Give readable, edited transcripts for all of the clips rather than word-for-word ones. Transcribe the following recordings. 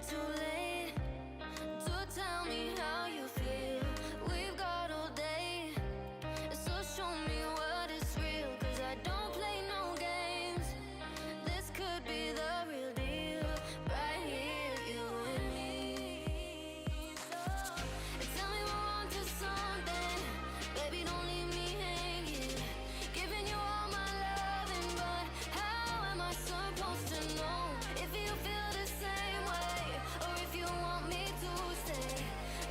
too late to tell me how you feel. We've got all day, so show me what is real. 'Cause I don't play no games. This could be the real deal, right here, you and me. So tell me we're on to something, baby, don't leave me hanging. Giving you all my loving, but how am I supposed to know if you feel the same way, or if you want me to stay?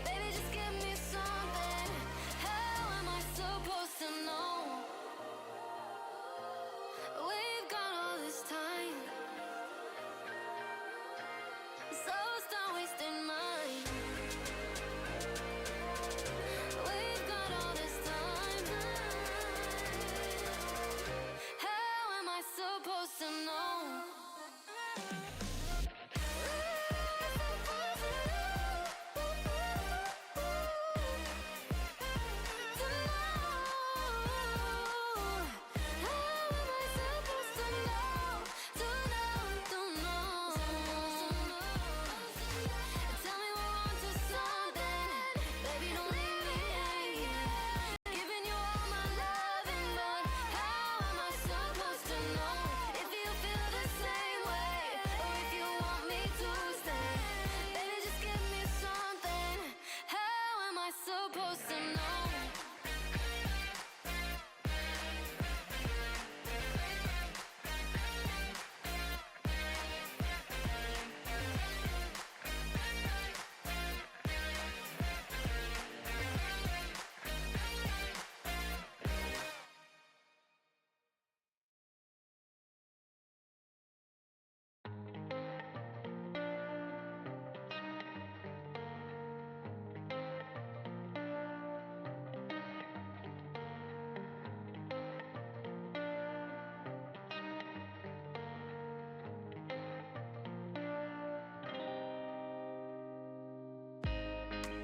Baby, just give me something. How am I supposed to know? We've got all this time, so stop wasting mine. We've got all this time. How am I supposed to know? Supposed to know.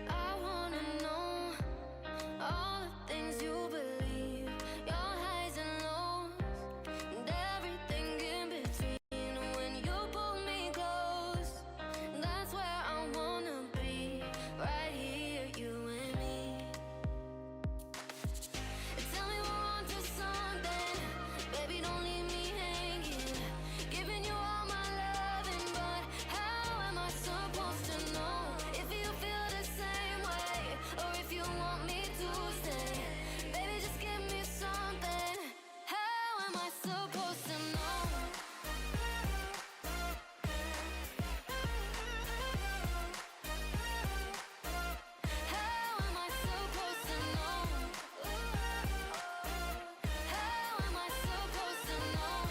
I wanna know all the things you believe, your highs and lows, and everything in between. When you pull me close, that's where I wanna be, right here, you and me. Tell me we're on to something, baby, don't leave me hanging. Giving you all my loving, but how am I supposed to know if you feel the same way, or if you want me to stay? Baby, just give me something. How am I supposed to know? How am I supposed to know? How am I supposed to know?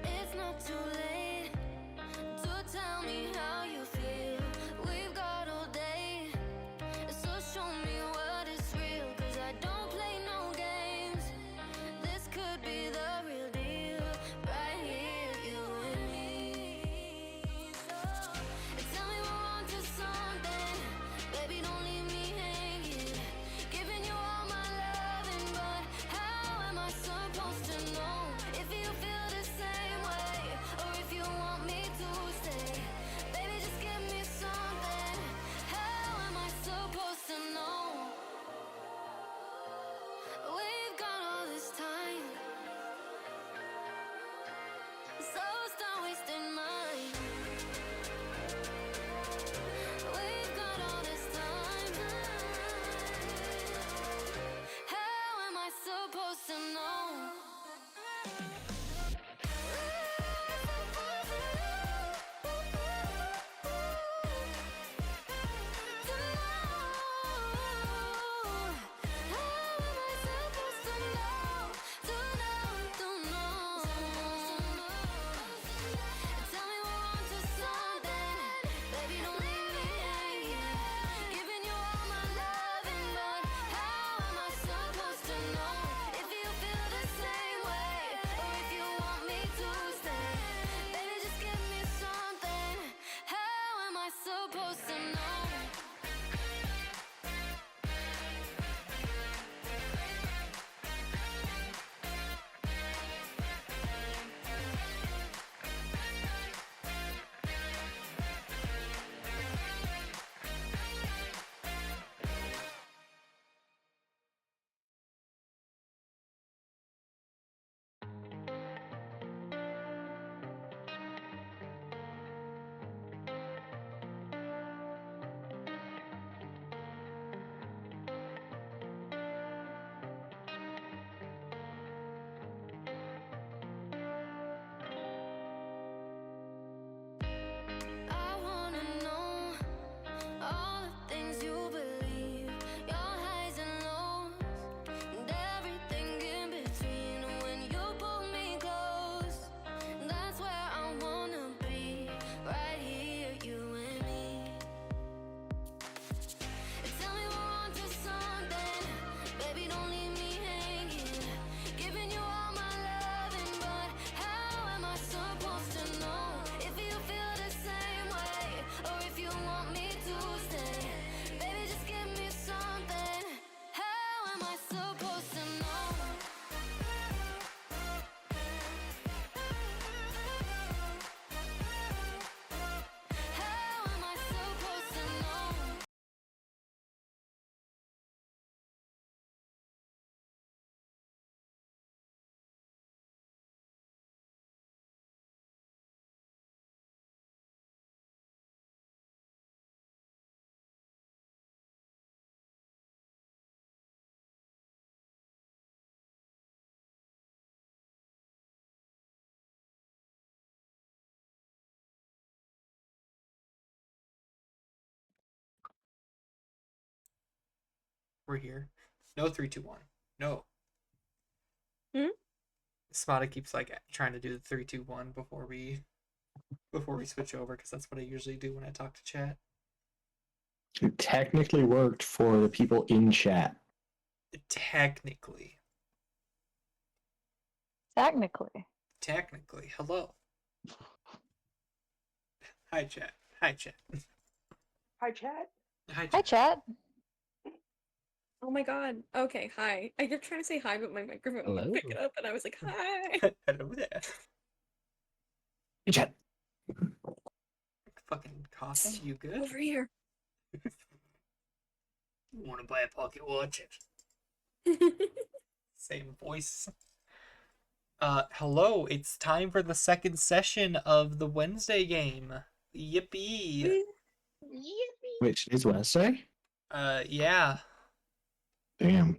It's not too late to tell me how you feel. We've got all day, so show me what is real. 'Cause I don't play no games. This could be the real deal, right here, you and me. So tell me we're on to something, baby, don't leave me hanging. Giving you all my loving, but how am I supposed to know if you feel the same way, or if you want me to stay? Baby, just give me something. How am I supposed to know? We've got all this time, so stop wasting mine. We've got all this time. How am I supposed to know? Tell me We're here. No 3, 2, 1. No. Hmm? Spotted keeps like trying to do the 3, 2, 1 before we switch over, because that's what I usually do when I talk to chat. It technically worked for the people in chat. Technically. Technically. Hello. Hi chat. Hi chat. Hi, chat. Hi Hi, chat. chat. Oh my god. Okay, hi. I kept trying to say hi, but my microphone Hello. wouldn't pick it up, and I was like, hi. Hello there. Hey, chat. Fucking costs you good? Over here. Want to buy a pocket watch? Same voice. Hello, it's time for the second session of the Wednesday game. Yippee! Which is Wednesday? Yeah. Damn.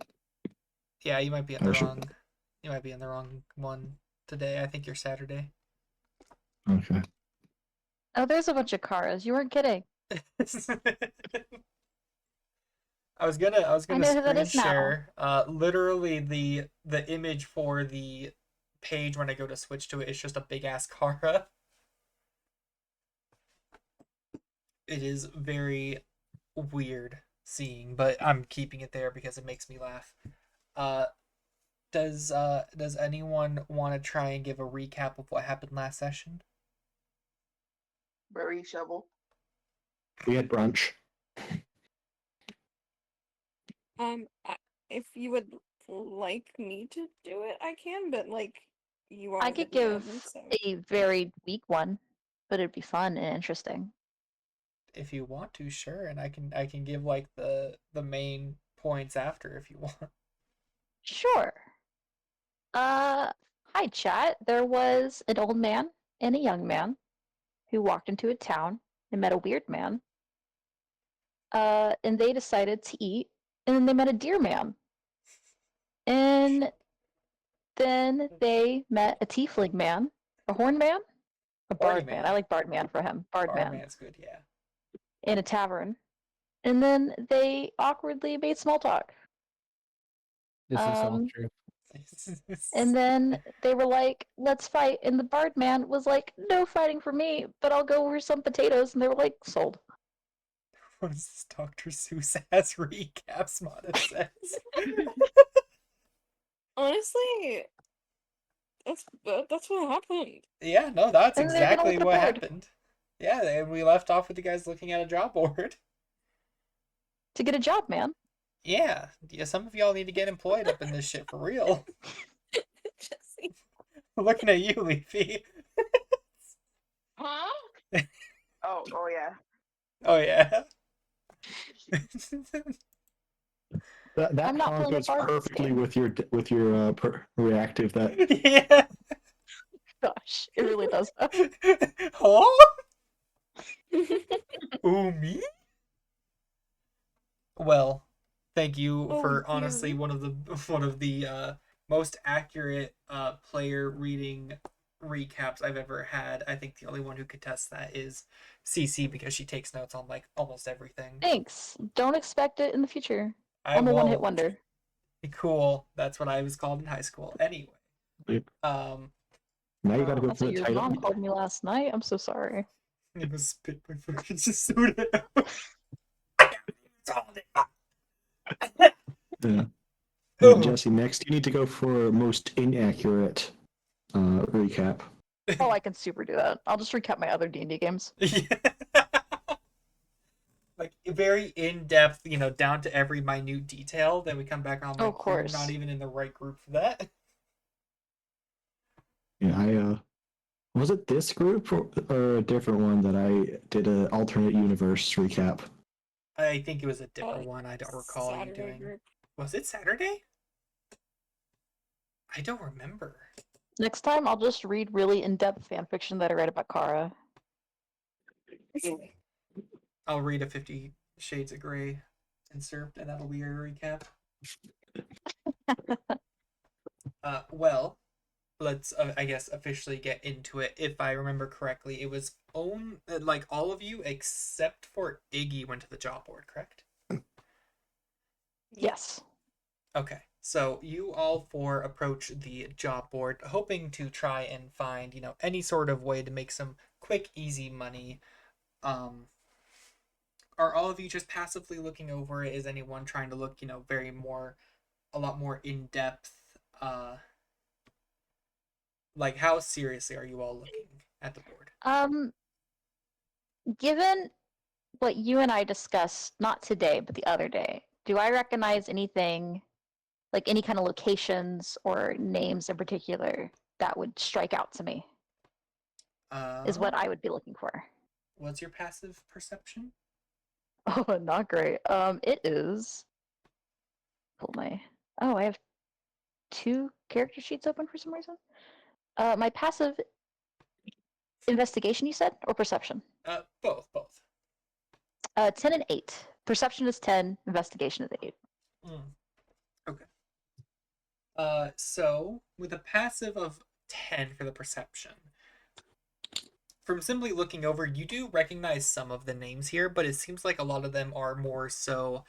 Yeah, you might be on I the wish it- wrong. You might be on the wrong one today. I think you're Saturday. Okay. Oh, there's a bunch of cars. You weren't kidding. I was gonna I know who that screen is now. share literally the image for the page when I go to switch to it. It's just a big ass Kara. It is very weird seeing, but I'm keeping it there because it makes me laugh. Does anyone want to try and give a recap of what happened last session? Berry shovel. We had brunch. If you would like me to do it, I can, but like, you are I the could DM, give so. a very weak one, but it'd be fun and interesting. If you want to, sure, and I can give like the main points after if you want. Sure. Hi, chat. There was an old man and a young man who walked into a town and met a weird man. And they decided to eat, and then they met a deer man. And then they met a tiefling man, a horn man, a Horny bard man. man. I like bard man for him. Bard Bar man. man's good, yeah. In a tavern. And then they awkwardly made small talk. This is all Um, true. And then they were like, let's fight. And the bard man was like, no fighting for me, but I'll go over some potatoes. And they were like, sold. What is this Dr. Seuss ass recaps Mata says? Honestly, that's what happened. Yeah, no, that's And they're gonna exactly look at a what board happened. Yeah, and we left off with the guys looking at a job board. to get a job, man. Yeah, some of y'all need to get employed up in this shit for real. Jesse. Looking at you, Leafy. Huh? oh yeah. Oh yeah. That I'm not honk playing a goes bard this perfectly game. with your reactive. That Yeah. Gosh, it really does. Oh? Ooh, me? Well, thank you Oh, for honestly dear. one of the most accurate player reading recaps I've ever had. I think the only one who could test that is CC, because she takes notes on like almost everything. Thanks. Don't expect it in the future. I I'm a one-hit won't. wonder. Cool. That's what I was called in high school. Anyway. Yep. Um now you got to go That's for what the your title. mom called me last night. I'm so sorry. it was spit my fucking soda. Yeah. Oh. Jesse, next you need to go for most inaccurate recap. Oh, I can super do that. I'll just recap my other D&D games. Like very in depth, down to every minute detail. Then we come back on like, of course. You're not even in the right group for that. Yeah, was it this group or a different one that I did an alternate universe recap? I think it was a different one. I don't recall Saturday you doing. group. Was it Saturday? I don't remember. Next time, I'll just read really in-depth fanfiction that I read about Kara. I'll read a 50 Shades of Grey insert, and that'll be your recap. Well, let's I guess officially get into it. If I remember correctly, it was like all of you except for Iggy went to the job board, correct? Yes. Okay, so you all four approach the job board, hoping to try and find, any sort of way to make some quick, easy money. Um, are all of you just passively looking over it? Is anyone trying to look, a lot more in depth? Like, how seriously are you all looking at the board? Given what you and I discussed, not today, but the other day, do I recognize anything, like any kind of locations or names in particular that would strike out to me? Is what I would be looking for. What's your passive perception? Oh, not great. It is. Pull my. Oh, I have 2 character sheets open for some reason. My passive investigation, you said, or perception? Both. 10 and 8. Perception is 10. Investigation is 8. Okay. So with a passive of 10 for the perception, from simply looking over, you do recognize some of the names here, but it seems like a lot of them are more so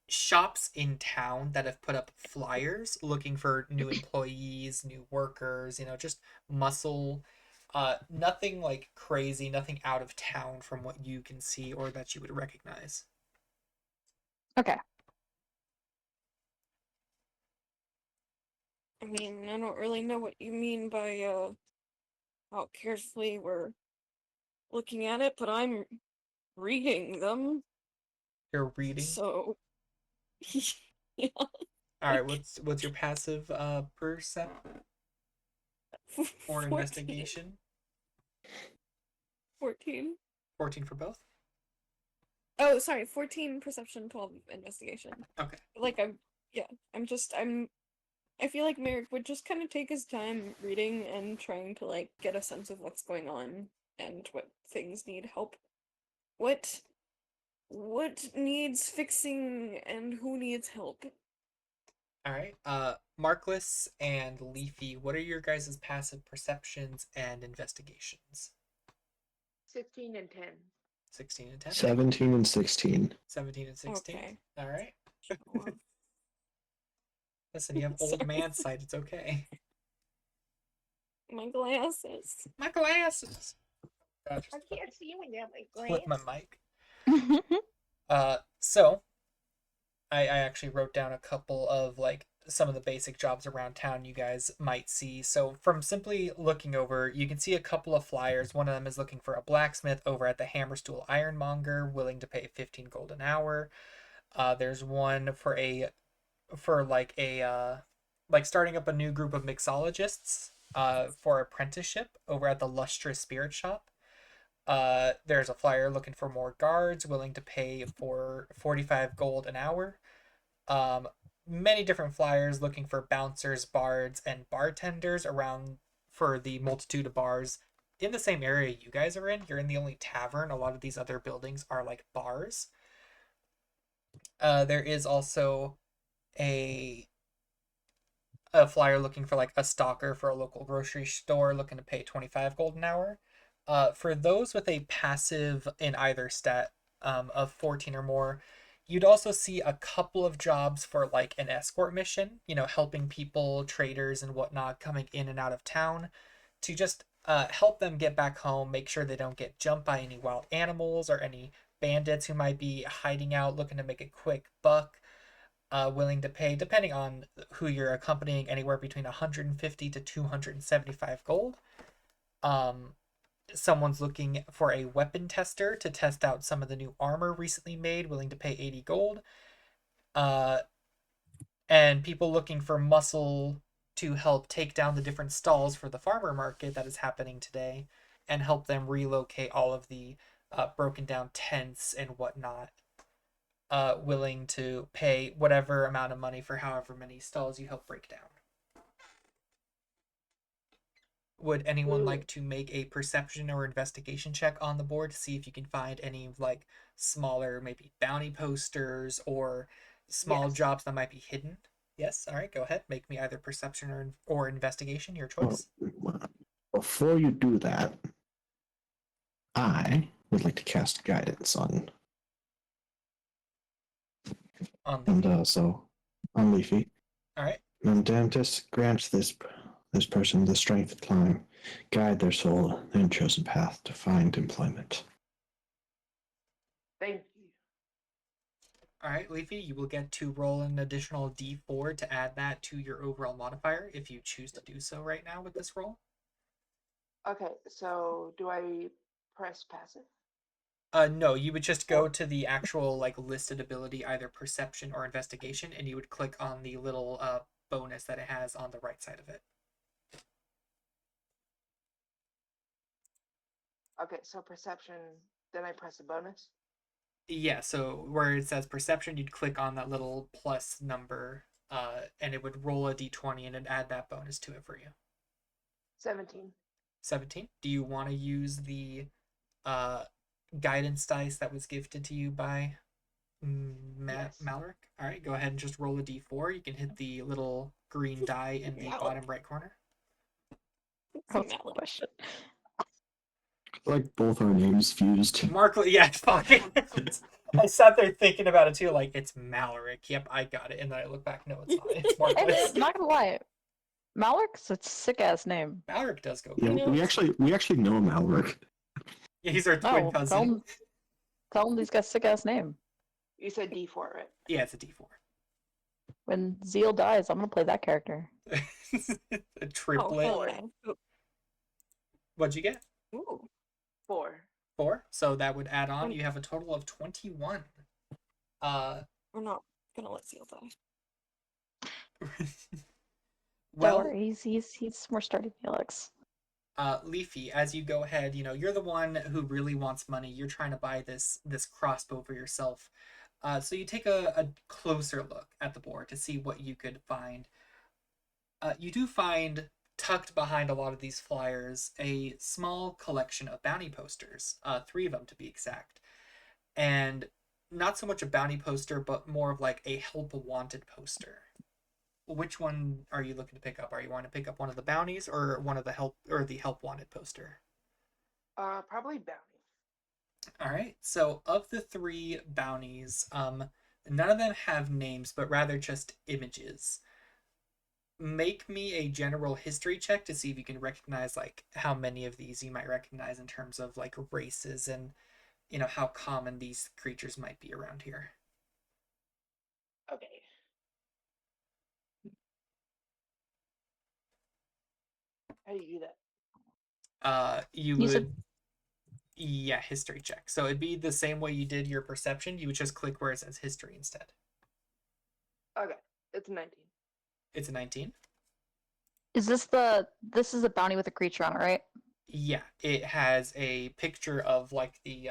shops in town that have put up flyers looking for new employees, new workers, just muscle. Nothing like crazy, nothing out of town from what you can see or that you would recognize. Okay. I mean, I don't really know what you mean by how carefully we're looking at it, but I'm reading them. You're reading. So yeah. All right, what's your passive percept or 14. investigation? 14. 14 for both. Oh, sorry, 14 perception, 12 investigation. Okay. Like I feel like Merrick would just kind of take his time reading and trying to like get a sense of what's going on and what things need help. What needs fixing and who needs help? All right. Markless and Leafy, what are your guys' passive perceptions and investigations? 16 and 10. 16 and 10. 17 and 16. 17 and 16. Okay. All right. Well, Listen, you have old sorry. man sight. It's okay. My glasses. My glasses. God, I can't see when you have my flip my glance. mic. So I actually wrote down a couple of like some of the basic jobs around town you guys might see. So from simply looking over, you can see a couple of flyers. One of them is looking for a blacksmith over at the Hammerstool Ironmonger, willing to pay 15 gold an hour. There's one for like starting up a new group of mixologists for apprenticeship over at the Lustrous Spirit Shop. There's a flyer looking for more guards, willing to pay for 45 gold an hour. Many different flyers looking for bouncers, bards, and bartenders around for the multitude of bars in the same area you guys are in. You're in the only tavern. A lot of these other buildings are like bars. There is also a flyer looking for like a stalker for a local grocery store looking to pay 25 gold an hour. For those with a passive in either stat of 14 or more, you'd also see a couple of jobs for like an escort mission, helping people, traders, and whatnot coming in and out of town to just help them get back home, make sure they don't get jumped by any wild animals or any bandits who might be hiding out looking to make a quick buck. Willing to pay, depending on who you're accompanying, anywhere between 150 to 275 gold. Someone's looking for a weapon tester to test out some of the new armor recently made, willing to pay 80 gold. And people looking for muscle to help take down the different stalls for the farmer market that is happening today and help them relocate all of the broken down tents and whatnot. Willing to pay whatever amount of money for however many stalls you help break down. Would anyone like to make a perception or investigation check on the board to see if you can find any like smaller, maybe bounty posters or small jobs that might be hidden? Yes. All right. Go ahead. Make me either perception or investigation. Your choice. Before you do that, I would like to cast guidance on. On And so on Leafy. All right. Mandantis grants this person the strength to climb, guide their soul in chosen path to find employment. Thank you. All right, Leafy, you will get to roll an additional d4 to add that to your overall modifier if you choose to do so right now with this roll. Okay, so do I press passive? No, you would just go to the actual like listed ability, either perception or investigation, and you would click on the little bonus that it has on the right side of it. Okay, so perception, then I press a bonus. Yeah, so where it says perception, you'd click on that little plus number, and it would roll a d20 and it'd add that bonus to it for you. 17. 17. Do you want to use the guidance dice that was gifted to you by Yes. Malric? All right, go ahead and just roll a d4. You can hit the little green die in the bottom right corner. That's a question. Like both our names fused. Mark, yeah, fucking. I sat there thinking about it too, like it's Malric. Yep, I got it. And then I look back, no, it's not. It's I'm Marcus. not gonna lie. Malik's a sick ass name. Malric does go. Yeah, Cool. we actually know Malric. Yeah, he's our twin No, cousin. tell him he's got a sick ass name. You said D4, right? Yeah, it's a d4. When Zeal dies, I'm gonna play that character. A Oh, triplet. hell yeah. What'd you get? Ooh. 4. 4. So that would add on. You have a total of 21. We're not gonna let Seal die. Well, Don't worry, he's more sturdy than Felix. Leafy, as you go ahead, you're the one who really wants money. You're trying to buy this crossbow for yourself. So you take a closer look at the board to see what you could find. You do find tucked behind a lot of these flyers a small collection of bounty posters, 3 of them to be exact, and not so much a bounty poster, but more of like a help wanted poster. Which one are you looking to pick up? Are you wanting to pick up one of the bounties or one of the help wanted poster? Probably bounty. All right. So of the 3 bounties, none of them have names, but rather just images. Make me a general history check to see if you can recognize like how many of these you might recognize in terms of like races and how common these creatures might be around here. Okay. How do you do that? You You said- would yeah, history check. So it'd be the same way you did your perception. You would just click where it says history instead. Okay, it's 19. It's a 19. This is a bounty with a creature on it, right? Yeah, it has a picture of like the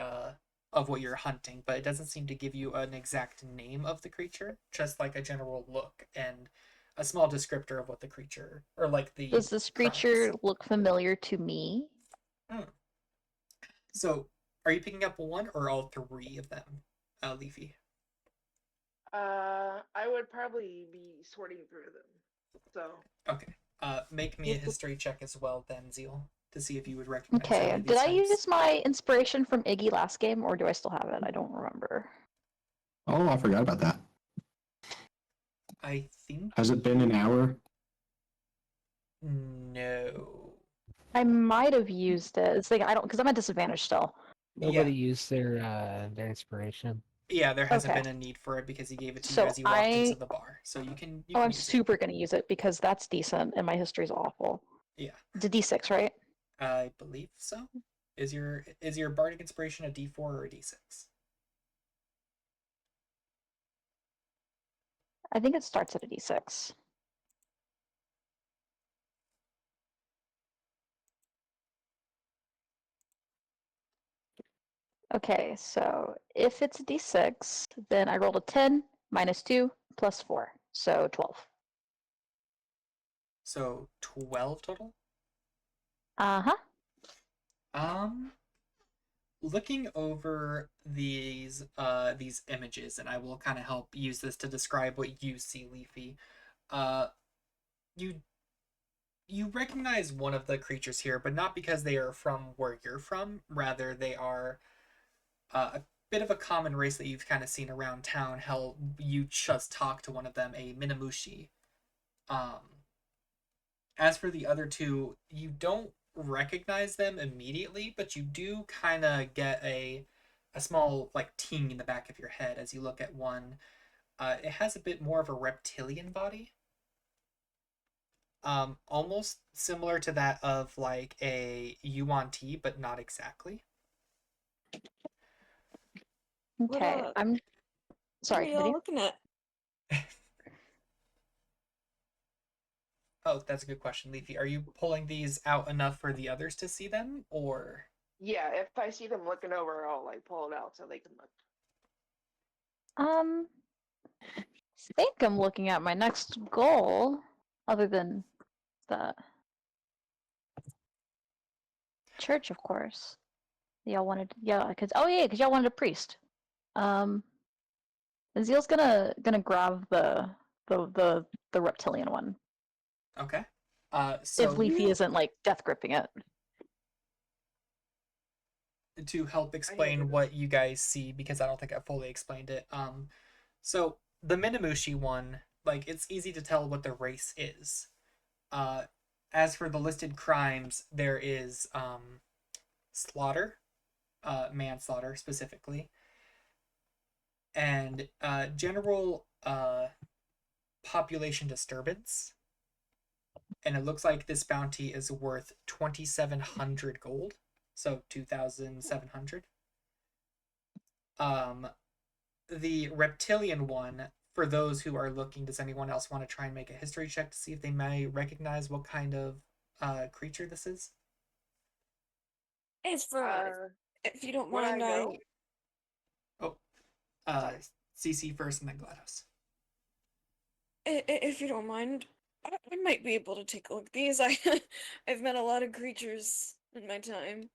of what you're hunting, but it doesn't seem to give you an exact name of the creature, just like a general look and a small descriptor of what the creature or like the Does this creature look familiar to me? So, are you picking up one or all 3 of them, Leafy? I would probably be sorting through them. So. Okay. Make me a history check as well, then, Zeal, to see if you would recognize. Okay, any of did these I types. use my inspiration from Iggy last game, or do I still have it? I don't remember. Oh, I forgot about that. I think Has it been an hour? no. I might have used it. It's like I don't, because I'm at disadvantage still. Nobody used their inspiration. Yeah, there hasn't Okay. been a need for it because he gave it to So you as you walked into the bar. So you can. Oh, I'm use it. super gonna use it because that's decent, and my history's awful. Yeah. It's a D6, right? I believe so. Is your bardic inspiration a D4 or a D6? I think it starts at a D6. Okay, so if it's a D6, then I rolled a 10 minus 2 plus 4, so 12. So 12 total. Uh-huh. Looking over these images, and I will kind of help use this to describe what you see, Leafy. You recognize one of the creatures here, but not because they are from where you're from. Rather, they are bit of a common race that you've kind of seen around town. Hell, you just talked to one of them, a Minamushi. As for the other two, you don't recognize them immediately, but you do kind of get a small like ting in the back of your head as you look at one. It has a bit more of a reptilian body, almost similar to that of like a Yuan Ti, but not exactly. What Okay, I'm what sorry. are y'all Continue. looking at? Oh, that's a good question, Leafy. Are you pulling these out enough for the others to see them, or Yeah, if I see them looking over, I'll like pull it out so they can look. Um, I think I'm looking at my next goal, other than the church, of course. Y'all wanted, yeah, because because y'all wanted a priest. Um, Azil's gonna grab the reptilian one okay? if So Leafy isn't like death gripping it. to help I handed explain it. what you guys see, because I don't think I fully explained it. So the Minamushi one, like it's easy to tell what the race is. Uh, as for the listed crimes, there is slaughter, manslaughter specifically, and general population disturbance. And it looks like this bounty is worth 2,700 gold, so 2,700. Um, the reptilian one, for those who are looking, does anyone else want to try and make a history check to see if they may recognize what kind of creature this is? It's for if you don't Would I mind, know? Oh, uh, Sorry. CC first and then GLaDOS. if you don't mind, I might be able to take a look at these. I've met a lot of creatures in my time.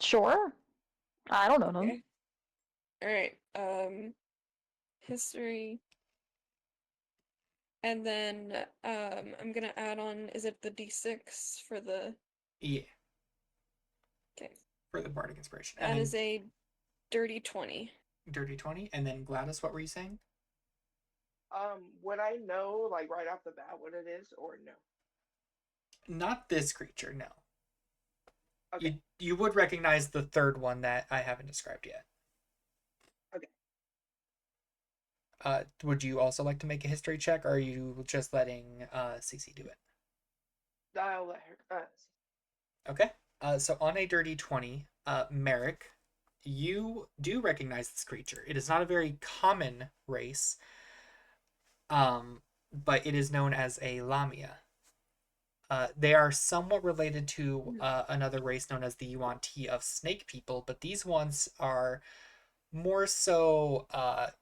Sure. I don't know them. Okay. All right. History, and then I'm gonna add on. Is it the D6 for the? Yeah, Okay. for the bardic inspiration, and That then is a dirty 20. dirty 20, and then GLaDOS. What were you saying? Would I know like right off the bat what it is or no? Not this creature, no. Okay. You would recognize the third one that I haven't described yet. Okay. Would you also like to make a history check, or are you just letting CC do it? I'll let her. Okay. So on a dirty 20, Merrick, you do recognize this creature. It is not a very common race, but it is known as a Lamia. They are somewhat related to another race known as the Yuan Ti of snake people, but these ones are more so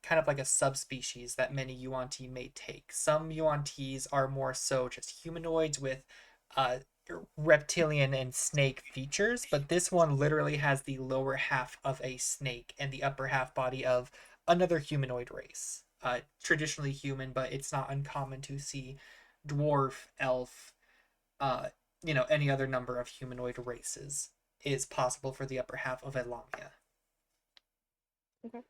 kind of like a subspecies that many Yuan Ti may take. Some Yuan Tis are more so just humanoids with uh, reptilian and snake features, but this one literally has the lower half of a snake and the upper half body of another humanoid race. Traditionally human, but it's not uncommon to see dwarf, elf, uh, any other number of humanoid races is possible for the upper half of a Lamia. Okay.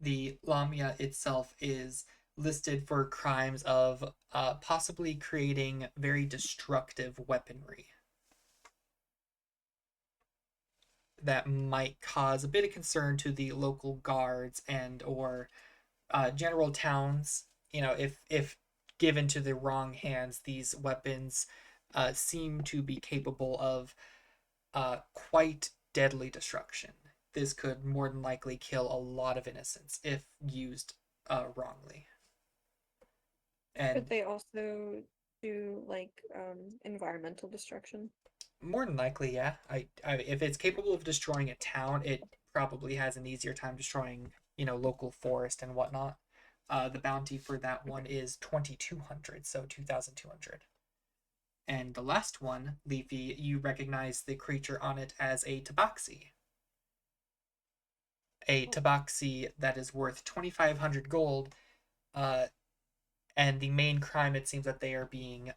The Lamia itself is listed for crimes of possibly creating very destructive weaponry that might cause a bit of concern to the local guards and or general towns. If given to the wrong hands, these weapons seem to be capable of quite deadly destruction. This could more than likely kill a lot of innocents if used wrongly. Could And they also do like environmental destruction? more than likely, yeah. If it's capable of destroying a town, it probably has an easier time destroying, local forest and whatnot. The bounty for that one is 2,200, so 2,200. And the last one, Leafy, you recognize the creature on it as a tabaxi. A tabaxi that is worth 2,500 gold. And the main crime it seems that they are being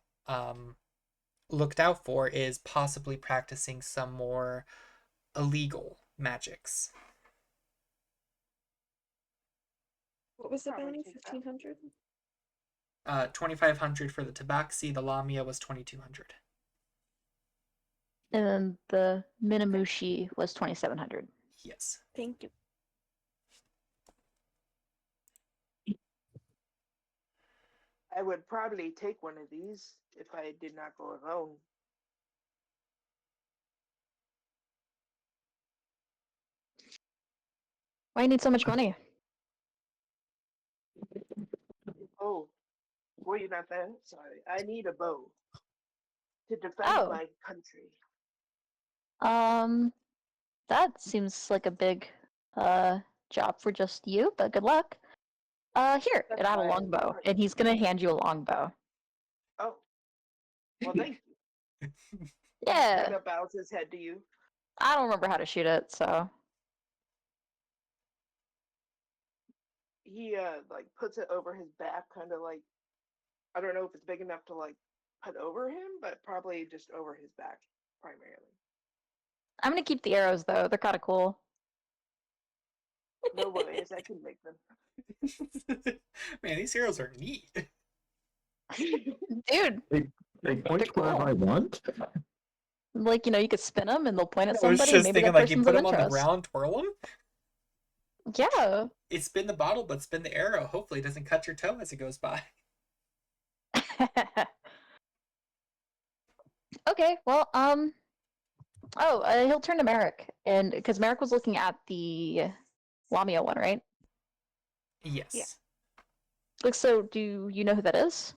looked out for is possibly practicing some more illegal magics. What was the Probably bounty? take that. 1500? 2,500 for the tabaxi. The lamia was 2,200. And then the Minamushi was 2,700. Yes. Thank you. I would probably take one of these if I did not go alone. Why you need so much money? Oh, were you not there? Sorry. I need a bow to defend Oh. my country. That seems like a big job for just you, but good luck. Here, That's and I have a why I longbow, want. and he's gonna hand you a longbow. Oh, well, thank you. Yeah, Kind of bows his head to you. I don't remember how to shoot it, so He like puts it over his back, kind of like, I don't know if it's big enough to like put over him, but probably just over his back primarily. I'm gonna keep the arrows though. They're kind of cool. No worries, I can make them. Man, these heroes are neat. Dude, They point They're wherever cool. I want. like you could spin them and they'll point at I was somebody. just Maybe thinking, that like, you person's put of them on the interest. ground, twirl them. Yeah. It spin the bottle, but spin the arrow. Hopefully, it doesn't cut your toe as it goes by. Okay. Well, he'll turn to Merrick, and because Merrick was looking at the Lamia one, right? Yes. Yeah. Like, so do you know who that is?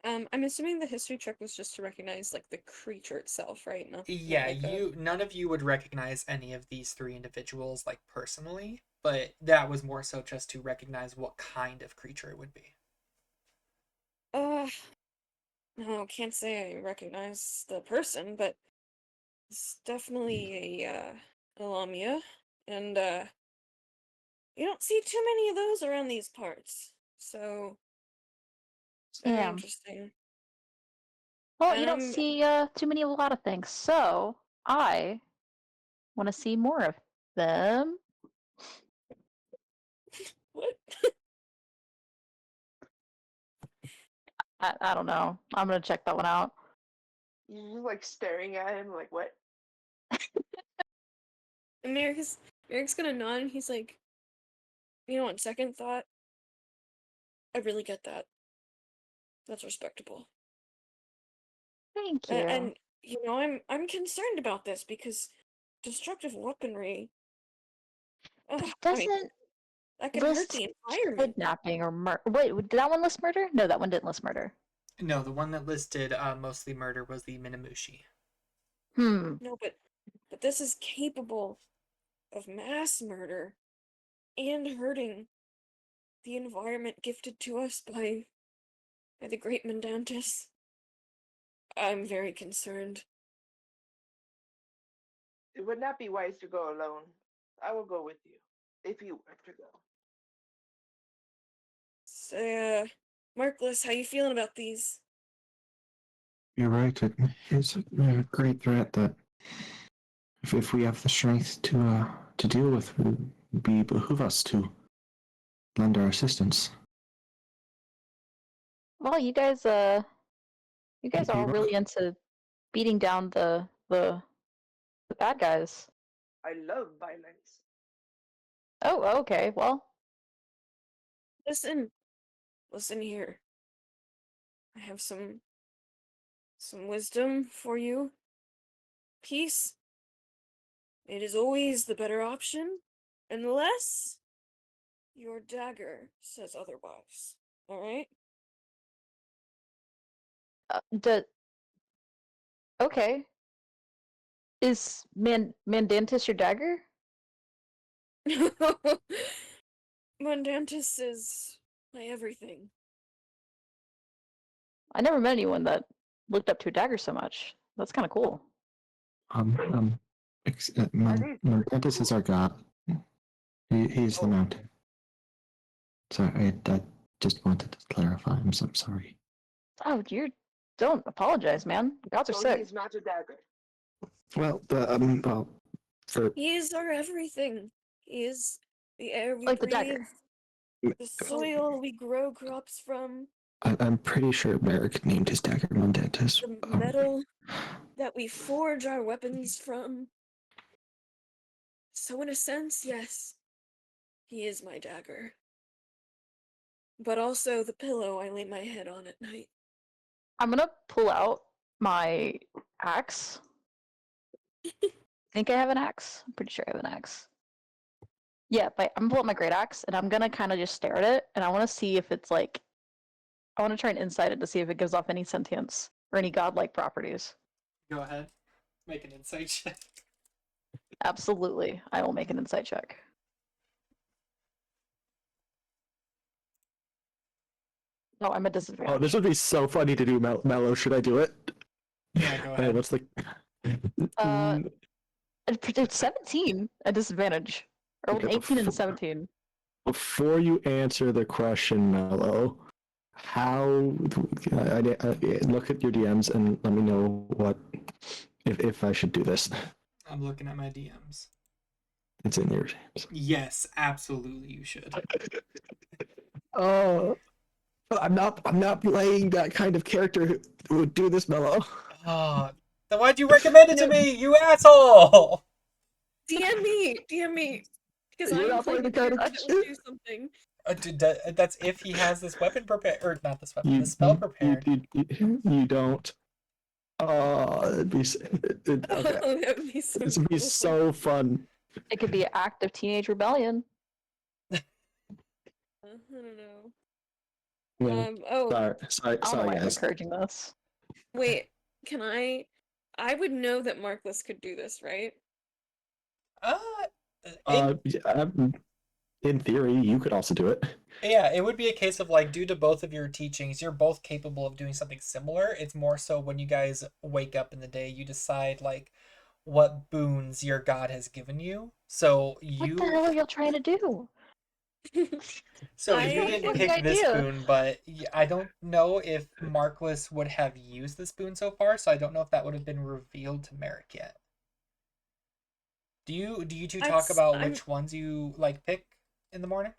I'm assuming the history check was just to recognize like the creature itself, right? Not Yeah, like none of you would recognize any of these three individuals, like, personally, but that was more so just to recognize what kind of creature it would be. No, can't say I recognize the person, but it's definitely a Lamia, and you don't see too many of those around these parts, so it's very Yeah. interesting. Well, And you don't I'm see too many of a lot of things, so I want to see more of them. what? I don't know. I'm gonna check that one out. You're just like staring at him, like, what? And Eric's gonna nod, and he's like, you know, on second thought, I really get that. That's respectable. Thank you. And you know, I'm concerned about this because destructive weaponry. But Ugh, it I mean, doesn't that could hurt list the environment. kidnapping or murder. Wait, did that one list murder? No, that one didn't list murder. No, the one that listed mostly murder was the Minamushi. No, but this is capable of mass murder and hurting the environment gifted to us by the great Mendantis. I'm very concerned. It would not be wise to go alone. I will go with you if you were to go. So, Markless, how you feeling about these? You're right. It's a great threat that if we have the strength to deal with, it would behoove us to lend our assistance. Well, you guys are You're all right. really into beating down the bad guys. I love violence. Oh, okay. Well, Listen here. I have some wisdom for you. Peace. It is always the better option, unless your dagger says otherwise. All right? okay. Is Mandantis your dagger? Mondantis is my everything. I never met anyone that looked up to a dagger so much. That's kind of cool. Mantis is our god. He's the mountain. Sorry, I just wanted to clarify. I'm so sorry. Oh, don't apologize, man. The gods are So sick. he's not a dagger. Well, for He is our everything. He is the air we Like the breathe, dagger. the soil we grow crops from, I'm pretty sure Merrick named his dagger Mundantis. the metal that we forge our weapons from. So in a sense, yes, he is my dagger. But also the pillow I lay my head on at night. I'm gonna pull out my axe. Think I have an axe? I'm pretty sure I have an axe. Yeah, but I'm gonna pull out my great axe and I'm gonna kind of just stare at it, and I want to see if it's like, I want to try and insight it to see if it gives off any sentience or any godlike properties. Go ahead. Make an insight check. Absolutely, I will make an insight check. No, I'm at disadvantage. Oh, this would be so funny to do, Mellow. Should I do it? Yeah, go Hey, ahead. what's the? It's 17 at disadvantage. Or Okay, 18 and before- 17. Before you answer the question, Mellow, how? I look at your DMs and let me know what if I should do this. I'm looking at my DMs. It's in your DMs. Yes, absolutely you should. Oh, I'm not playing that kind of character who would do this, Mellow. Oh, then why'd you recommend it to me, you asshole? DM me, because You're I'm not playing playing a the kind character of that would do something. That's if he has this weapon prepared, or not this weapon, You, this spell prepared. you don't. Oh, it'd be okay. Oh, that would be so This would be cool. so fun. It could be an act of teenage rebellion. I don't know. Yeah. Oh, Sorry, I don't know why I'm guys. encouraging this. wait, can I would know that Markless could do this, right? Yeah, in theory, you could also do it. Yeah, it would be a case of like, due to both of your teachings, you're both capable of doing something similar. It's more so when you guys wake up in the day, you decide like what boons your god has given you. So What the hell are y'all trying to do? So I- you didn't What's pick the this idea? boon, but I don't know if Markless would have used this boon so far, so I don't know if that would have been revealed to Merrick yet. Do you two talk about which ones you like pick in the morning?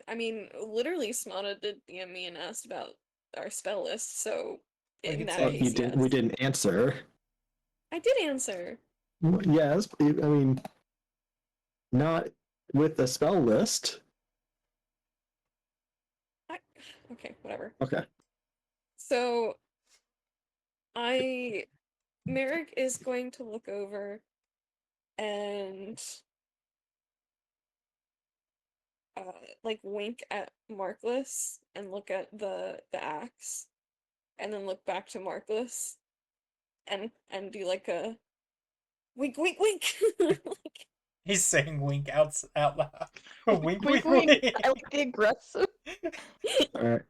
I mean, literally Smana did DM me and asked about our spell list, so We in could that say case, You didn't. yes. We didn't answer. I did answer. Yes, I mean, not with the spell list. Okay, whatever. Okay. So, Merrick is going to look over and like wink at Markless and look at the axe, and then look back to Markless and do like a wink, wink, wink. Like, He's saying wink out loud. Wink, wink, Wink, wink. wink. I like the aggressive. All right.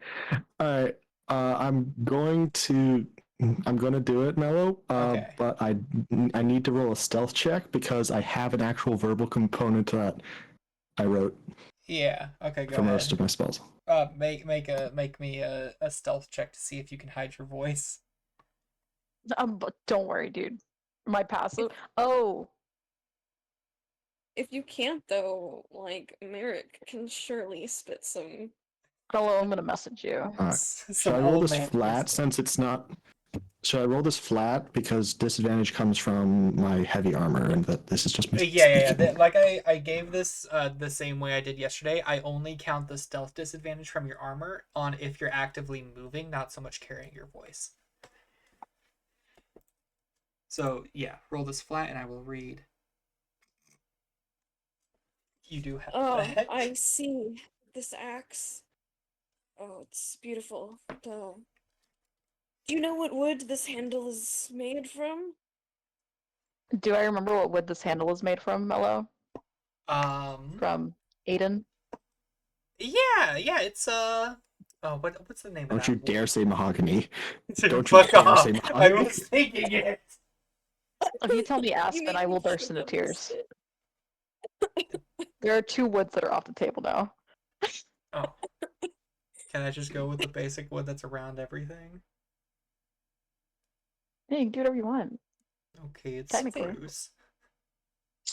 All right. I'm going to do it, Mellow. Okay. But I need to roll a stealth check because I have an actual verbal component that I wrote Yeah. Okay. Go for most ahead. of my spells. Make me a stealth check to see if you can hide your voice. But don't worry, dude. My passive. Oh, if you can't though, like Merrick can surely spit some. hello. I'm gonna message you. Alright. Some Should I roll old this man flat wisdom. since it's not? Should I roll this flat because disadvantage comes from my heavy armor and that this is just me Yeah. speaking? Like I gave this the same way I did yesterday. I only count the stealth disadvantage from your armor on if you're actively moving, not so much carrying your voice. So yeah, roll this flat and I will read. You do have Oh, that. I see this axe. Oh, it's beautiful. Do you know what wood this handle is made from? Do I remember what wood this handle is made from, Mello? From Aiden? Yeah, it's oh, what's the name of Don't that you wood? dare say mahogany. Don't you Fuck dare off. say I mahogany. was thinking it. If you tell me You aspen, made I me will burst think into of tears. it. There are 2 woods that are off the table now. Oh. Can I just go with the basic wood that's around everything? Yeah, you can do whatever you want. Okay, it's Technically. spruce.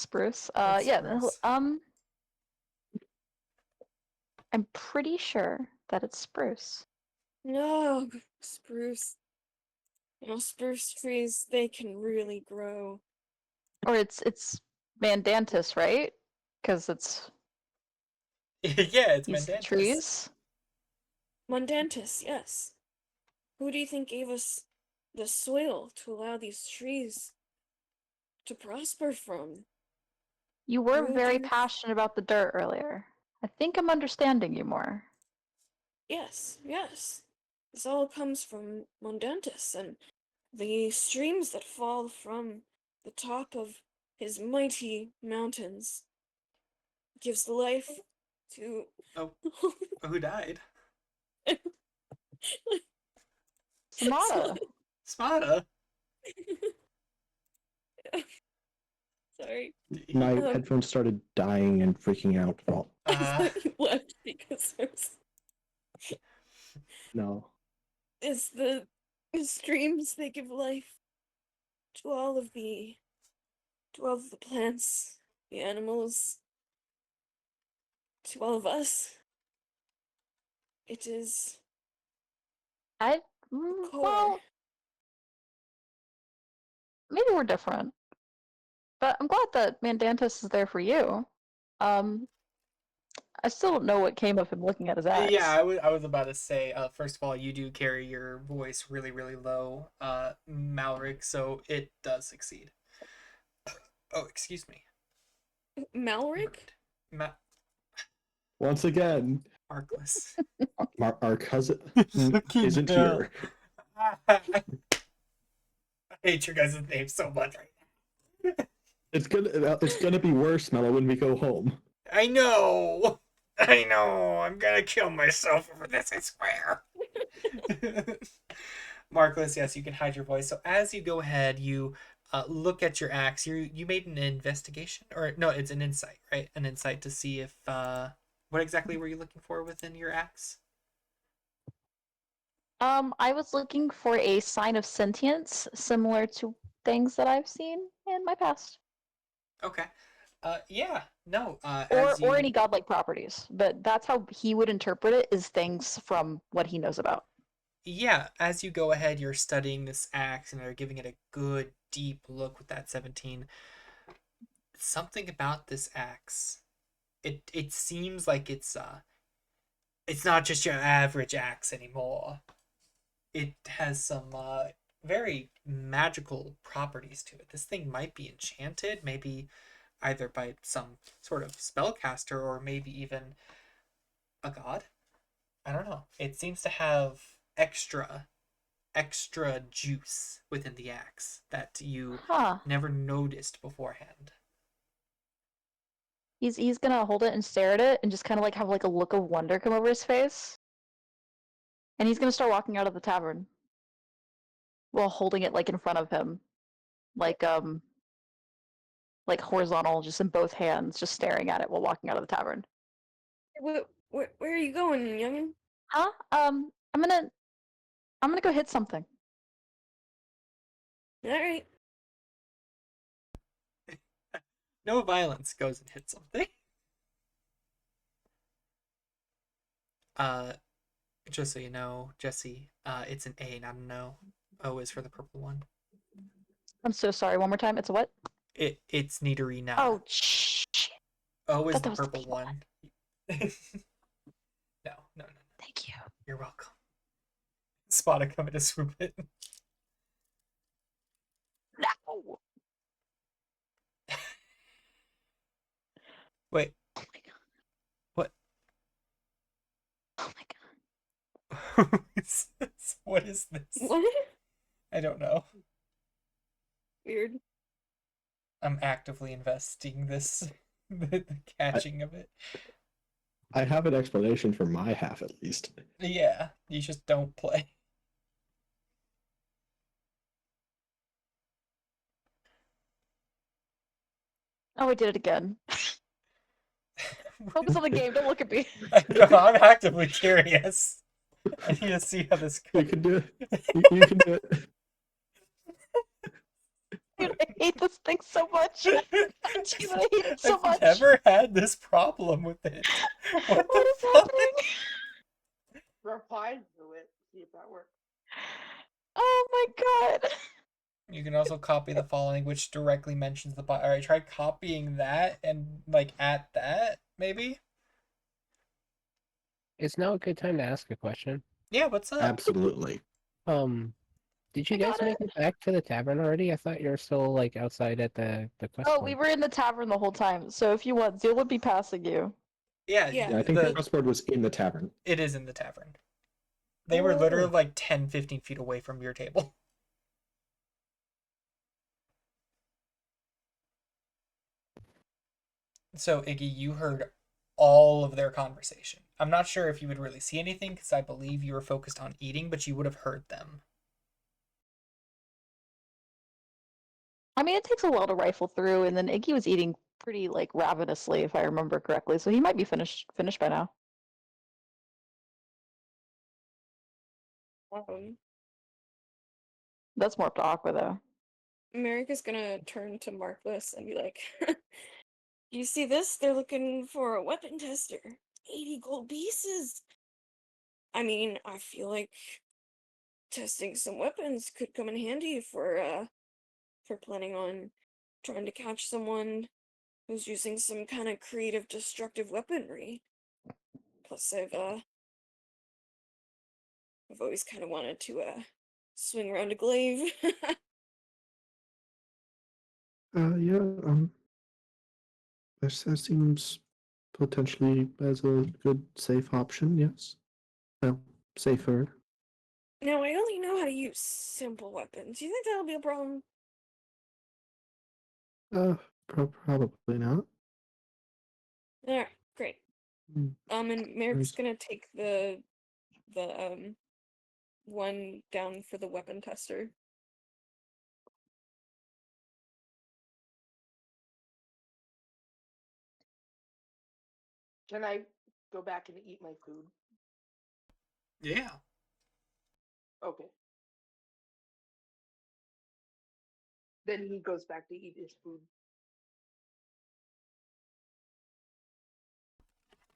spruce. That's Yeah. spruce. I'm pretty sure that it's spruce. No, spruce. Spruce trees, they can really grow. Or it's Mandantis, right? Because it's Yeah, it's these Mandantis. trees. Mondantis, yes. Who do you think gave us the soil to allow these trees to prosper from? You were Who very do you passionate about the dirt earlier. I think I'm understanding you more. Yes, yes. This all comes from Mondantis and the streams that fall from the top of his mighty mountains gives life to Oh, who died? Samata. Spada. Sorry. My Um, headphones started dying and freaking out. Well, I thought you left because I was no. it's the streams they give life to all of the plants, the animals, to all of us. It is core. Well, maybe we're different. But I'm glad that Mandantis is there for you. I still don't know what came of him looking at his axe. Yeah, I was about to say, first of all, you do carry your voice really, really low, Malric, so it does succeed. Oh, excuse me. Malric? Once again, Markless. our cousin Fucking isn't hell. here. I hate your guys' names so much right now. It's gonna be worse, Mellow, when we go home. I know. I'm gonna kill myself over this, I swear. Markless, yes, you can hide your voice. So as you go ahead, you look at your axe. You made an investigation, or no, it's an insight, right? An insight to see if what exactly were you looking for within your axe? I was looking for a sign of sentience similar to things that I've seen in my past. Okay. Yeah. No. Or any godlike properties. But that's how he would interpret it, is things from what he knows about. Yeah, as you go ahead, you're studying this axe and you're giving it a good deep look with that 17. Something about this axe. It seems like it's not just your average axe anymore. It has some very magical properties to it. This thing might be enchanted, maybe either by some sort of spellcaster or maybe even a god. I don't know. It seems to have extra juice within the axe that you never noticed beforehand. He's gonna hold it and stare at it and just kind of like have like a look of wonder come over his face. And he's gonna start walking out of the tavern while holding it like in front of him, like horizontal, just in both hands, just staring at it while walking out of the tavern. Where are you going, youngin? Huh? I'm gonna go hit something. All right. No violence, goes and hits something. Just so you know, Jesse, it's an A, not an O. O is for the purple one. I'm so sorry. One more time. It's a what? It's Nidorina. Oh, shh. O is thought the that was the purple people one. No. Thank you. You're welcome. Spot coming to swoop it. No. Wait, Oh my god. what? Oh my god. What is this? What? I don't know. Weird. I'm actively investing this, the catching of it. I have an explanation for my half, at least. Yeah, you just don't play. Oh, I did it again. Focus on the game. Don't look at me. I'm actively curious. I need to see how this You goes. can do it. You can do it. Dude, I hate this thing so much. I genuinely hate it so I've much. never had this problem with it. What What the is fuck? happening? Reply to it. See if that works. Oh my god. You can also copy the following, which directly mentions the bot. Alright, try copying that and like at that, maybe? It's now a good time to ask a question. Yeah, what's up? Absolutely. Did you I guys got make it back to the tavern already? I thought you were still like outside at the quest Oh, point. we were in the tavern the whole time. So if you want, Zeal would be passing you. Yeah, Yeah. Yeah, I think the the crossboard was in the tavern. it is in the tavern. They were literally like 10, 15 feet away from your table. So, Iggy, you heard all of their conversation. I'm not sure if you would really see anything because I believe you were focused on eating, but you would have heard them. I mean, it takes a while to rifle through, and then Iggy was eating pretty like ravenously, if I remember correctly. So he might be finished by now. That's more up to Aqua though. Merrick is gonna turn to Markless and be like, "You see this? They're looking for a weapon tester. 80 gold pieces. I mean, I feel like testing some weapons could come in handy for planning on trying to catch someone who's using some kind of creative destructive weaponry. Plus I've always kind of wanted to swing around a glaive." Yeah, that seems potentially as a good safe option, yes. Well, safer. Now, I only know how to use simple weapons. Do you think that'll be a problem? Probably not. Alright, great. Hmm. And Merrick's Nice. gonna take the one down for the weapon tester. Can I go back and eat my food? Yeah. Okay. Then he goes back to eat his food.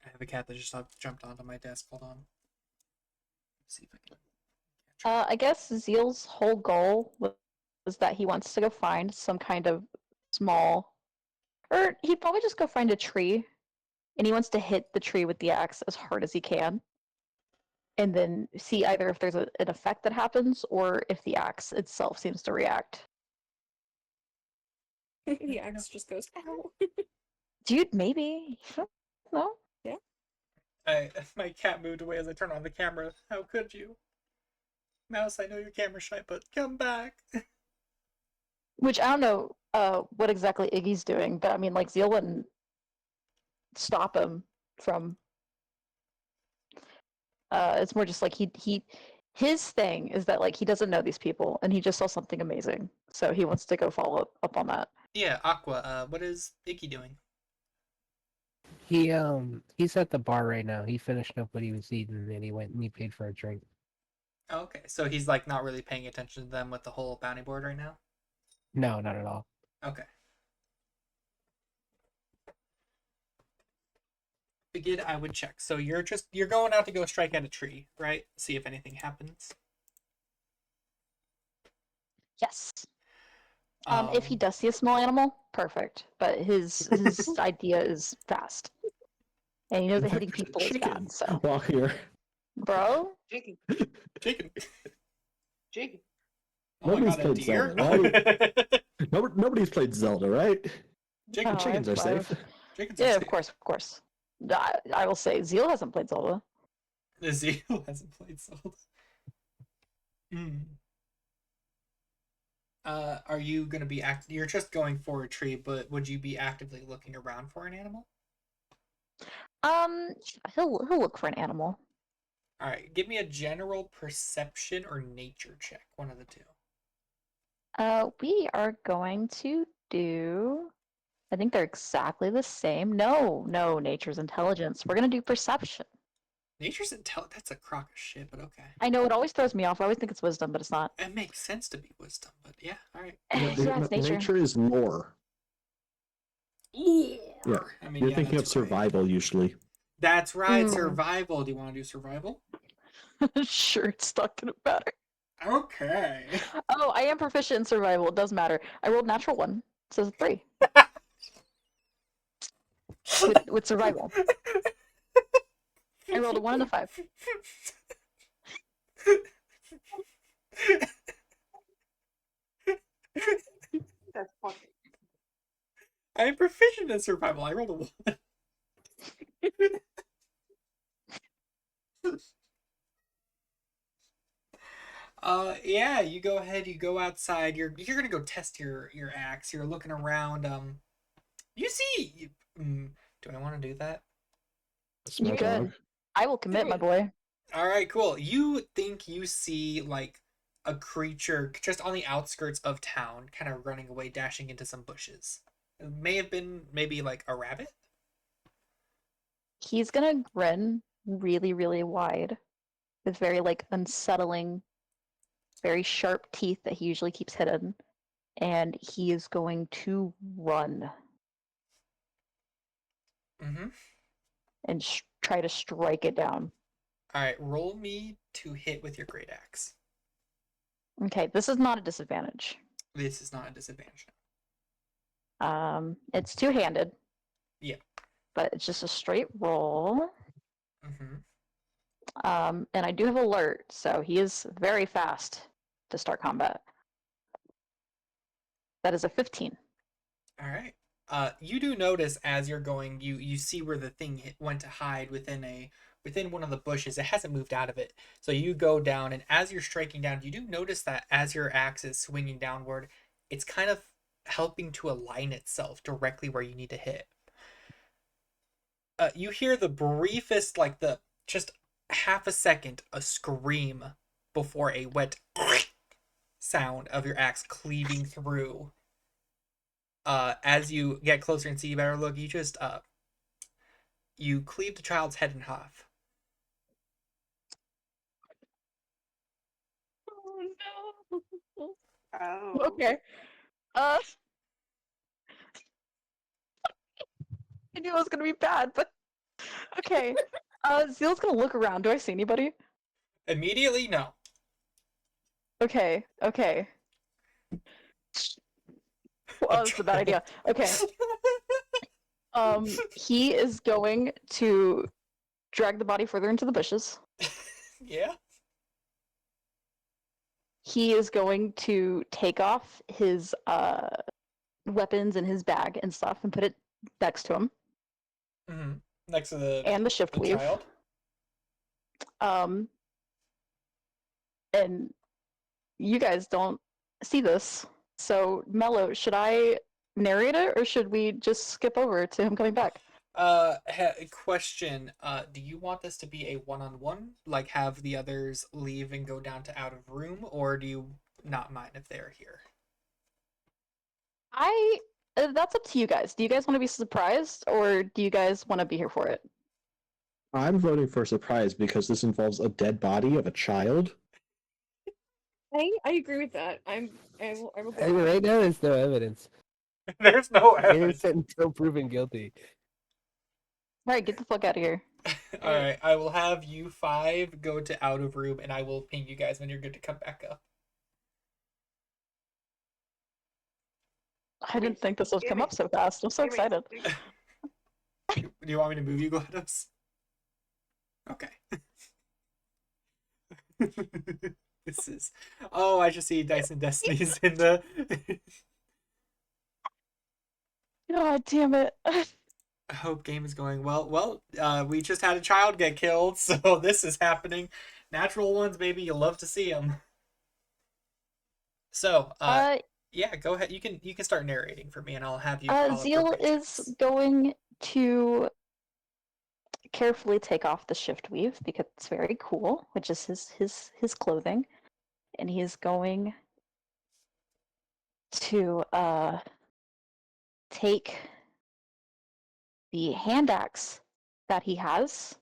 I have a cat that just jumped onto my desk. Hold on. Let's see if I can. I guess Zeal's whole goal was that he wants to go find some kind of small, or he'd probably just go find a tree, and he wants to hit the tree with the axe as hard as he can, and then see either if there's an effect that happens or if the axe itself seems to react. The axe just goes, ow. Dude, maybe. No. My cat moved away as I turned on the camera. How could you? Mouse, I know your camera's shy, but come back. Which I don't know what exactly Iggy's doing, but I mean, like, Zeal wouldn't stop him from. It's more just like his thing is that like he doesn't know these people and he just saw something amazing, so he wants to go follow up on that. Yeah, Aqua, what is Iggy doing? He's at the bar right now. He finished up what he was eating and he went and he paid for a drink. Oh, okay, so he's like not really paying attention to them with the whole bounty board right now? No, not at all. Okay. Figured I would check. So you're going out to go strike at a tree, right? See if anything happens. Yes. If he does see a small animal, perfect. But his idea is fast, and he knows that hitting people is bad. So, Walk here. bro, Chicken. Chicken. Chicken. Oh, I Nobody's got a played deer. Zelda, Nobody's played Zelda, right? Chicken. Oh, Chickens are safe. Chickens are yeah, safe. of course. I will say Zeal hasn't played Zelda. The Zeal hasn't played Zelda. Are you gonna be You're just going for a tree, but would you be actively looking around for an animal? He'll look for an animal. All right, give me a general perception or nature check, one of the two. We are going to do. I think they're exactly the same. No, nature's intelligence. We're gonna do perception. Nature's that's a crock of shit, but okay. I know it always throws me off. I always think it's wisdom, but it's not. It makes sense to be wisdom, but Yeah, all right. Yeah, it's nature. Nature is lore. Lore. Yeah. I mean, You're yeah, thinking of that's right. survival usually. That's right, Mm. survival. Do you want to do survival? Sure, it's not gonna matter. Okay. Oh, I am proficient in survival. It does matter. I rolled natural one, so it's 3 with survival. I rolled a 1 and a 5. That's funny. I'm proficient in survival. I rolled a 1. Yeah, you go ahead, you go outside. You're gonna go test your axe. You're looking around. You see. Do I want to do that? That's You my dog. good? I will commit, my boy. All right, cool. You think you see like a creature just on the outskirts of town, kind of running away, dashing into some bushes. It may have been maybe like a rabbit. He's gonna grin really, really wide with very like unsettling, very sharp teeth that he usually keeps hidden, and he is going to run Mm-hmm. and try to strike it down. All right, roll me to hit with your great axe. Okay, this is not a disadvantage. This is not a disadvantage. It's two-handed. Yeah. But it's just a straight roll. Mm-hmm. And I do have alert, so he is very fast to start combat. That is a 15. All right. You do notice as you're going, you see where the thing went to hide within one of the bushes. It hasn't moved out of it. So you go down, and as you're striking down, you do notice that as your axe is swinging downward, it's kind of helping to align itself directly where you need to hit. You hear the briefest, like the just half a second, a scream before a wet sound of your axe cleaving through. As you get closer and see a better look, you cleave the child's head in half. Oh no. Oh. Okay. I knew it was gonna be bad, but okay. Zeal's gonna look around. Do I see anybody? Immediately, no. Okay. Oh, that's a bad idea. Okay. He is going to drag the body further into the bushes. Yeah. He is going to take off his weapons and his bag and stuff and put it next to him. Mm-hmm. Next to the And the shift the weave. child. And you guys don't see this. So, Mello, should I narrate it or should we just skip over to him coming back? Question. Do you want this to be a one-on-one, like have the others leave and go down to out of room, or do you not mind if they're here? That's up to you guys. Do you guys want to be surprised or do you guys want to be here for it? I'm voting for surprise because this involves a dead body of a child. I agree with that. I will go I mean, with that. right now, there's no evidence. There's no evidence. Innocent until proven guilty. All right, get the fuck out of here. All right, I will have you 5 go to out of room, and I will ping you guys when you're good to come back up. I didn't think this would come up so fast. I'm so excited. Do you want me to move you, GLaDOS? Okay. This is. Oh, I just see Dice and Destinies in the. God damn it. I hope game is going well. Well, we just had a child get killed, so this is happening. Natural ones, baby, you'll love to see them. So, yeah, go ahead. You can start narrating for me, and I'll have you. Zeal is going to carefully take off the shift weave because it's very cool, which is his clothing, and he is going to take the hand axe that he has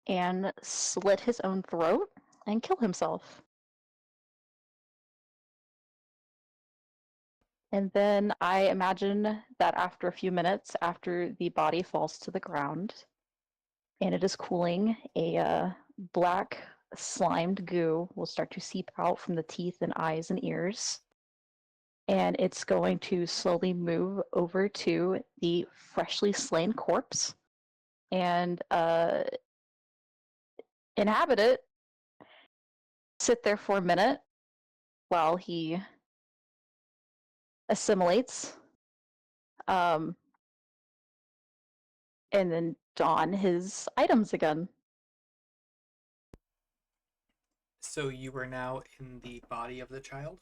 and slit his own throat and kill himself. And then I imagine that after a few minutes, after the body falls to the ground and it is cooling, a black slimed goo will start to seep out from the teeth and eyes and ears. And it's going to slowly move over to the freshly slain corpse and inhabit it, sit there for a minute while he assimilates, and then don his items again. So you were now in the body of the child?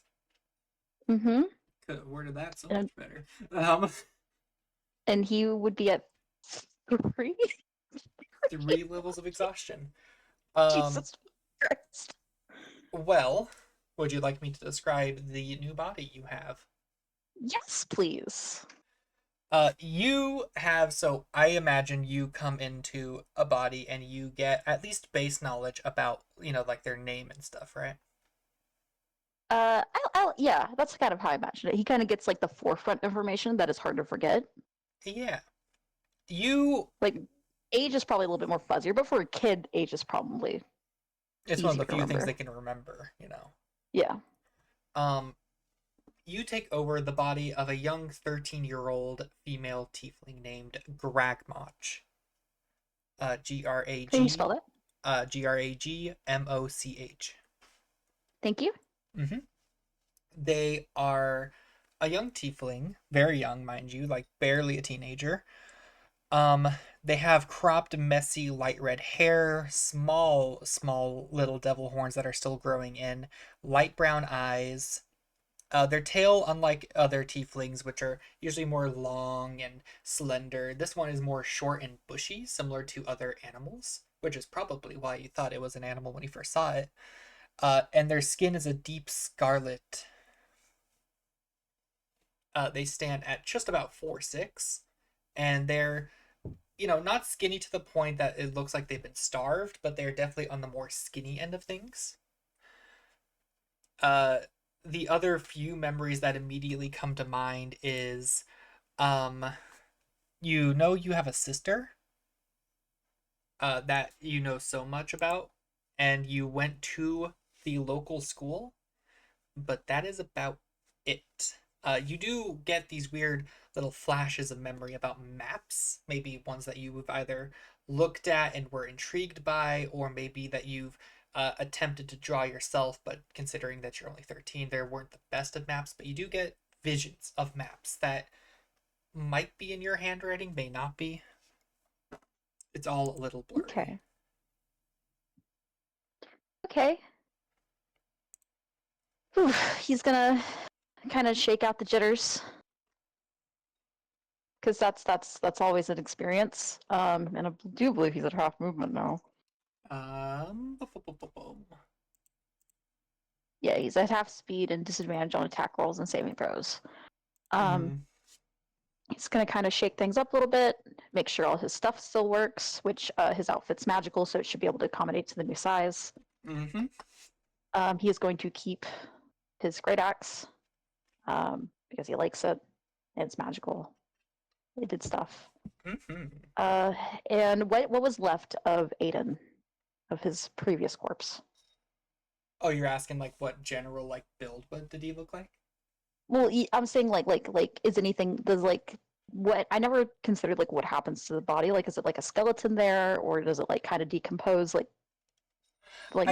Mm-hmm. Could have worded that so And- much better. Um, And he would be at 3. 3 levels of exhaustion. Jesus Christ. Well, would you like me to describe the new body you have? Yes, please. You have, so I imagine you come into a body and you get at least base knowledge about, like their name and stuff, right? Yeah, that's kind of how I imagine it. He kind of gets like the forefront information that is hard to forget. Yeah. You, Like, age is probably a little bit more fuzzier, but for a kid, age is probably it's one of easier the to few things remember. they can remember, Yeah. You take over the body of a young 13-year-old female tiefling named Gragmoch. Can you spell that? Gragmoch. Thank you. Mm-hmm. They are a young tiefling, very young, mind you, like barely a teenager. They have cropped, messy, light red hair, small little devil horns that are still growing in, light brown eyes. Their tail, unlike other tieflings, which are usually more long and slender, this one is more short and bushy, similar to other animals, which is probably why you thought it was an animal when you first saw it. And their skin is a deep scarlet. They stand at just about 4'6", and they're, not skinny to the point that it looks like they've been starved, but they're definitely on the more skinny end of things. The other few memories that immediately come to mind is, you have a sister that you know so much about, and you went to the local school, but that is about it. You do get these weird little flashes of memory about maps, maybe ones that you've either looked at and were intrigued by, or maybe that you've attempted to draw yourself, but considering that you're only 13, there weren't the best of maps, but you do get visions of maps that might be in your handwriting, may not be. It's all a little blurry. Okay. Okay. Whew, he's gonna kind of shake out the jitters, because that's always an experience. And I do believe he's at half movement now. Yeah, he's at half speed and disadvantage on attack rolls and saving throws. He's gonna kind of shake things up a little bit, make sure all his stuff still works, which his outfit's magical, so it should be able to accommodate to the new size. Mm-hmm. He is going to keep his great axe because he likes it and it's magical. It did stuff. Mm-hmm. And what was left of Aiden, of his previous corpse? Oh, you're asking like what general like build? What did he look like? Well, I'm saying like is anything does like what I never considered like what happens to the body. Like, is it like a skeleton there, or does it like kind of decompose? Like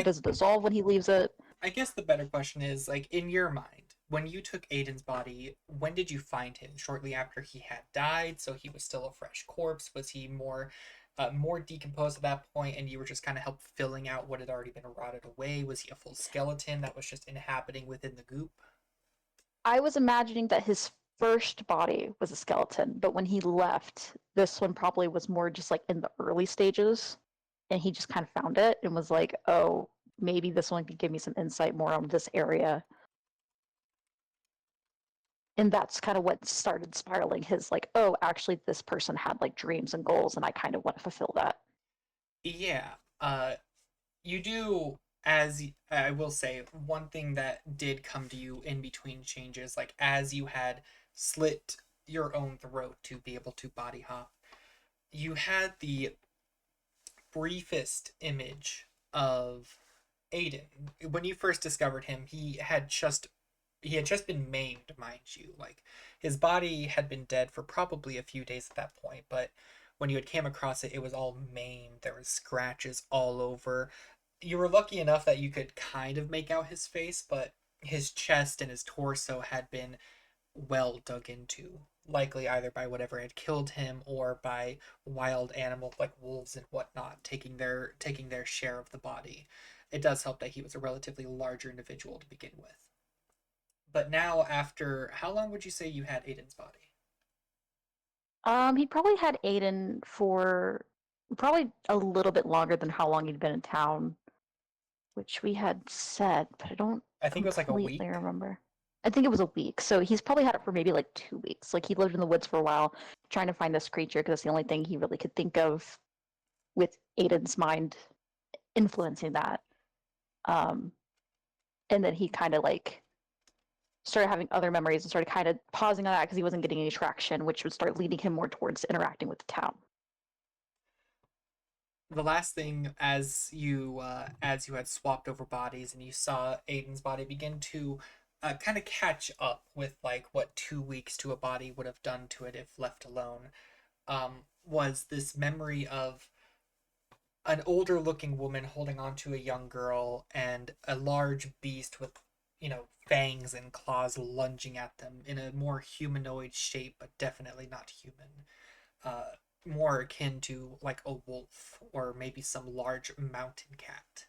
does it dissolve when he leaves it? I guess the better question is, like, in your mind, when you took Aiden's body, when did you find him? Shortly after he had died, so he was still a fresh corpse? Was he more decomposed at that point, and you were just kind of help filling out what had already been rotted away? Was he a full skeleton that was just inhabiting within the goop? I was imagining that his first body was a skeleton, but when he left, this one probably was more just like in the early stages, and he just kind of found it and was like, oh, maybe this one could give me some insight more on this area. And that's kind of what started spiraling his like, oh, actually this person had like dreams and goals and I kind of want to fulfill that. Yeah. You do I will say, one thing that did come to you in between changes, like as you had slit your own throat to be able to body hop, you had the briefest image of Aiden. When you first discovered him, he had just been maimed, mind you. Like his body had been dead for probably a few days at that point, but when you had came across it, it was all maimed. There was scratches all over. You were lucky enough that you could kind of make out his face, but his chest and his torso had been well dug into, likely either by whatever had killed him or by wild animals like wolves and whatnot taking their share of the body. It does help that he was a relatively larger individual to begin with. But now, after how long would you say you had Aiden's body? He probably had Aiden for probably a little bit longer than how long he'd been in town, which we had said, but I don't I think it was like a completely week. remember. I think it was a week, so he's probably had it for maybe like 2 weeks. Like he lived in the woods for a while, trying to find this creature because that's the only thing he really could think of, with Aiden's mind influencing that. Um, and then he kind of like started having other memories and started kind of pausing on that because he wasn't getting any traction, which would start leading him more towards interacting with the town. The last thing, as you had swapped over bodies and you saw Aiden's body begin to kind of catch up with like what 2 weeks to a body would have done to it if left alone, was this memory of an older looking woman holding on to a young girl and a large beast with fangs and claws lunging at them in a more humanoid shape, but definitely not human. More akin to like a wolf or maybe some large mountain cat.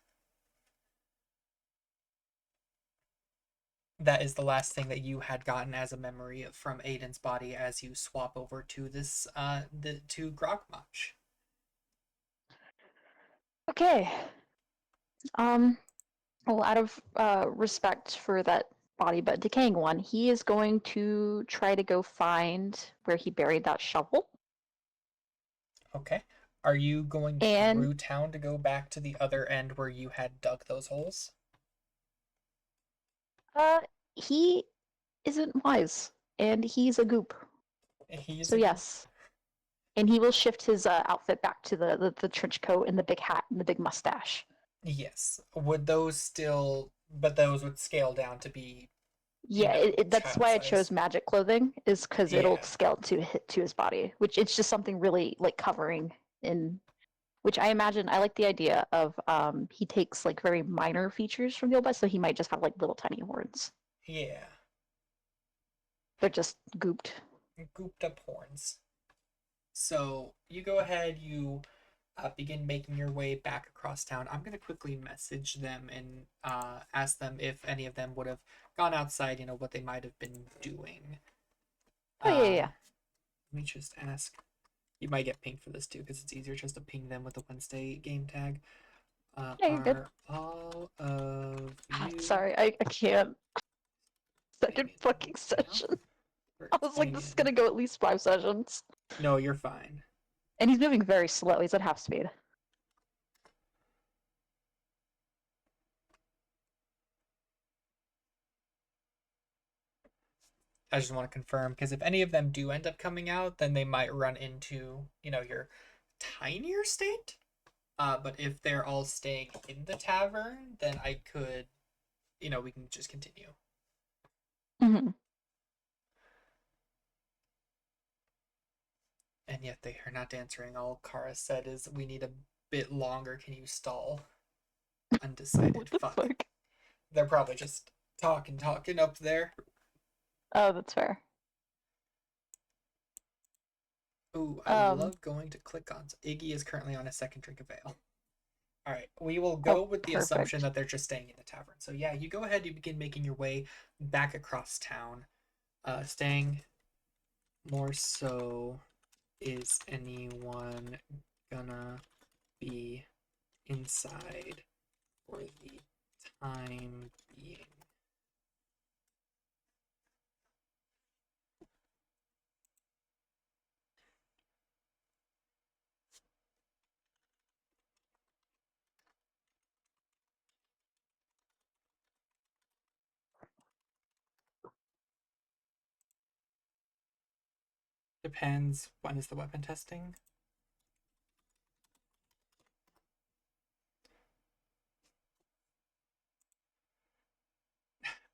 That is the last thing that you had gotten as a memory from Aiden's body as you swap over to this to Grogmach. Okay. Um, well, out of respect for that body but decaying one, he is going to try to go find where he buried that shovel. Okay. Are you going And through town to go back to the other end where you had dug those holes? he isn't wise, and he's a goop. He's So a goop. yes, and he will shift his outfit back to the trench coat and the big hat and the big mustache. Yes. Would those still, but those would scale down to be, Yeah, that's child why I size. chose magic clothing, is because it'll Yeah. scale to his body, which it's just something really like covering in. Which I imagine, I like the idea of he takes like very minor features from the old so he might just have like little tiny horns. Yeah. They're just gooped. Gooped up horns. So you go ahead, you begin making your way back across town. I'm going to quickly message them and ask them if any of them would have gone outside, what they might have been doing. Oh yeah. Let me just ask. You might get pinged for this too, because it's easier just to ping them with the Wednesday game tag. Yeah, you're good. Are all of you Sorry, I can't. Second staying fucking in town? session. Or I was like, staying this is in? gonna go at least 5 sessions. No, you're fine. And he's moving very slow. He's at half speed. I just want to confirm, because if any of them do end up coming out, then they might run into, your tinier state. But if they're all staying in the tavern, then I could, we can just continue. Mm-hmm. And yet they are not answering. All Kara said is, we need a bit longer. Can you stall? Undecided. What the Fuck. fuck? They're probably just talking up there. Oh, that's fair. Ooh, I love going to click on. Iggy is currently on a second drink of ale. All right, we will go Oh, with the assumption perfect. that they're just staying in the tavern. So yeah, you go ahead. You begin making your way back across town, staying more so. Is anyone gonna be inside for the time being? Depends. When is the weapon testing?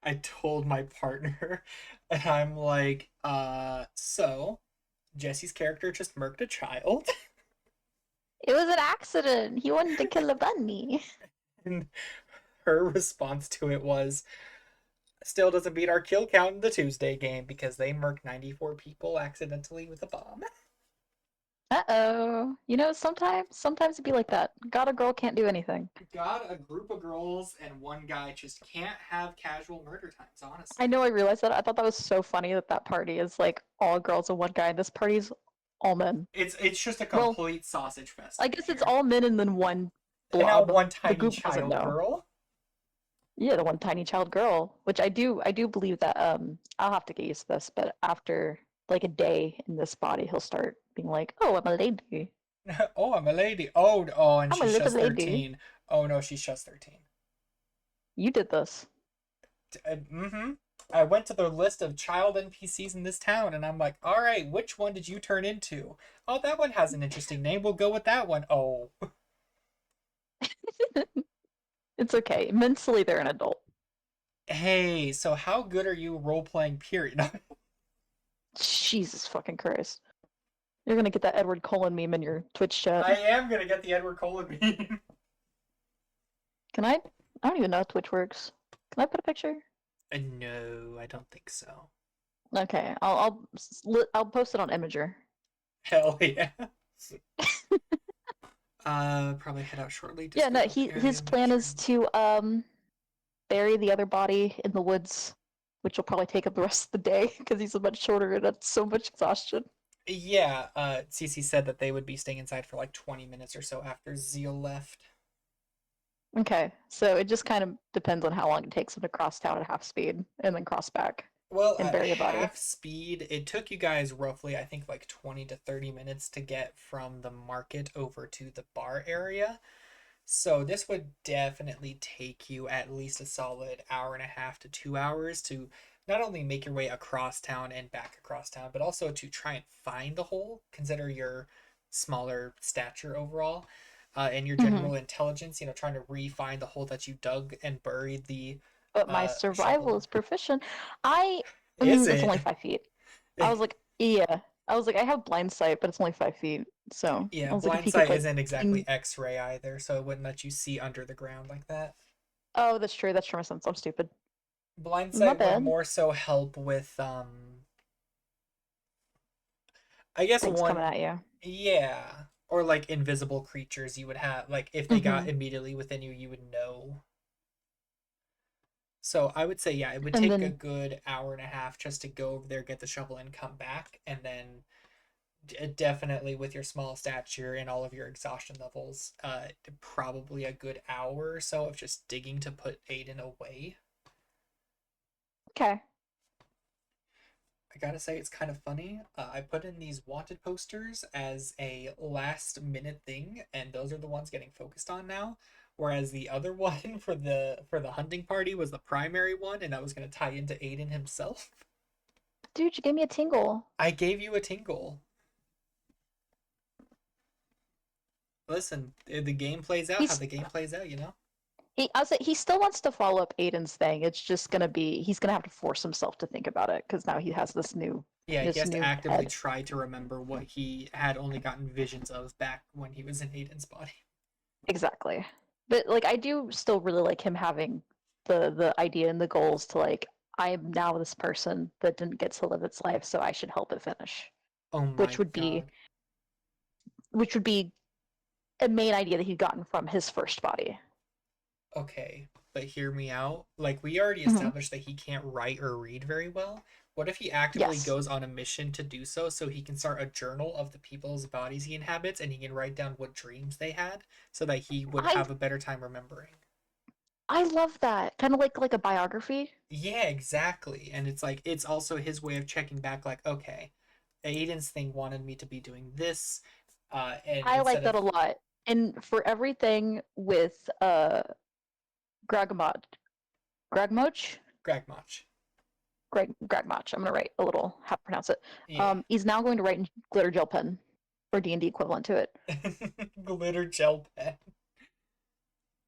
I told my partner, and I'm like, so Jesse's character just murked a child. It was an accident. He wanted to kill a bunny. And her response to it was, still doesn't beat our kill count in the Tuesday game because they murked 94 people accidentally with a bomb. Uh-oh. You know, sometimes it'd be like that. God or girl can't do anything. God, a group of girls and one guy just can't have casual murder times, honestly. I know I realized that. I thought that was so funny that that party is like all girls and one guy. This party's all men. It's just a Well, complete sausage fest. I over guess it's here. all men and then one And now blob. one The tiny group doesn't child know. girl. Yeah, the one tiny child girl, which I do believe that I'll have to get used to this, but after like a day in this body, he'll start being like, "Oh, I'm a lady. Oh, I'm a lady. And I'm a she's little just lady." 13. Oh no, she's just 13. You did this. Mm-hmm. I went to the list of child NPCs in this town, and I'm like, all right, which one did you turn into? Oh, that one has an interesting name. We'll go with that one. Oh, It's okay. Mentally, they're an adult. hey, so how good are you role playing? Period. Jesus fucking Christ. You're gonna get that Edward Cullen meme in your Twitch chat. I am gonna get the Edward Cullen meme. Can I? I don't even know how Twitch works. Can I put a picture? No, I don't think so. Okay, I'll post it on Imager. Hell yeah. Probably head out shortly. Yeah, no, Disco his Aquarium, plan is trim. to bury the other body in the woods, which will probably take up the rest of the day because he's much shorter and that's so much exhaustion. Yeah, Cece said that they would be staying inside for like 20 minutes or so after Zeal left. Okay, so it just kind of depends on how long it takes him to cross town at half speed and then cross back Well, and at bury a body. half speed, it took you guys roughly, I think, like 20 to 30 minutes to get from the market over to the bar area. So this would definitely take you at least a solid hour and a half to 2 hours to not only make your way across town and back across town, but also to try and find the hole. Consider your smaller stature overall, and your Mhm. general intelligence. You know, trying to re-find the hole that you dug and buried the But my survival shovel. is proficient. Is It's only it? 5 feet. I was like, yeah. I was like, I have blind sight, but it's only 5 feet. So Yeah, I was like, if blind he could sight like isn't exactly ping. X-ray either, so it wouldn't let you see under the ground like that. Oh, that's true. That's true. Sense. I'm stupid. Blind My sight would bad. more so help with I guess Things coming one, at you. yeah, or like invisible creatures you would have, like if they got Mhm. immediately within you, you would know. So I would say, yeah, it would And take a then good hour and a half just to go over there, get the shovel, and come back, and then definitely with your small stature and all of your exhaustion levels, probably a good hour or so of just digging to put Aiden away. okay. I gotta say, it's kind of funny. I put in these wanted posters as a last minute thing, and those are the ones getting focused on now. Whereas the other one for the hunting party was the primary one, and that was gonna tie into Aiden himself. Dude, you gave me a tingle. I gave you a tingle. Listen, the game plays out how He's the game plays out, you know? I was like, he still wants to follow up Aiden's thing. It's just gonna be he's gonna have to force himself to think about it because now he has Yeah, he has to actively head. try to remember what he had only gotten visions of back when he was in Aiden's body. Exactly. But like I do still really like him having the idea and the goals to like I am now this person that didn't get to live its life, so I should help it finish. Oh Which my would be god. which would be a main idea that he'd gotten from his first body. Okay, but hear me out. Like, we already Mhm. established that he can't write or read very well. What if he actively Yes. goes on a mission to do so he can start a journal of the people's bodies he inhabits and he can write down what dreams they had so that he would I have a better time remembering? I love that. Kind of like a biography. Yeah, exactly. And it's like, it's also his way of checking back, like, okay, Aiden's thing wanted me to be doing this, and I like instead that of a lot. And for everything with Gragmod Gragmoch? Gragmach. Greg Mach. I'm gonna write a little how to pronounce it. Yeah. He's now going to write in glitter gel pen, or D&D equivalent to it. Glitter gel pen.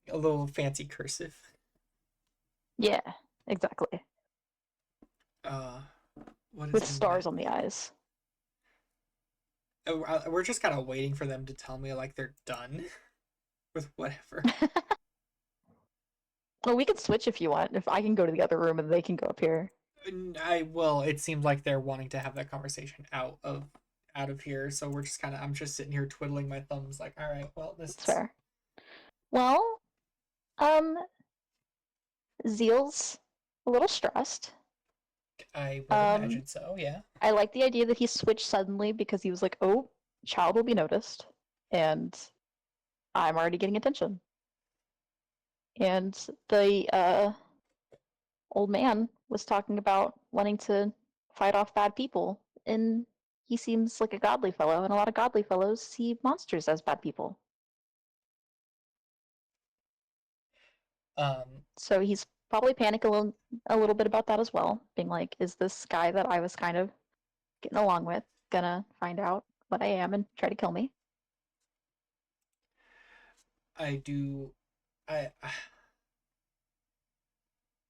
A little fancy cursive. Yeah, exactly. What is With the stars on the eyes. We're just kind of waiting for them to tell me like they're done with whatever. Well, we could switch if you want. If I can go to the other room and they can go up here. It seems like they're wanting to have that conversation out of here, so I'm just sitting here twiddling my thumbs like, all right, well, this That's is fair. Well, Zeal's a little stressed. I would imagine so, yeah. I like the idea that he switched suddenly because he was like, "Oh, child will be noticed," and I'm already getting attention. And the old man was talking about wanting to fight off bad people, and he seems like a godly fellow, and a lot of godly fellows see monsters as bad people. So he's probably panicking a little bit about that as well, being like, "Is this guy that I was kind of getting along with gonna find out what I am and try to kill me?" I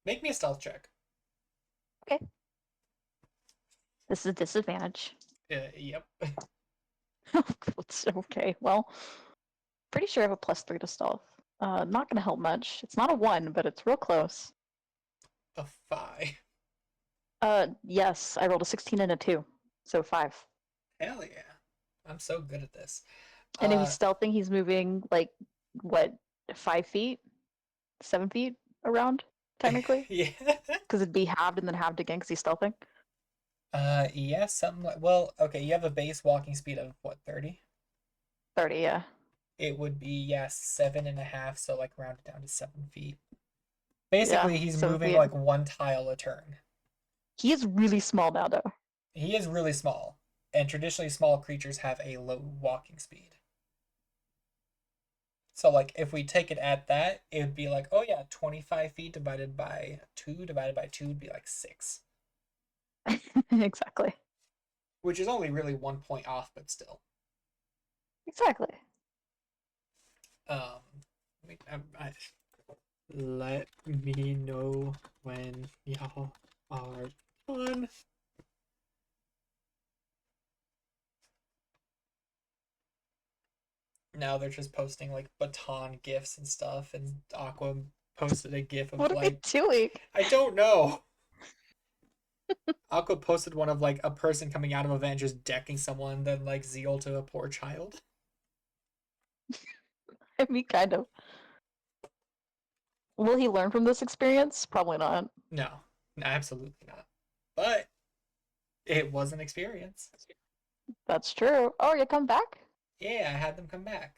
make me a stealth check. Okay. This is a disadvantage. Yep. It's okay. Well, pretty sure I have a +3 to stealth. Not gonna help much. It's not a 1, but it's real close. A 5. Yes, I rolled a 16 and a 2, so 5. Hell yeah. I'm so good at this. And if he's stealthing, he's moving like what, 5 feet, 7 feet around, technically, Yeah. because it'd be halved and then halved again because he's stealthing. Yeah, something like, well, okay, you have a base walking speed of what, 30? 30, yeah. It would be, yeah, 7.5, so like round it down to 7 feet. Basically, Yeah, he's 7 moving feet. like one tile a turn. He is really small now, though. He is really small, and traditionally small creatures have a low walking speed. So like if we take it at that, it would be like, oh yeah, 25 feet divided by 2 would be like 6. Exactly. Which is only really 1 point off, but still. Exactly. Let me know when y'all are done. Now they're just posting like baton gifs and stuff, and Aqua posted a gif of What are they like, doing? I don't know. Aqua posted one of like a person coming out of a van just decking someone, then like zeal to a poor child. I mean, kind of. Will he learn from this experience? Probably not. No, absolutely not. But it was an experience. That's true. Oh, you come back? Yeah, I had them come back.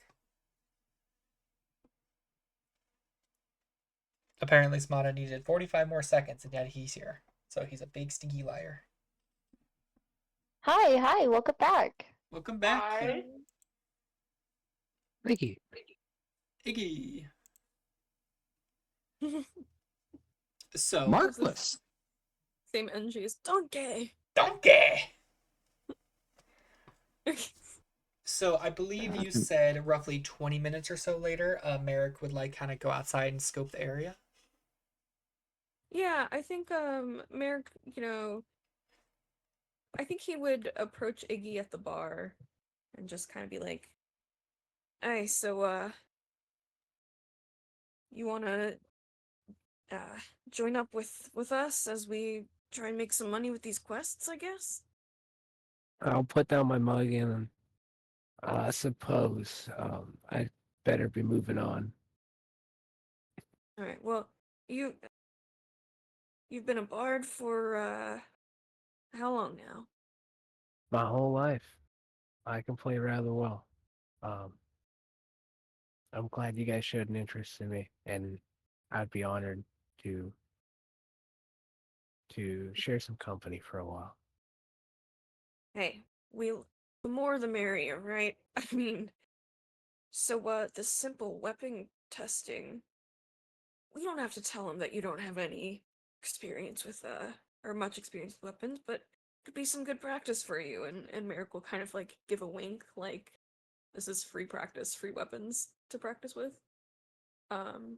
Apparently, Smada needed 45 more seconds, and yet he's here. So he's a big stinky liar. Hi, welcome back. Welcome back, I Ricky. Iggy. So, Markless. Same energy as Donkey. Donkey! So I believe you said roughly 20 minutes or so later, Merrick would like kind of go outside and scope the area. Yeah, I think Merrick, I think he would approach Iggy at the bar and just kind of be like, "Hey, so you want to join up with us as we try and make some money with these quests, I guess?" I'll put down my mug and I suppose I'd better be moving on. All right. Well, you've been a bard for how long now? My whole life, I can play rather well. I'm glad you guys showed an interest in me, and I'd be honored to share some company for a while. Hey, the more the merrier, right? I mean, so the simple weapon testing, we don't have to tell him that you don't have any experience with or much experience with weapons, but could be some good practice for you. And Merrick will kind of like give a wink, like this is free practice, free weapons to practice with. Um,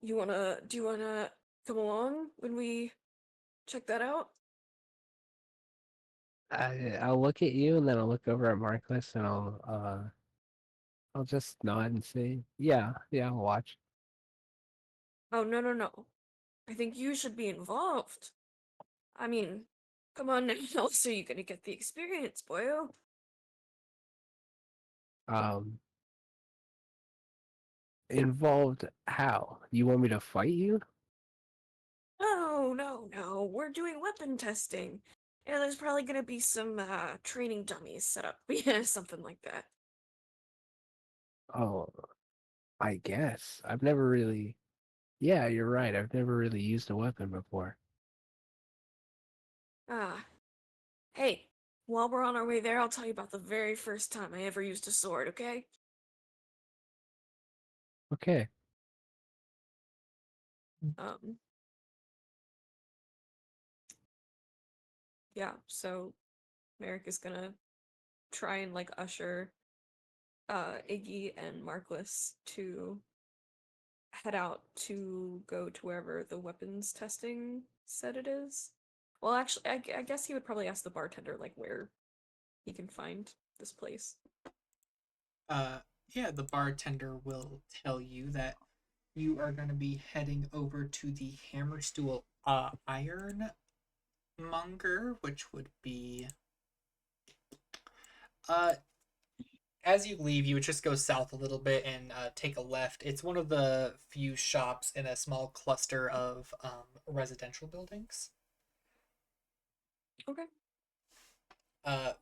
do you wanna come along when we check that out? I'll look at you and then I'll look over at Marcus and I'll just nod and say, yeah, I'll watch. Oh, no, no, no. I think you should be involved. I mean, come on now, so you're gonna get the experience, boyo. Um, Involved how? You want me to fight you? No, no, no. We're doing weapon testing. Yeah, there's probably gonna be some training dummies set up. Yeah, something like that. Oh, I guess. I've never really. Yeah, you're right. I've never really used a weapon before. Ah. Hey, while we're on our way there, I'll tell you about the very first time I ever used a sword, okay? Okay. Um yeah, so Merrick is gonna try and like usher Iggy and Markless to head out to go to wherever the weapons testing said it is. Well, actually, I guess he would probably ask the bartender like where he can find this place. Uh, yeah, the bartender will tell you that you are going to be heading over to the Hammerstool Ironmonger, which would be uh as you leave, you would just go south a little bit and take a left. It's one of the few shops in a small cluster of residential buildings. Okay. Uh,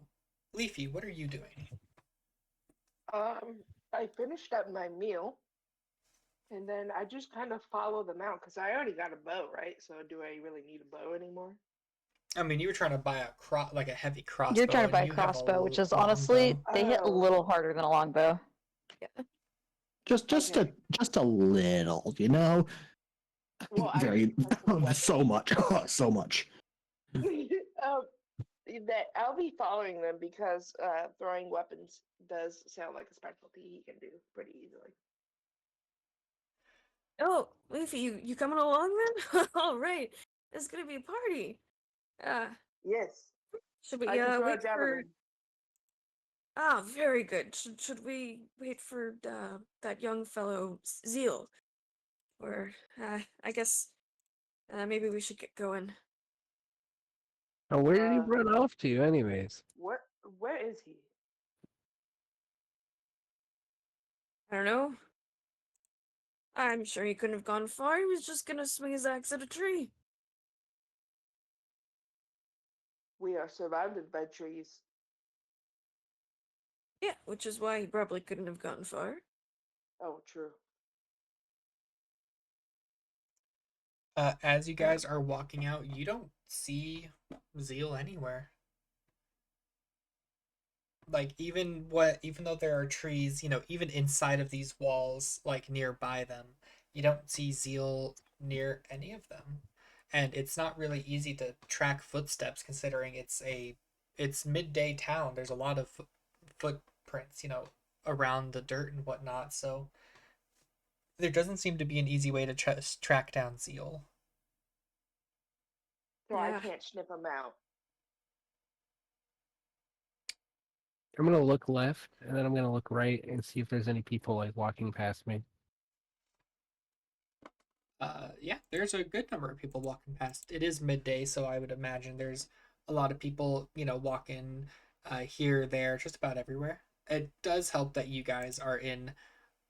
Leafy, what are you doing? I finished up my meal, and then I just kind of follow them out because I already got a bow, right? So do I really need a bow anymore? I mean, you were trying to buy like a heavy crossbow, You're trying to and buy a you have crossbow, which is honestly, longbow. they hit a Oh, little harder than a longbow. Yeah. Just okay. a little, you know. Well, I Very need preferable so weapons. much, so much. um, that I'll be following them because throwing weapons does sound like a specialty he can do pretty easily. Oh, Leafy, you coming along then? All right. It's gonna be a party. Uh, Yes, should I we can throw a wait for? javelin. Ah, very good. Should we wait for that young fellow Zeal? Or I guess maybe we should get going. Oh, where did he Uh, run off to, anyways? where where is he? I don't know. I'm sure he couldn't have gone far. He was just gonna swing his axe at a tree. We are surrounded by trees. Yeah, which is why he probably couldn't have gone far. Oh, true. As you guys are walking out, you don't see Zeal anywhere. Like even though there are trees, even inside of these walls, like nearby them, you don't see Zeal near any of them. And it's not really easy to track footsteps considering it's midday town. There's a lot of footprints, around the dirt and whatnot. So there doesn't seem to be an easy way to track down Zeal. So I Yeah. can't snip him out. I'm gonna look left and then I'm gonna look right and see if there's any people like walking past me. Yeah, there's a good number of people walking past. It is midday, so I would imagine there's a lot of people, walking here, there, just about everywhere. It does help that you guys are in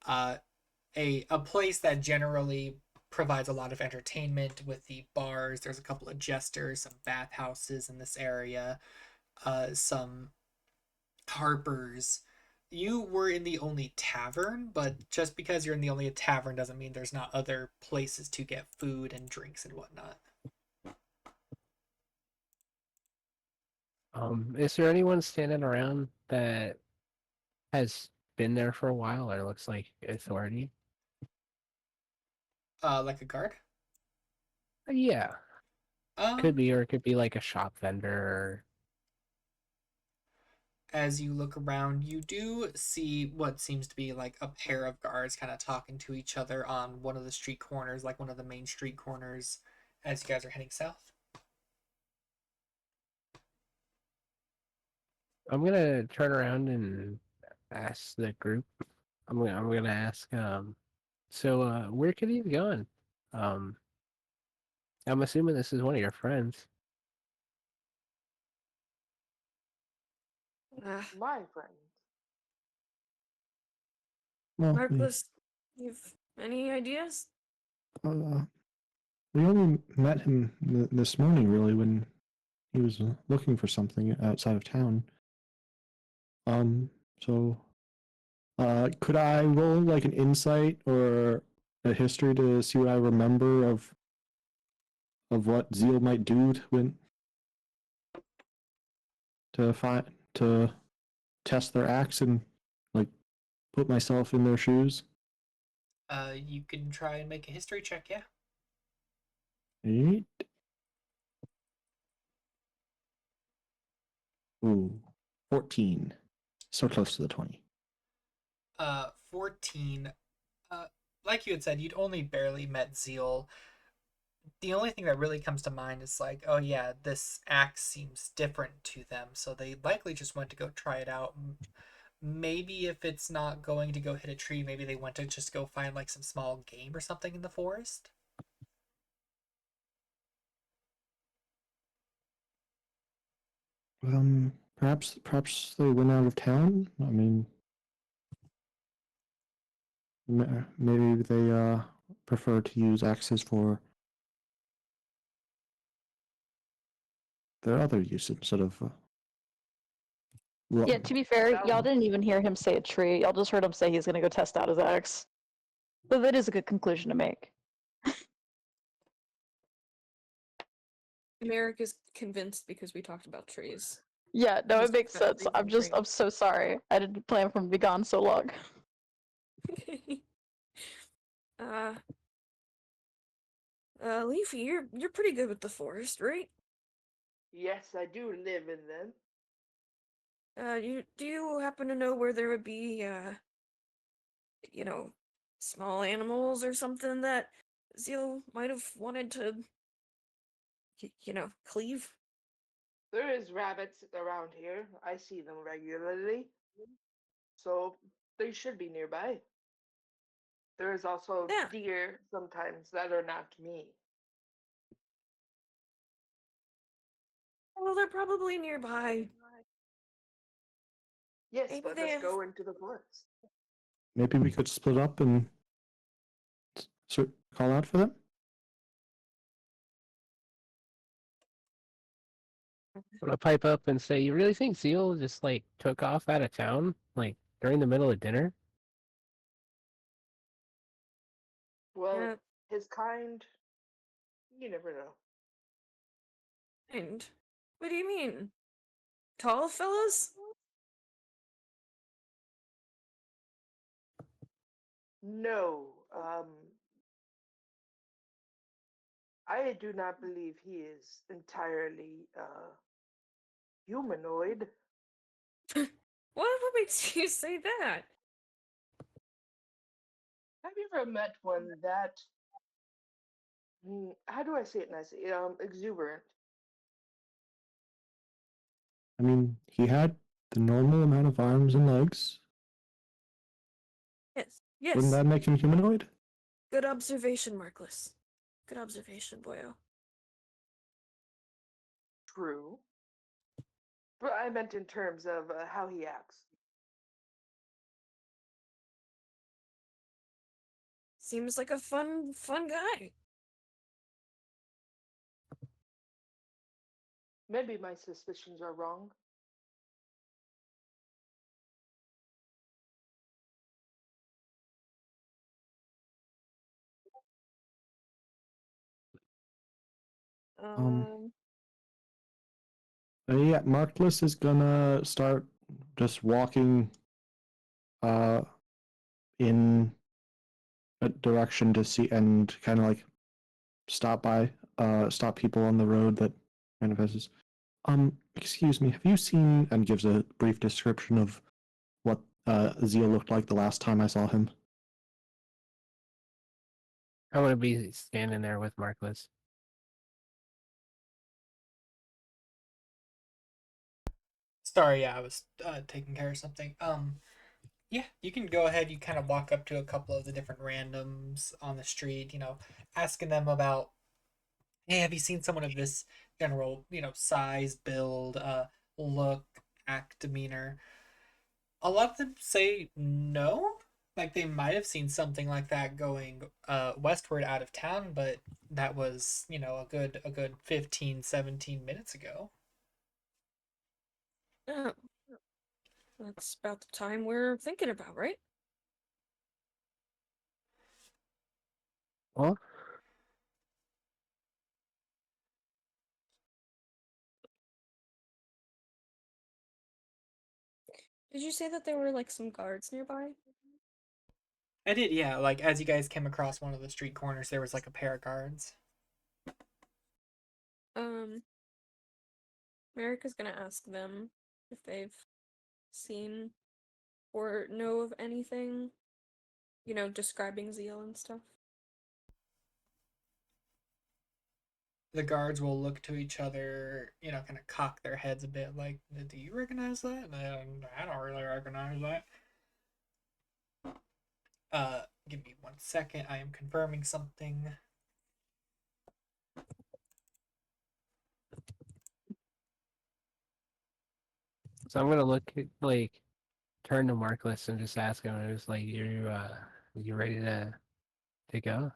uh, a place that generally provides a lot of entertainment with the bars. There's a couple of jesters, some bathhouses in this area, some Harper's. You were in the only tavern, but just because you're in the only tavern doesn't mean there's not other places to get food and drinks and whatnot. Is there anyone standing around that has been there for a while or looks like authority? Like a guard? Yeah. Could Um, be, or it could be like a shop vendor. Or... as you look around, you do see what seems to be like a pair of guards kind of talking to each other on one of the street corners, like one of the main street corners, as you guys are heading south. I'm gonna turn around and ask the group. I'm gonna ask. So where could he be going? Um, I'm assuming this is one of your friends. Uh, My friend. Well, Marcus, you've any ideas? we only met him this morning, really, when he was looking for something outside of town. So, could I roll like an insight or a history to see what I remember of what Zeal might do to test their acts and like put myself in their shoes? You can try and make a history check, yeah. Eight. Ooh, 14. So close to the 20. 14. Like you had said, you'd only barely met Zeal. The only thing that really comes to mind is like, oh yeah, this axe seems different to them, so they likely just went to go try it out. Maybe if it's not going to go hit a tree, maybe they went to just go find like some small game or something in the forest. Perhaps they went out of town. I mean, maybe they prefer to use axes for their other use instead of. Yeah, to be fair, y'all Sounds- didn't even hear him say a tree. Y'all just heard him say he's gonna go test out his axe. But that is a good conclusion to make. Merrick is convinced because we talked about trees. Yeah, no, it Just makes got sense. trees I'm and just, trees. I'm so sorry. I didn't plan for him to be gone so long. uh, Leafy, you're pretty good with the forest, right? Yes, I do live in them. Do you happen to know where there would be small animals or something that Zeal might have wanted to cleave? There is rabbits around here. I see them regularly. So they should be nearby. There is also Yeah. deer sometimes that are not me. Well, they're probably nearby. Yes, Maybe but they let's have. go into the forest. Maybe we could split up and call out for them. I'm gonna pipe up and say, "You really think Zeal just like took off out of town, like during the middle of dinner?" Well, Yeah, his kind, you never know. and what do you mean? Tall fellas? No, I do not believe he is entirely humanoid. What makes you say that? Have you ever met one that, how do I say it nicely? Exuberant. I mean, he had the normal amount of arms and legs. Yes, Wouldn't yes. that make him humanoid? Good observation, Markless. Good observation, boyo. True. But I meant in terms of how he acts. Seems like a fun guy. Maybe my suspicions are wrong. Um, Yeah, Markless is gonna start just walking uh in a direction to see and kind of like stop by stop people on the road that manifests. Excuse me, have you seen, and gives a brief description of what Zeal looked like the last time I saw him? I'm gonna be standing there with Markless. Sorry, yeah, I was taking care of something. Yeah, you can go ahead. You kind of walk up to a couple of the different randoms on the street, asking them about, hey, have you seen someone of this general, size, build, look, act, demeanor? A lot of them say no. Like they might have seen something like that going westward out of town, but that was, a good 15, 17 minutes ago. Oh, that's about the time we're thinking about, right? Well, Did you say that there were like some guards nearby? I did, yeah. Like as you guys came across one of the street corners, there was like a pair of guards. Um, Merrick is gonna ask them if they've seen or know of anything, describing Zeal and stuff. The guards will look to each other, kind of cock their heads a bit, like, "Do you recognize that?" And I don't really recognize that. Give me 1 second. I am confirming something. so I'm gonna look at, like, turn to Markless and just ask him. It was like, you ready to go?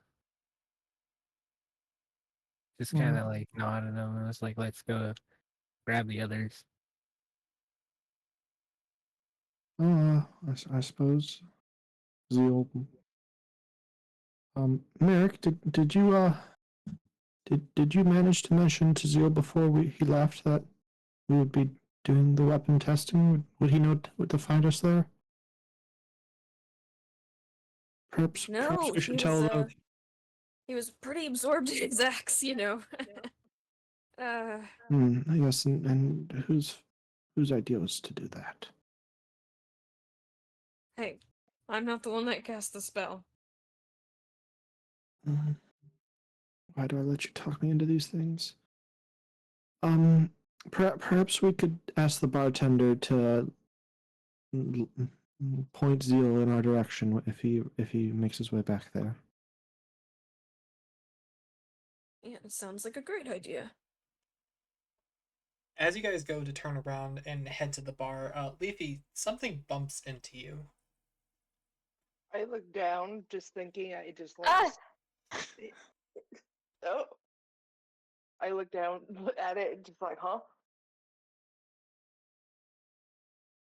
Just kind of like nodded him and was like, let's go grab the others. I suppose. Zeal. Merrick, did you manage to mention to Zeal before he left that we would be doing the weapon testing? Would he know to find us there? Perhaps No, we should tell them. he was pretty absorbed in his axe. Uh, Yes, and whose idea was to do that? hey, I'm not the one that cast the spell. Mm, Why do I let you talk me into these things? Perhaps we could ask the bartender to point Zeal in our direction if he makes his way back there. Yeah, it sounds like a great idea. As you guys go to turn around and head to the bar, Leafy, something bumps into you. I look down, just thinking I just Ah! Oh. I look down at it and just like, huh?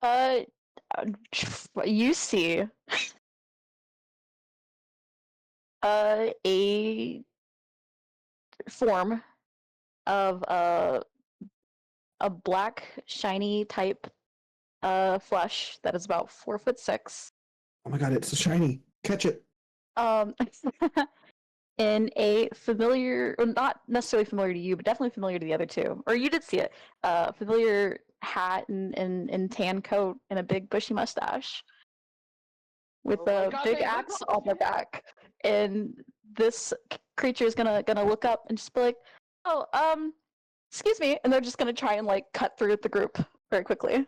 Uh, you see, a form of a black shiny type flesh that is about 4'6". Oh my god, it's so shiny! Catch it! Um, in a familiar, or not necessarily familiar to you, but definitely familiar to the other two. Or you did see it. Familiar hat and tan coat and a big bushy mustache with Oh my a god, big they look axe on their back. And this creature is gonna look up and just be like, "Oh, excuse me," and they're just gonna try and like cut through the group very quickly.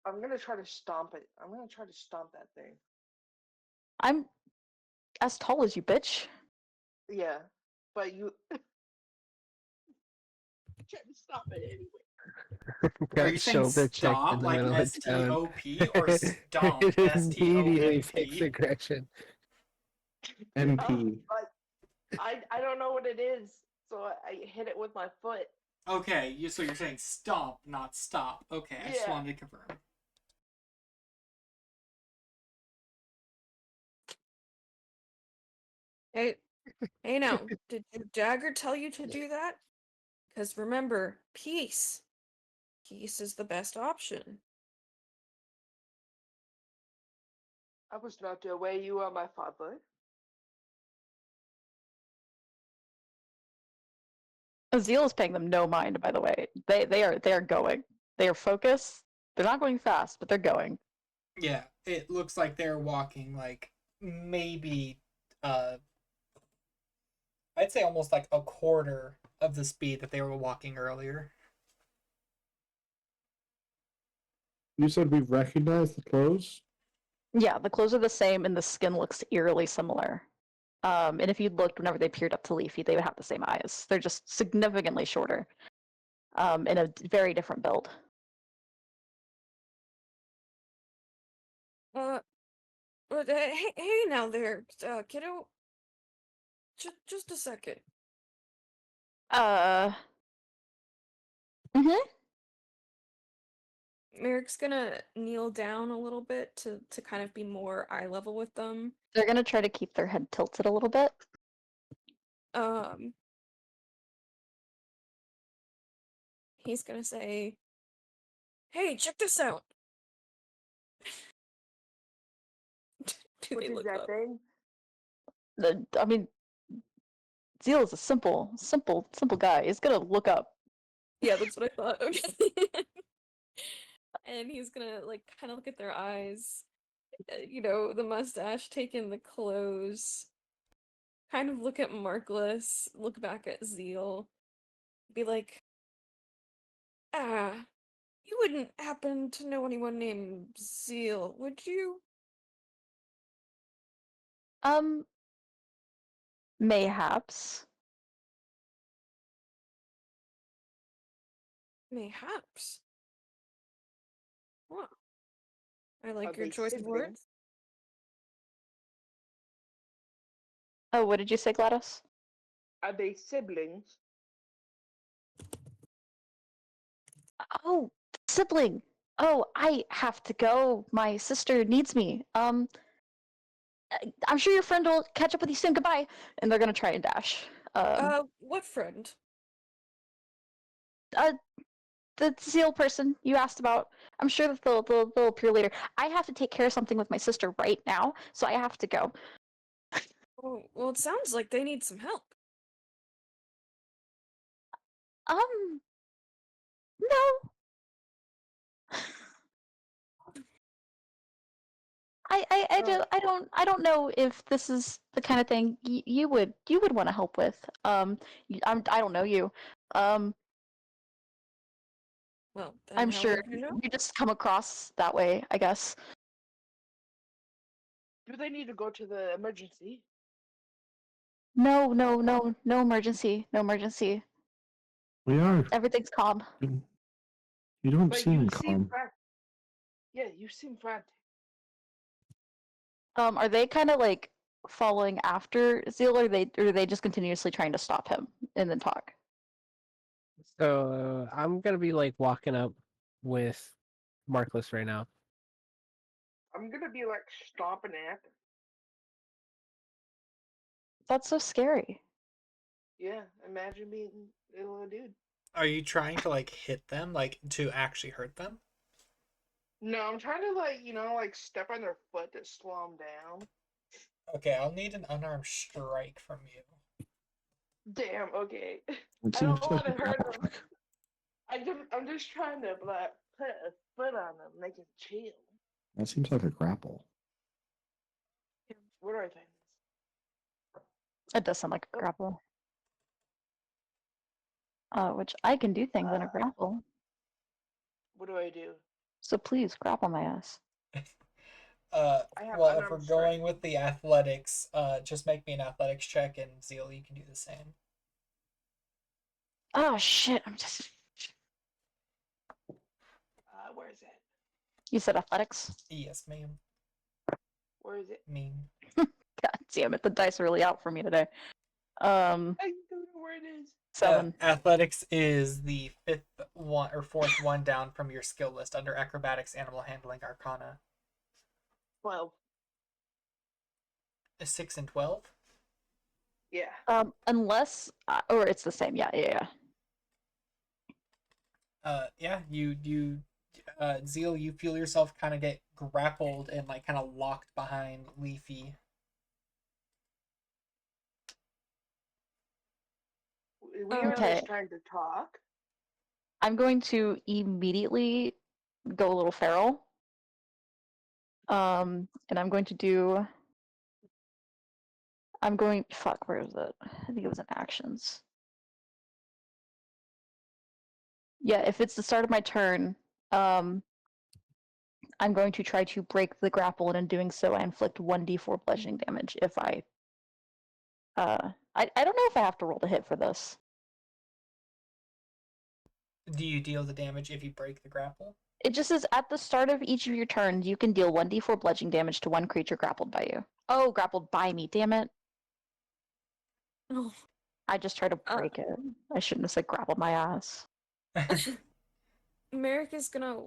I'm gonna try to stomp it. I'm gonna try to stomp that thing. I'm as tall as you, bitch. Yeah, but you try to stop it anyway. Are you Got saying shoulder checked in stomp the like middle of town. STOP or stomp It immediately takes STOMP? aggression. MP. But I don't know what it is, so I hit it with my foot. Okay, so you're saying stomp, not stop. Okay, I just Yeah. wanted to confirm. Hey, hey now, did your dagger tell you to do that? Because remember, peace. Peace is the best option. I was not the way you are my father. Azil is paying them no mind, by the way. They are going. They are focused. They're not going fast, but they're going. Yeah, it looks like they're walking like maybe uh I'd say almost like a quarter of the speed that they were walking earlier. You said we've recognized the clothes? Yeah, the clothes are the same, and the skin looks eerily similar. And if you looked whenever they peered up to Leafy, they would have the same eyes. They're just significantly shorter, and a very different build. But hey now there, kiddo. Just a second. Mm-hmm. Merrick's gonna kneel down a little bit to kind of be more eye level with them. They're gonna try to keep their head tilted a little bit. He's gonna say, "Hey, check this out." Do What they is look that up? thing? I mean, Zeal is a simple guy. He's gonna look up. Yeah, that's what I thought. Okay. And he's gonna like kind of look at their eyes. You know, the mustache, take in the clothes, kind of look at Markless, look back at Zeal, be like, "Ah, you wouldn't happen to know anyone named Zeal, would you?" Mayhaps. Mayhaps. Well, I Are like your they choice of siblings? words. Oh, what did you say, Gladys? Are they siblings? Oh, sibling. Oh, I have to go. My sister needs me. I'm sure your friend will catch up with you soon. Goodbye. And they're gonna try and dash. What friend? Uh, the Zeal person you asked about. I'm sure that they'll appear later. I have to take care of something with my sister right now, so I have to go. Oh, well, it sounds like they need some help. No. I don't know if this is the kind of thing you would want to help with. I don't know you. Well, then I'm how sure would you know? you just come across that way, I guess. Do they need to go to the emergency? No emergency. No emergency. We are. Everything's calm. You don't But seem you seem calm. frantic. Yeah, you seem frantic. Are they kind of like following after Zeal, or are they just continuously trying to stop him and then talk? So I'm gonna be like walking up with Markless right now. I'm gonna be like stomping at them. That's so scary. Yeah, imagine being a little dude. Are you trying to like hit them, like to actually hurt them? No, I'm trying to like, like step on their foot to slow them down. Okay, I'll need an unarmed strike from you. Damn, okay. It I seems don't like want a to hurt grapple them. check. I'm just trying to like put a foot on them, make them chill. That seems like a grapple. What are things? It does sound like a Oh, grapple. Which I can do things in a grapple. what do I do? So please grapple my ass. I have Well, if we're unarmed strike. going with the athletics, just make me an athletics check, and Zeal, you can do the same. Oh shit! I'm just. Where is it? You said athletics. Yes, ma'am. Where is it? Mean. God damn it! The dice are really out for me today. I don't know where it is. 7. Athletics is the fifth one or fourth one down from your skill list under acrobatics, animal handling, arcana. 12. 6 and 12. Yeah. Unless, or it's the same. Yeah. Yeah, Zeal, you feel yourself kind of get grappled and like kind of locked behind Leafy. We were Okay. just trying to talk. I'm going to immediately go a little feral. And I'm going to do. Fuck, where is it? I think it was in actions. Yeah, if it's the start of my turn, I'm going to try to break the grapple, and in doing so, I inflict 1d4 bludgeoning damage if I I don't know if I have to roll to hit for this. Do you deal the damage if you break the grapple? It just says at the start of each of your turns, you can deal 1d4 bludgeoning damage to one creature grappled by you. Oh, grappled by me, damn it. Oh. I just tried to break it. I shouldn't have said grappled my ass. Merrick is gonna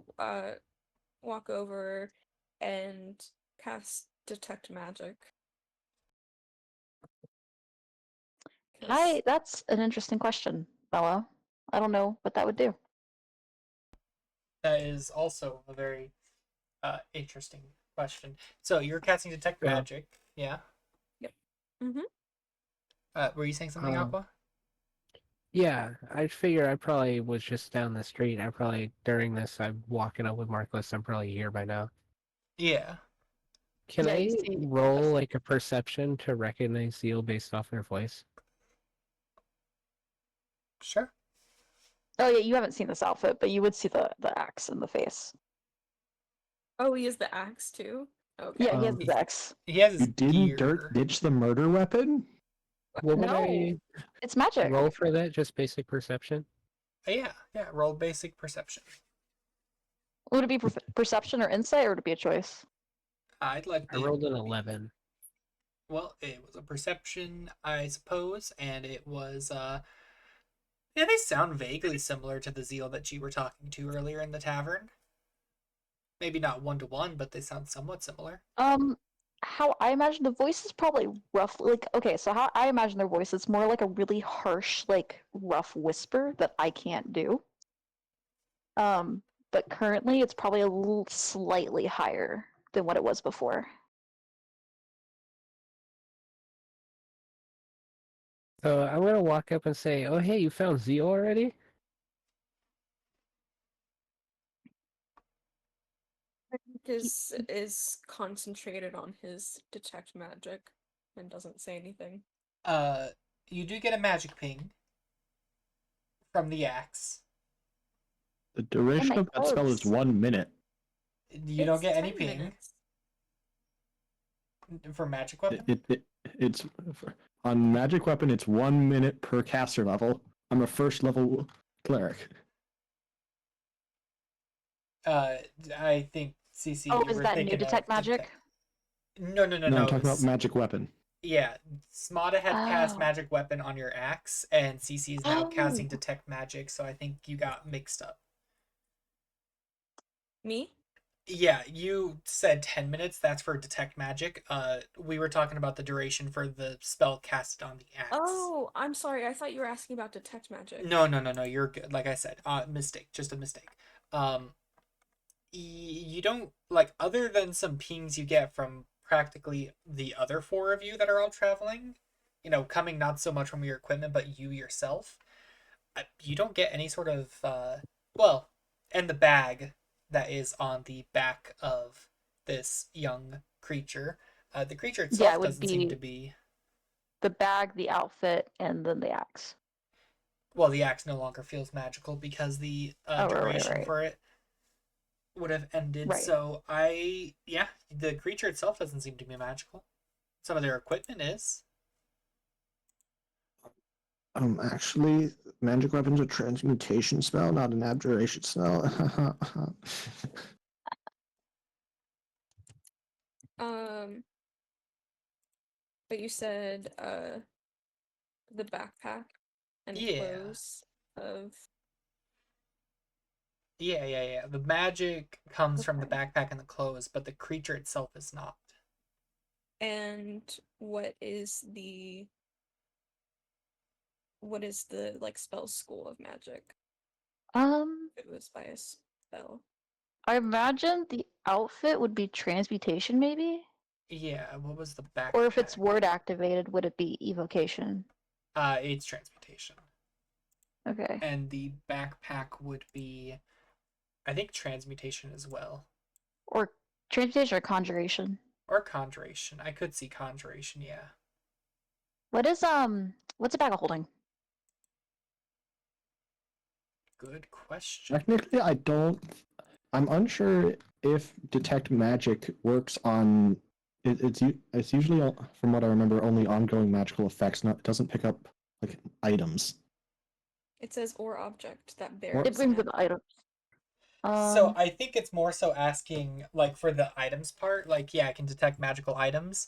walk over and cast Detect Magic. That's an interesting question, Bella. I don't know what that would do. That is also a very interesting question. So you're casting Detect Yeah. Magic, yeah? Yep. Mm-hmm. Were you saying something, Um, Aqua? Yeah, I figure I probably was just down the street. I probably, during this, I'm walking up with Marcus. I'm probably here by now. Yeah. Can Yeah, I you see roll like a perception to recognize Zeal based off their voice? Sure. Oh yeah, you haven't seen this outfit, but you would see the axe in the face. Oh, he has the axe too? Okay. Yeah, he has his axe. He has You his didn't gear. ditch the murder weapon? What would No, I it's magic. roll for that? Just basic perception? Yeah. Roll basic perception. Would it be perception or insight, or would it be a choice? I'd like I the. rolled an 11. Well, it was a perception, I suppose, and it was yeah, they sound vaguely similar to the Zeal that you were talking to earlier in the tavern. Maybe not 1-to-1, but they sound somewhat similar. How I imagine the voice is probably roughly like, okay, so how I imagine their voice, it's more like a really harsh, like rough whisper that I can't do. But currently it's probably a little slightly higher than what it was before. So I'm gonna walk up and say, "Oh, hey, you found Zeal already?" Is concentrated on his Detect Magic and doesn't say anything. You do get a magic ping from the axe. The duration my of that spell is clothes. 1 minute. You don't get any 10 ping minutes. for magic weapon. It's on magic weapon. It's 1 minute per caster level. I'm a first level cleric. I think CC. Oh, You is were that new thinking detect of magic? No. No, I'm talking about magic weapon. Yeah, Smada had cast Oh. magic weapon on your axe, and CC is now casting Oh. detect magic. So I think you got mixed up. Me? Yeah, you said 10 minutes. That's for detect magic. We were talking about the duration for the spell casted on the axe. Oh, I'm sorry. I thought you were asking about Detect Magic. No. You're good. Like I said, mistake. Just a mistake. You don't like, other than some pings you get from practically the other four of you that are all traveling. You know, coming not so much from your equipment, but you yourself. You don't get any sort of well, and the bag that is on the back of this young creature. The creature Yeah, itself it would doesn't seem be to be. the bag, the outfit, and then the axe. Well, the axe no longer feels magical because the Oh, duration right. for it would have ended. Right. So the creature itself doesn't seem to be magical. Some of their equipment is. Actually, magic weapon's a transmutation spell, not an abjuration spell. But you said the backpack and Yeah. clothes of Yeah. The magic comes from the backpack and the clothes, but the creature itself is not. and what is the like spell school of magic? If it was by a spell. I imagine the outfit would be transmutation, maybe? Yeah, what was the backpack? Or if it's word activated, would it be evocation? It's transmutation. Okay. And the backpack would be, I think, transmutation as well. Or transmutation or conjuration. Or conjuration. I could see conjuration, yeah. What's a bag of holding? Good question. Technically, I'm unsure if detect magic works on. It's usually, from what I remember, only ongoing magical effects. It doesn't pick up like items. It says or object that It bears brings magic. up items. So I think it's more so asking, like, for the items part, like, yeah, I can detect magical items.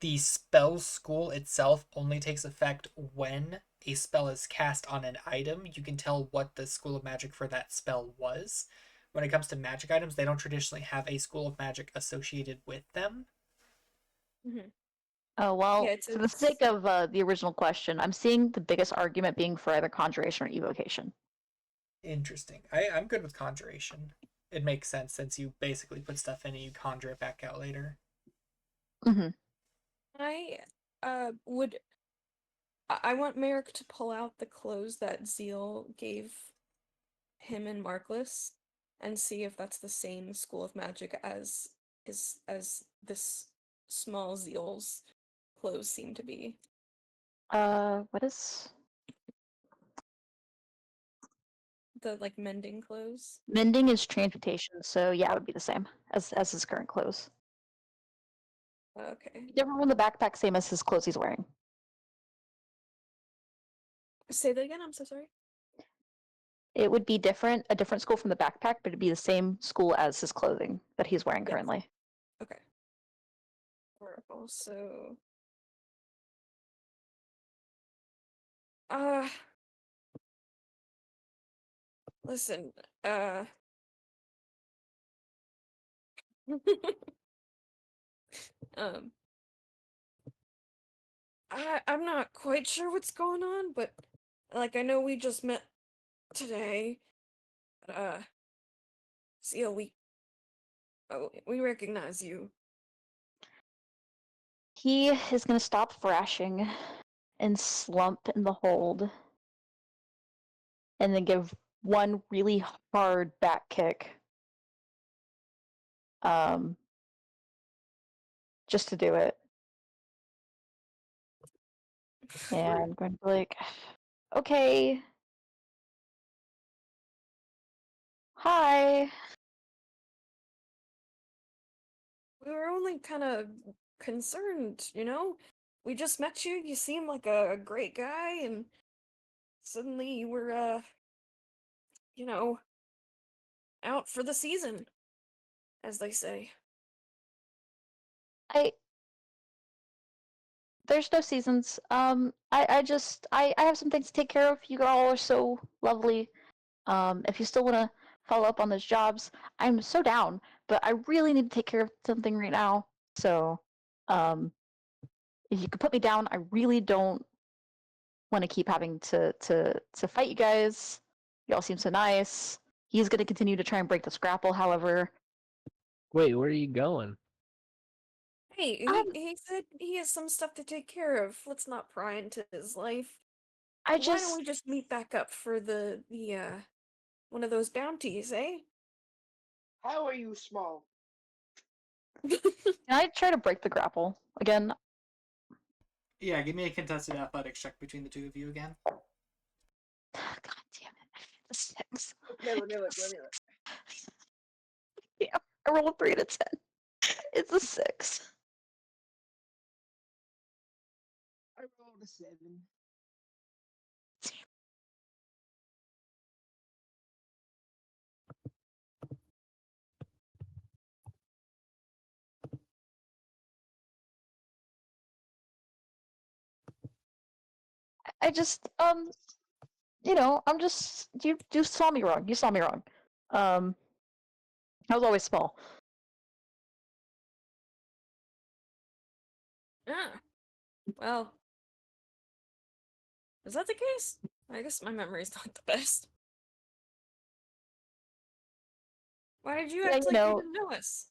The spell school itself only takes effect when a spell is cast on an item. You can tell what the school of magic for that spell was. When it comes to magic items, they don't traditionally have a school of magic associated with them. Mm-hmm. Oh, well, Yeah, it for the says sake of the original question, I'm seeing the biggest argument being for either conjuration or evocation. Interesting. I'm good with conjuration. It makes sense since you basically put stuff in and you conjure it back out later. Mm-hmm. I would I want Merrick to pull out the clothes that Zeal gave him and Markless and see if that's the same school of magic as this small Zeal's clothes seem to be. What is The like mending clothes. mending is transmutation, so yeah, it would be the same as his current clothes. Okay. Different from the backpack, same as his clothes he's wearing. Say that again, I'm so sorry. It would be different, a different school from the backpack, but it'd be the same school as his clothing that he's wearing Yes. currently. Okay. Horrible. So listen, um I'm not quite sure what's going on, but like I know we just met today. But, Seal, we recognize you. He is going to stop thrashing and slump in the hold and then give one really hard back kick. Just to do it. And I'm going to be like, okay. Hi. We were only kind of concerned, you know? We just met you, you seem like a great guy, and suddenly you were, you know, out for the season, as they say. There's no seasons. I have some things to take care of. You all are so lovely. If you still want to follow up on those jobs, I'm so down. But I really need to take care of something right now. So, if you could put me down, I really don't want to keep having to fight you guys. Y'all seem so nice. He's gonna continue to try and break the scrapple, however. Wait, where are you going? Hey, he said he has some stuff to take care of. Let's not pry into his life. Why don't we just meet back up for the one of those bounties, eh? How are you small? Can I try to break the grapple again? Yeah, give me a contested athletics check between the two of you again. God damn it! The 6. Okay, let me look. Yeah, I rolled a 3 and a 10. It's a 6. I rolled a 7. I just I'm just you saw me wrong. You saw me wrong. I was always small. Ah, well, is that the case? I guess my memory's not the best. Why did you Yeah, act you like you know, didn't know us?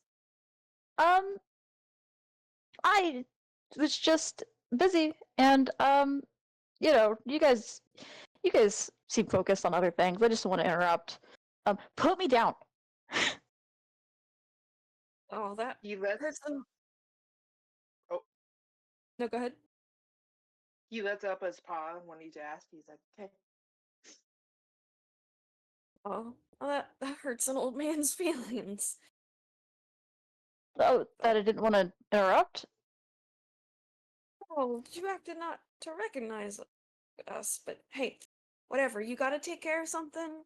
I was just busy and you guys seem focused on other things. I just don't want to interrupt. Put me down. Oh, that He lets hurts them. Oh. No, go ahead. he lets up his paw when he's asked. He's like, okay. Oh, that hurts an old man's feelings. Oh, that I didn't want to interrupt. Oh, you acted not to recognize us, but hey, whatever. You gotta take care of something.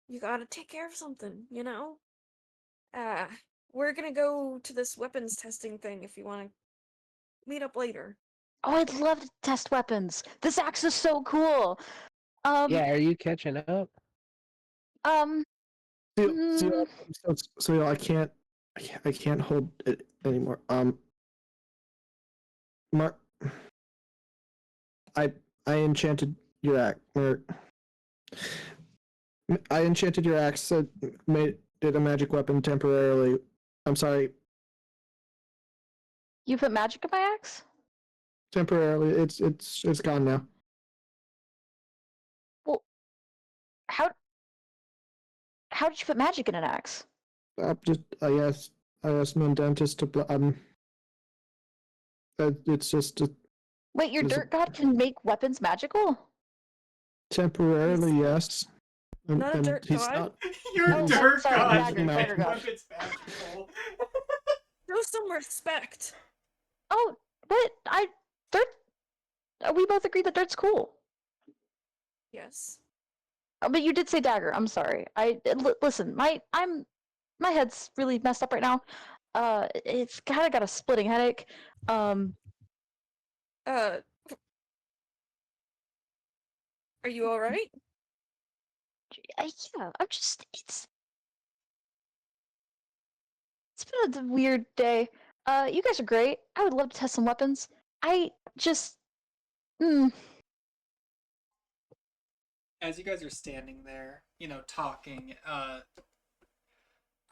You gotta take care of something, you know? We're gonna go to this weapons testing thing if you wanna meet up later. Oh, I'd love to test weapons. This axe is so cool. Yeah, are you catching up? So I can't hold it anymore. Mark, I enchanted your axe. I enchanted your axe. Made it a magic weapon temporarily. I'm sorry. You put magic in my axe? Temporarily, it's gone now. Well, how did you put magic in an axe? I asked my dentist to it's just Wait, your Is it- dirt god can make weapons magical? temporarily, yes. Not a dirt he's god. not. Your Oh, dirt sorry, god dagger, can dagger make god. weapons magical. Show some respect. Oh, what? Dirt. We both agree that dirt's cool. Yes. Oh, but you did say dagger. I'm sorry. Listen. My head's really messed up right now. It's kind of got a splitting headache. Are you alright? Yeah. I'm just. It's been a weird day. You guys are great. I would love to test some weapons. I just. As you guys are standing there, talking, I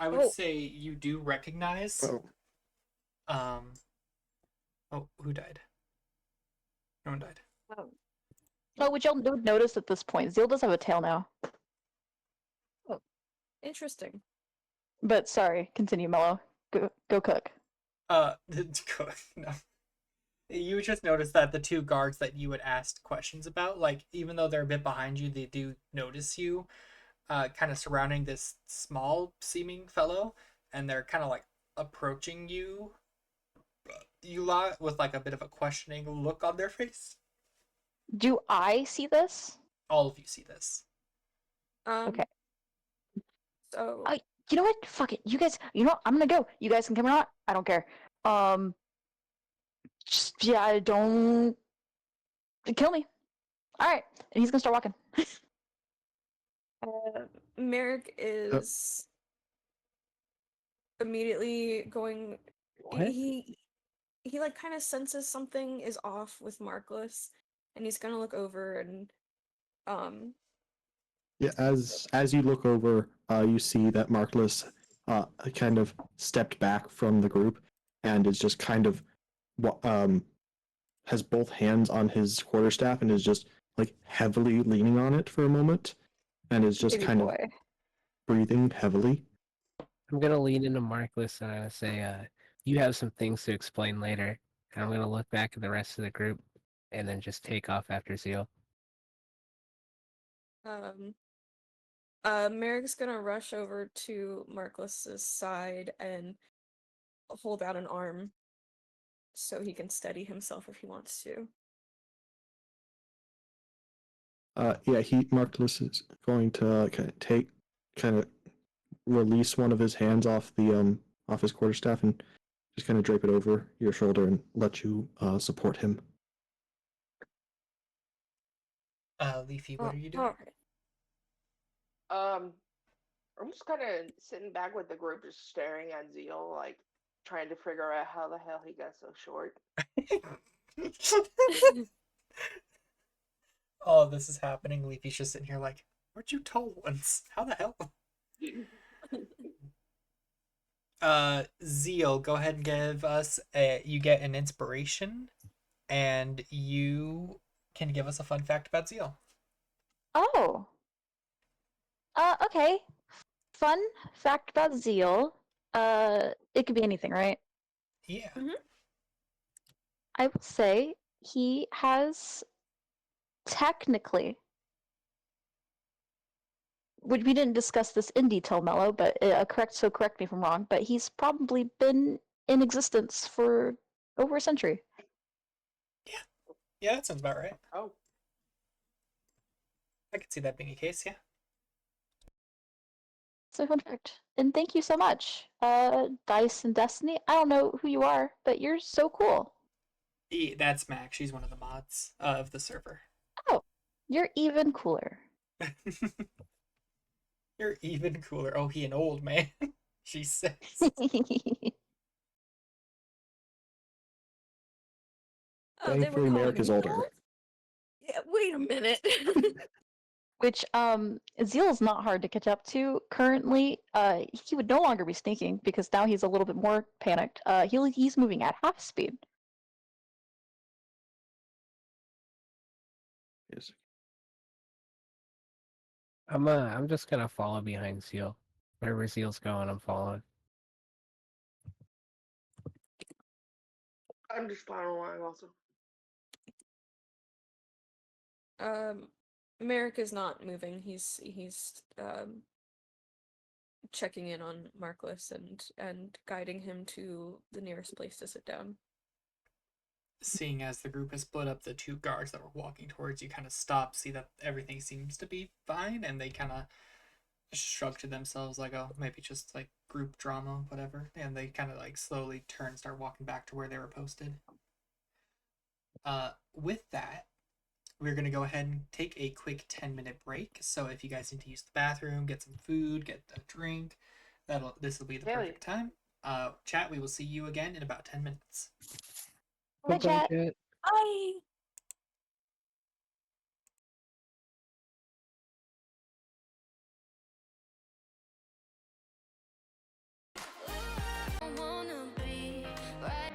would say you do recognize. Oh. Oh, who died? No one died. Oh, would y'all notice at this point, Zeal does have a tail now. Interesting. But sorry, continue, Mello. Go cook. No. You just noticed that the two guards that you had asked questions about, like, even though they're a bit behind you, they do notice you, kind of surrounding this small seeming fellow, and they're kind of like approaching you lot with like a bit of a questioning look on their face. Do I see this? All of you see this. Okay. So You know what? Fuck it. You guys. You know what? I'm gonna go. You guys can come or not. I don't care. Just don't kill me. All right. And he's gonna start walking. Merrick is immediately going. What? He like kind of senses something is off with Markless, and he's gonna look over and Yeah, as you look over, you see that Markless kind of stepped back from the group and is just kind of has both hands on his quarterstaff and is just like heavily leaning on it for a moment and is just Baby kind boy. of breathing heavily. I'm gonna lean into Markless and I'm gonna say, you have some things to explain later. And I'm gonna look back at the rest of the group and then just take off after Zeal. Merrick's gonna rush over to Markless's side and hold out an arm so he can steady himself if he wants to. Markless is going to kind of release one of his hands off his quarterstaff and just kind of drape it over your shoulder and let you support him. Leafy, what are you doing? Alright. I'm just kind of sitting back with the group, just staring at Zeal, like trying to figure out how the hell he got so short. Oh, this is happening. Leafy's just sitting here like, weren't you tall once? How the hell? Zeal, go ahead and give us you get an inspiration, and you can give us a fun fact about Zeal. Oh. Okay. Fun fact about Zeal. It could be anything, right? Yeah. I will say he has technically, which we didn't discuss this in detail, Mello, but correct me if I'm wrong, but he's probably been in existence for over a century. Yeah, that sounds about right. Oh, I could see that being a case, yeah. So fun fact. And thank you so much. Dice and Destiny. I don't know who you are, but you're so cool. That's Mac. She's one of the mods of the server. Oh, you're even cooler. You're even cooler. Oh, he an old man. She says. Oh, they were Thankfully, calling Merrick is me older. old? Yeah, wait a minute. Which Zeal's not hard to catch up to. Currently, he would no longer be sneaking because now he's a little bit more panicked. He's moving at half speed. Yes. I'm just gonna follow behind Seal. Wherever Seal's going, I'm following. I'm just following along also. Merrick is not moving. He's checking in on Markless and guiding him to the nearest place to sit down. Seeing as the group has split up, the two guards that were walking towards you kind of stop, see that everything seems to be fine, and they kind of shrug to themselves like, oh, maybe just like group drama, whatever. And they kind of like slowly turn, start walking back to where they were posted. With that, we're going to go ahead and take a quick 10-minute break. So if you guys need to use the bathroom, get some food, get a drink, this will be the Hell perfect time. Chat, we will see you again in about 10 minutes. Hi, Goodbye, chat. chat. Bye. I wanna be right.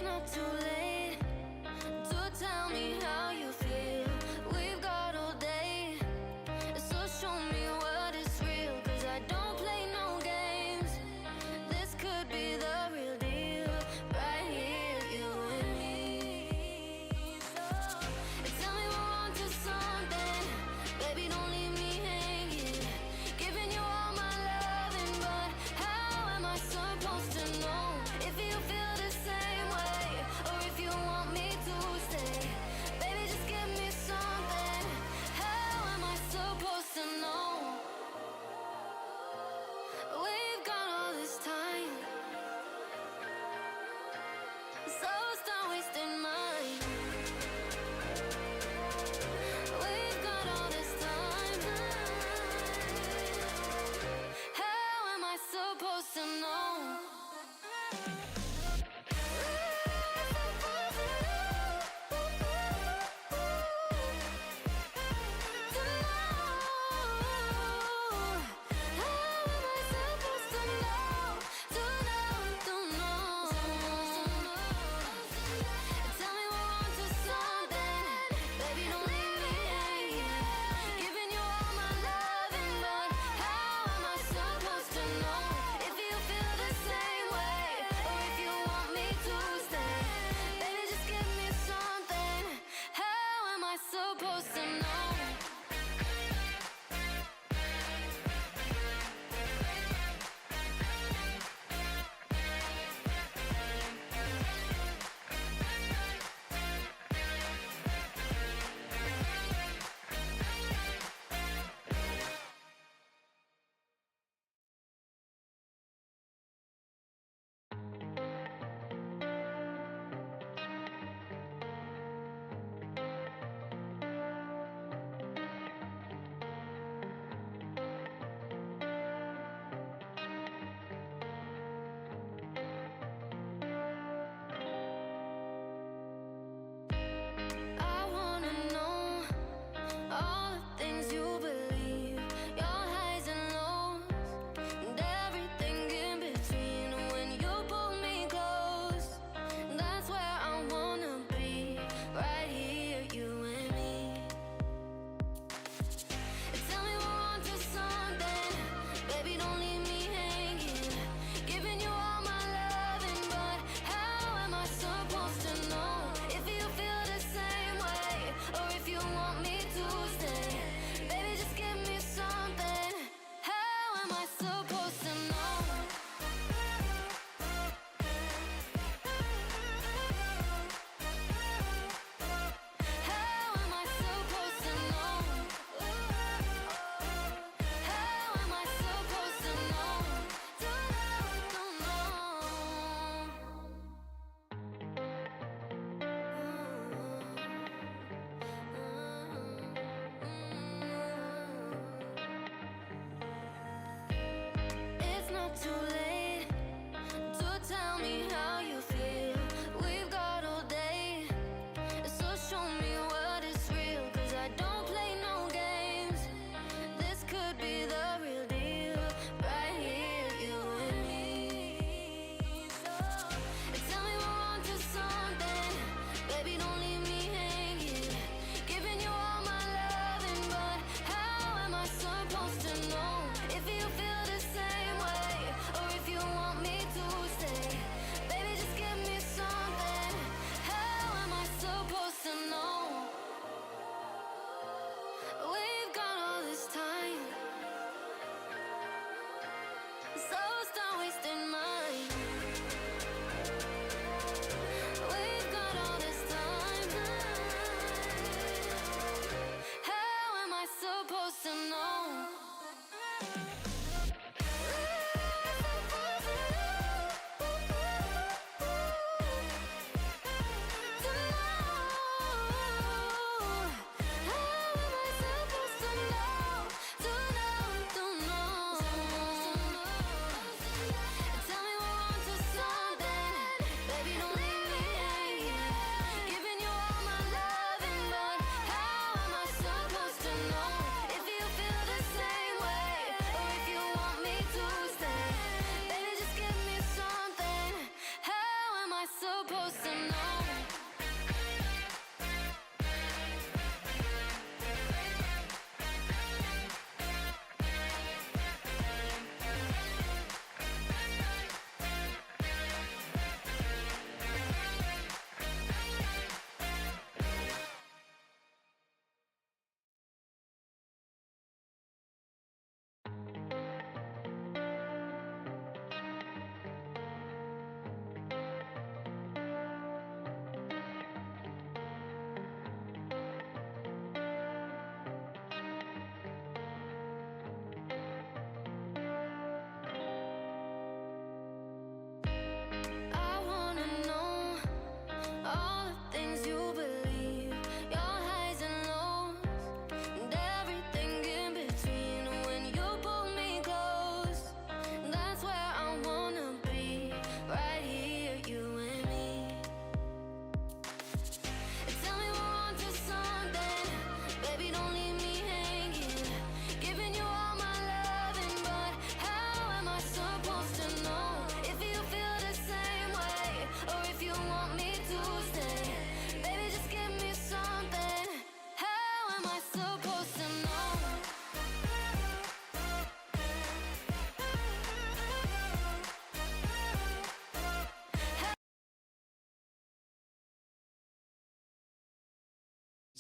not too late to tell me how you feel. We've got all day, so show me what is real. 'Cause I don't play no games. This could be the real deal, right here, you and me. So tell me we're on to something, baby. Don't leave me hanging. Giving you all my loving, but how am I supposed to know if you feel the same way or if you want me to stay? Baby, just give me something. How am I supposed to know? We've got all this time, so stop wasting mine. We've got all this time. How am I supposed to know? Supposed to know. I wanna know all the things you believe, your highs and lows, and everything in between. When you pull me close, that's where I wanna be, right here, you and me. Tell me we're on to something, baby, don't leave me hanging. Giving you all my loving, but how am I supposed to know if you feel the same way or if you want me to stay? Baby, just give me something. How am I supposed to know? How am I supposed to know? How am I supposed to know? Don't It's not too late to tell me how you feel. We've got all day, so show me what is real. 'Cause I don't play no games. This could be the real deal, right here, you and me. So tell me we're on to something, baby, don't leave me hanging. Giving you all my loving, but how am I supposed to know if you feel the same way or if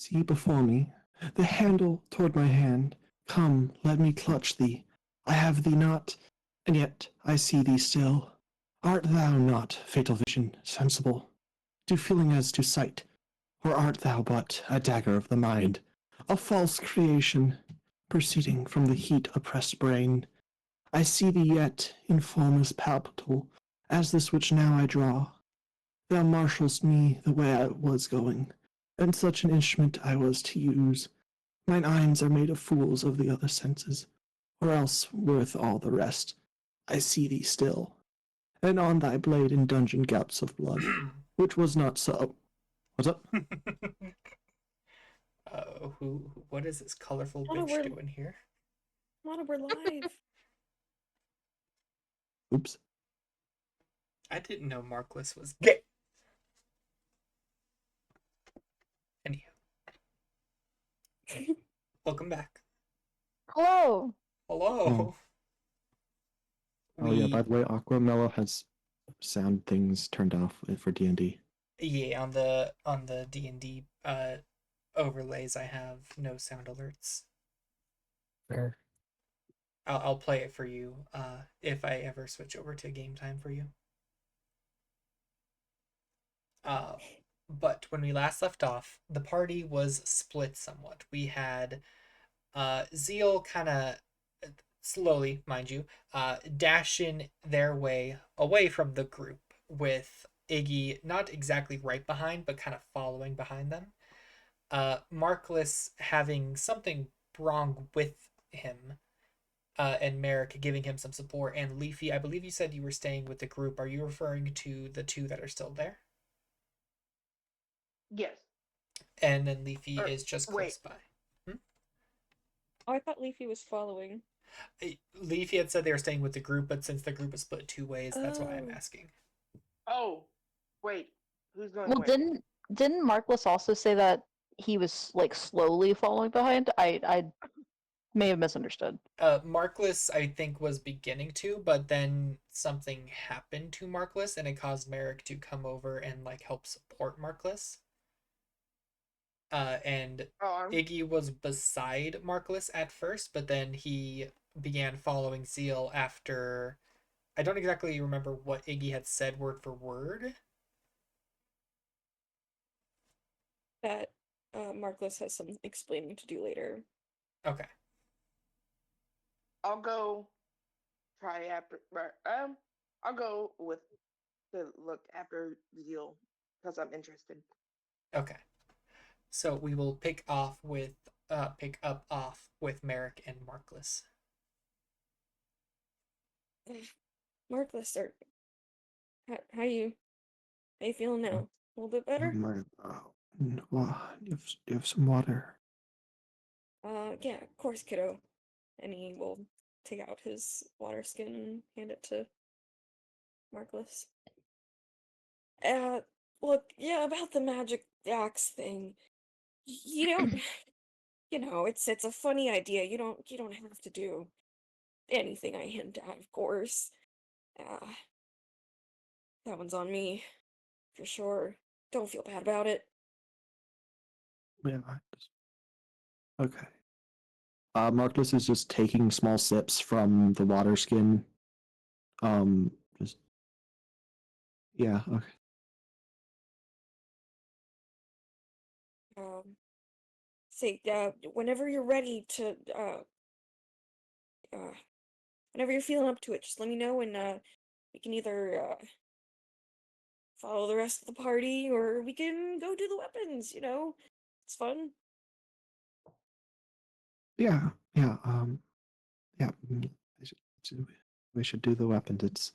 See before me, the handle toward my hand. Come, let me clutch thee. I have thee not, and yet I see thee still. Art thou not, fatal vision, sensible, to feeling as to sight, or art thou but a dagger of the mind, a false creation, proceeding from the heat-oppressed brain? I see thee yet in form as palpable as this which now I draw. Thou marshalst me the way I was going, and such an instrument I was to use. Mine eyes are made of fools of the other senses, or else worth all the rest. I see thee still, and on thy blade in dungeon gouts of blood, which was not so. What's up? What is this colorful Oh, no, bitch doing here? we're live. Oops. I didn't know Markless was gay. Anyhow, welcome back. Hello. Hello. Oh yeah, by the way, Aqua Mellow has sound things turned off for D&D. Yeah, on the D&D overlays, I have no sound alerts. Fair. I'll play it for you if I ever switch over to game time for you. But when we last left off, the party was split somewhat. We had Zeal kind of slowly, mind you, dashing their way away from the group, with Iggy not exactly right behind, but kind of following behind them. Markless having something wrong with him, and Merrick giving him some support, and Leafy, I believe you said you were staying with the group. Are you referring to the two that are still there? Yes. And then Leafy Or, is just wait. close by. Oh, I thought Leafy was following. Leafy had said they were staying with the group, but since the group is split two ways, that's why I'm Oh. asking. Oh, wait. Who's going Well, where? didn't Markless also say that he was like slowly following behind? I may have misunderstood. Markless, I think, was beginning to, but then something happened to Markless, and it caused Merrick to come over and like help support Markless. And Oh, Iggy was beside Markless at first, but then he began following Zeal after. I don't exactly remember what Iggy had said word for word. That Markless has some explaining to do later. Okay. I'll go try after. I'll go with the look after Zeal because I'm interested. Okay. So we will pick up off with Merrick and Markless. Markless, how you feeling now? A little bit better? You have some water. Yeah, of course, kiddo. And he will take out his water skin and hand it to Markless. Look, yeah, about the magic axe thing. You don't, it's a funny idea. You don't have to do anything I hint at, of course. Uh, that one's on me, for sure. Don't feel bad about it. Yeah. Okay. Marcus is just taking small sips from the water skin. Just yeah. Okay. Say, whenever you're ready to, uh, whenever you're feeling up to it, just let me know and, we can either, follow the rest of the party or we can go do the weapons. It's fun. Yeah. Yeah. Yeah. We should do the weapons.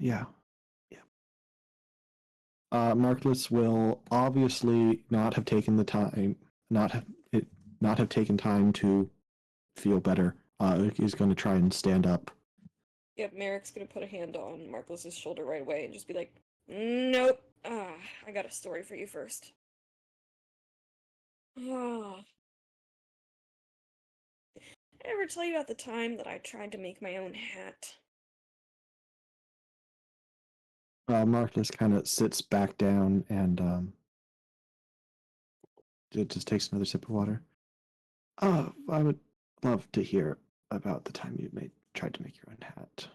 Yeah. Yeah. Marcus will obviously not have taken the time, not have taken time to feel better. He's going to try and stand up. Yep, Merrick's gonna put a hand on Marcus's shoulder right away and just be like, nope. I got a story for you first. Ah. I ever tell you about the time that I tried to make my own hat? Marcus kind of sits back down and It just takes another sip of water. I would love to hear about the time tried to make your own hat.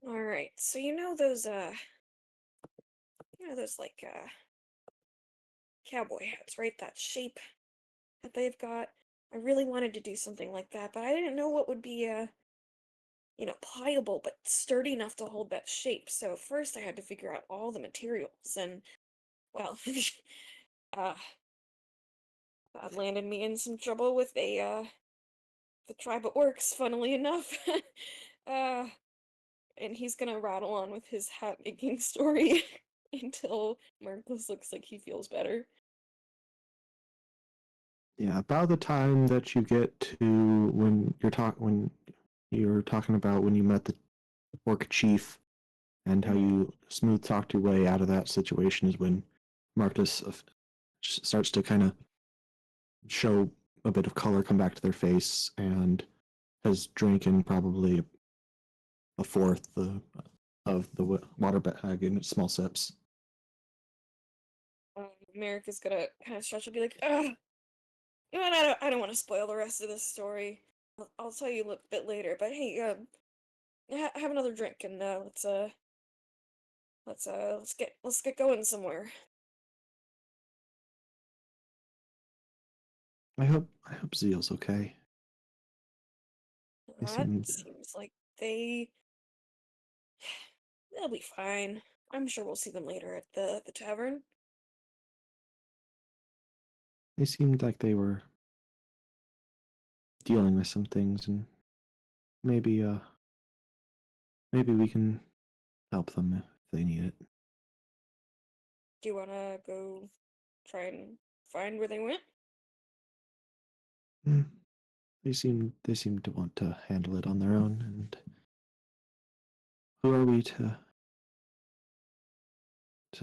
All right. So you know those like cowboy hats, right? That shape that they've got. I really wanted to do something like that, but I didn't know what would be pliable but sturdy enough to hold that shape. So first I had to figure out all the materials and well, uh that landed me in some trouble with the tribe at works, funnily enough. uh and he's gonna rattle on with his hat making story until Marcus looks like he feels better. Yeah, about the time that you get to when you're talking about when you met the orc chief and how you smooth talked your way out of that situation is when Marcus starts to kind of show a bit of color come back to their face and has drinking probably a fourth of the water bag in small sips. Merrick is gonna kind of stretch and be like, "Ugh, you know what? I don't want to spoil the rest of this story. I'll tell you a little bit later. But hey, have another drink and let's get going somewhere." I hope Zeal's okay. They That seem seems like they'll be fine. I'm sure we'll see them later at the tavern. they seemed like they were dealing with some things, and maybe maybe we can help them if they need it. Do you wanna go try and find where they went? Hmm. They seem to want to handle it on their own, and who are we to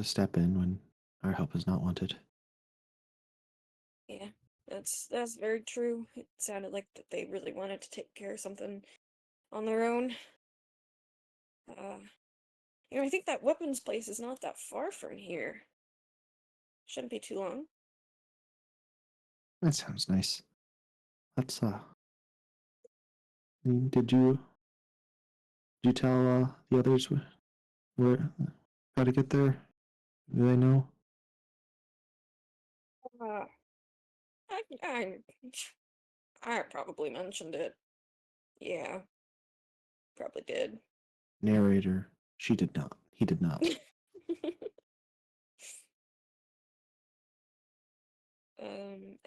step in when our help is not wanted? Yeah, that's very true. It sounded like that they really wanted to take care of something on their own. Uh, I think that weapons place is not that far from here. Shouldn't be too long. That sounds nice. Let's did you tell the others where how to get there? Do they know? Uh, I, I, I probably mentioned it. Yeah, probably did. Narrator, she did not. He did not.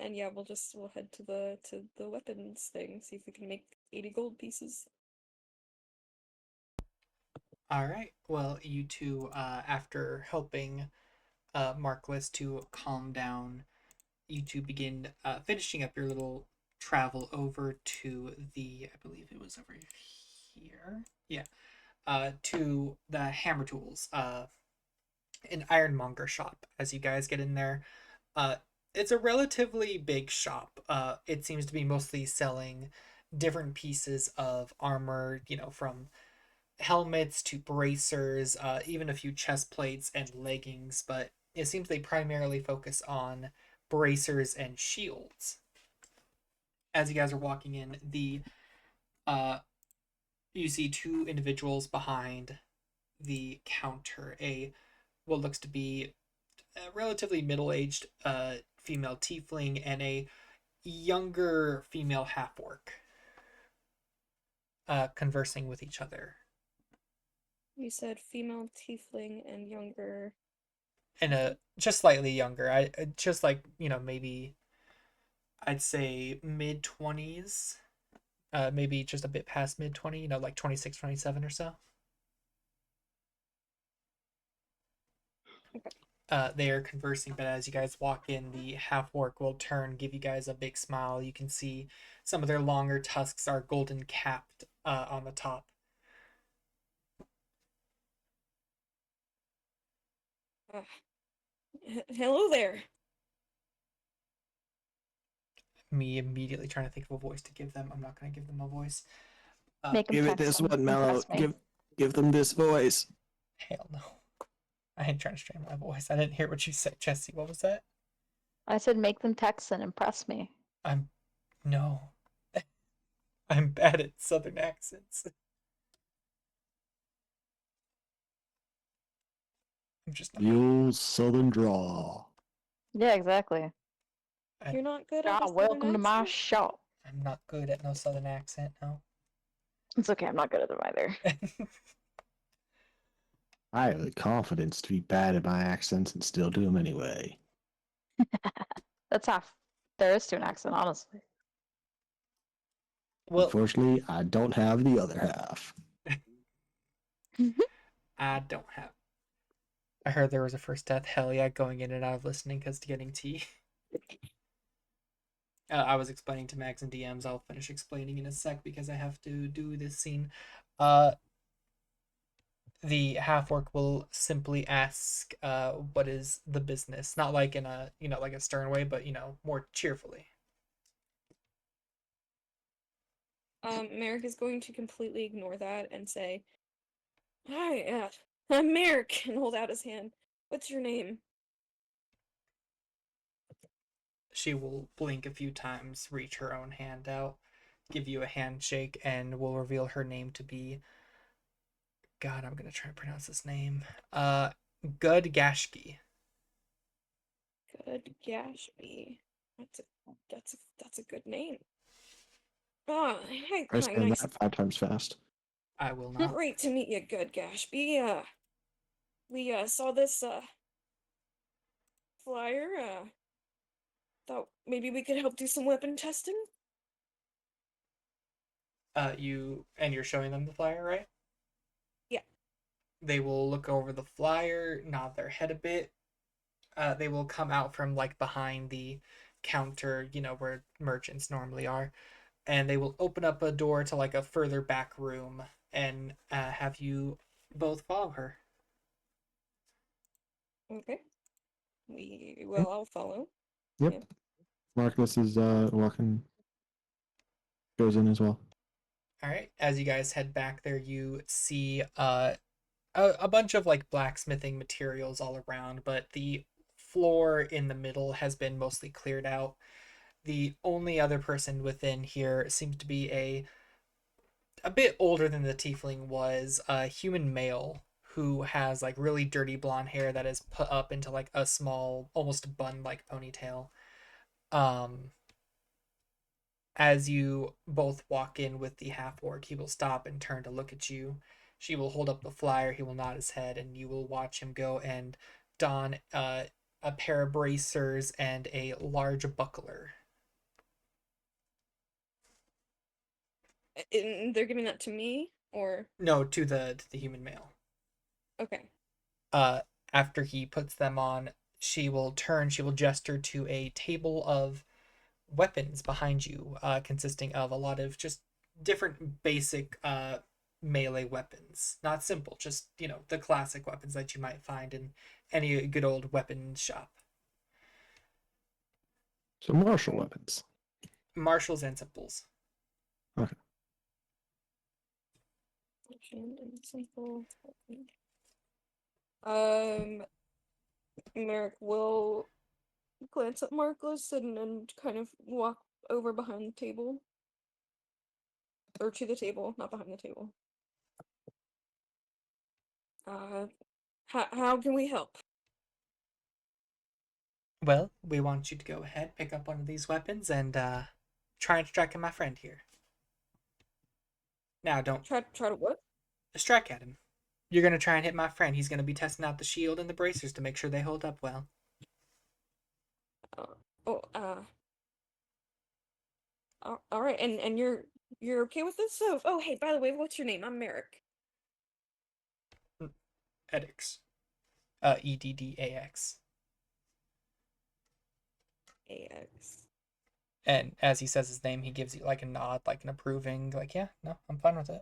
And yeah, we'll head to the weapons thing, see if we can make 80 gold pieces. All right. Well, you two, after helping Marquis to calm down, you two begin finishing up your little travel over to I believe it was over here. Yeah. To the hammer tools, an ironmonger shop. As you guys get in there, uh, it's a relatively big shop. It seems to be mostly selling different pieces of armor, from helmets to bracers, even a few chest plates and leggings, but it seems they primarily focus on bracers and shields. As you guys are walking in, uh, you see two individuals behind the counter. What looks to be a relatively middle-aged female tiefling and a younger female half-orc, conversing with each other. You said female tiefling and younger. And just slightly younger. I just like, maybe I'd say mid 20s, maybe just a bit past mid 20, like 26, 27 or so. They are conversing, but as you guys walk in, the half orc will turn, give you guys a big smile. You can see some of their longer tusks are golden capped on the top. Uh, Hello there. Me immediately trying to think of a voice to give them. I'm not going to give them a voice. Make him Give it text this him. one, Mellow. Impress me. Give them this voice. Hell no. I ain't trying to strain my voice. I didn't hear what you said, Jesse. What was that? I said make them Texan, impress me. I'm no. I'm bad at southern accents. I'm just not. The old southern draw. Yeah, exactly. You're not good at Ah, a southern welcome to my accent? shop. I'm not good at no southern accent, no. It's okay, I'm not good at them either. I have the confidence to be bad at my accents and still do them anyway. That's half there is to an accent, honestly. Well, Unfortunately, I don't have the other half. I don't have. I heard there was a first death. Hell yeah, going in and out of listening because getting tea. I was explaining to Max and DMs. I'll finish explaining in a sec because I have to do this scene. The half orc will simply ask, "What is the business?" Not like in a like a stern way, but more cheerfully. Merrick is going to completely ignore that and say, "Hi, I'm Merrick," and hold out his hand. What's your name? She will blink a few times, reach her own hand out, give you a handshake, and will reveal her name to be. God, I'm gonna try to pronounce this name. Gud Gashki. Good Gashby. That's a good name. Ah, hi, I hi, said nice. that 5 times fast. I will not. Great to meet you, Good Gashby. We saw this flyer. Thought maybe we could help do some weapon testing. You're showing them the flyer, right? Yeah. They will look over the flyer, nod their head a bit. They will come out from like behind the counter, where merchants normally are, and they will open up a door to like a further back room and have you both follow her. Okay. I'll follow. Yep. Yeah. Marcus is walking, goes in as well. All right. As you guys head back there, you see a bunch of like blacksmithing materials all around, but the floor in the middle has been mostly cleared out. The only other person within here seems to be a bit older than the tiefling was, a human male who has like really dirty blonde hair that is put up into like a small, almost bun like ponytail. Um, as you both walk in with the half orc, he will stop and turn to look at you. She will hold up the flyer, he will nod his head, and you will watch him go and don a pair of bracers and a large buckler. And they're giving that to me, or No, to the human male. okay. uh, After he puts them on, she will gesture to a table of weapons behind you, consisting of a lot of just different basic melee weapons. Not simple, just, the classic weapons that you might find in any good old weapon shop. So martial weapons. Martials and simples. Okay. And simple. Um, Merrick will glance at Marcus and kind of walk over behind the table. Or to the table, not behind the table. How can we help? Well, we want you to go ahead, pick up one of these weapons, and try and strike at my friend here. Now, don't Try to what? strike at him. You're going to try and hit my friend. He's going to be testing out the shield and the bracers to make sure they hold up well. Uh, oh, all right, and you're okay with this? So, oh, hey, by the way, what's your name? I'm Merrick. Edix. EDDAX. AX. And as he says his name, he gives you like a nod, like an approving, like, yeah, no, I'm fine with it.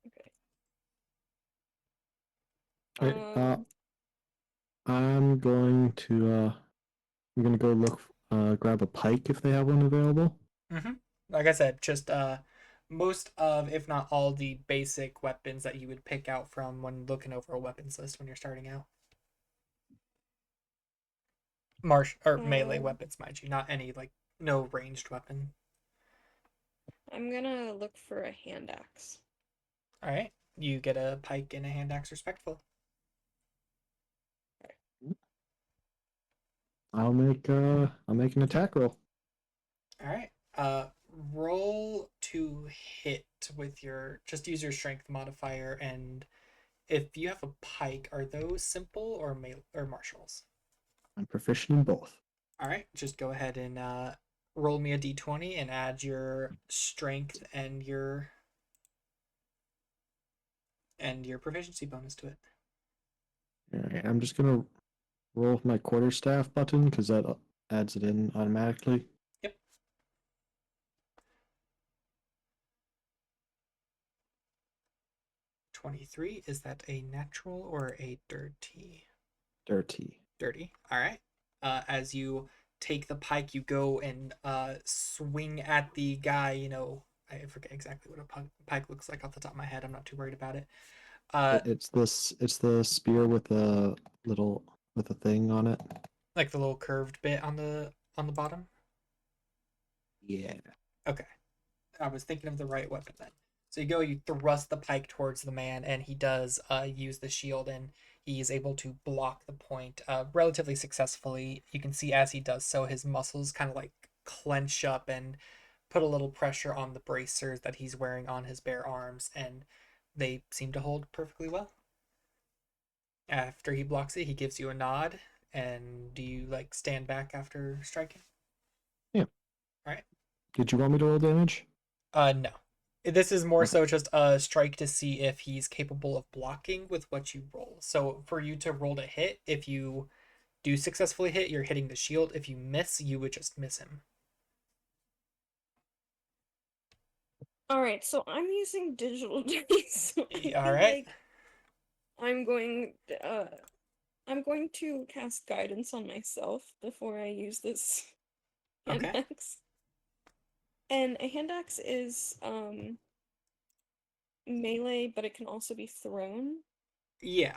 Okay. Right, I'm going to go look, grab a pike if they have one available. Mm-hmm. Like I said, just most of, if not all, the basic weapons that you would pick out from when looking over a weapons list when you're starting out. melee Um, weapons, mind you, not any like no ranged weapon. I'm gonna look for a hand axe. All right, you get a pike and a hand axe, respectful. I'll make an attack roll. All right, roll to hit with your. Just use your strength modifier, and if you have a pike, are those simple or martials? I'm proficient in both. All right, just go ahead and roll me a d20 and add your strength and your proficiency bonus to it. All right, I'm just gonna roll with my quarterstaff button because that adds it in automatically. Yep. 23. Is that a natural or a dirty? Dirty. Dirty. All right. As you take the pike, you go and swing at the guy. I forget exactly what a pike looks like off the top of my head. I'm not too worried about it. It's the spear with the thing on it. Like the little curved bit on the bottom. Yeah. Okay. I was thinking of the right weapon then. So you thrust the pike towards the man, and he does use the shield, and he is able to block the point relatively successfully. You can see as he does so, his muscles kind of like clench up and put a little pressure on the bracers that he's wearing on his bare arms, and they seem to hold perfectly well. After he blocks it, he gives you a nod, and do you like stand back after striking? Yeah. All right. Did you want me to roll damage? No. This is more Okay. so just a strike to see if he's capable of blocking with what you roll. So for you to roll to hit, if you do successfully hit, you're hitting the shield. If you miss, you would just miss him. All right, so I'm using digital dice, so I All feel right. like I'm going uh I'm going to cast guidance on myself before I use this hand Okay. axe. And a hand axe is melee, but it can also be thrown. Yeah.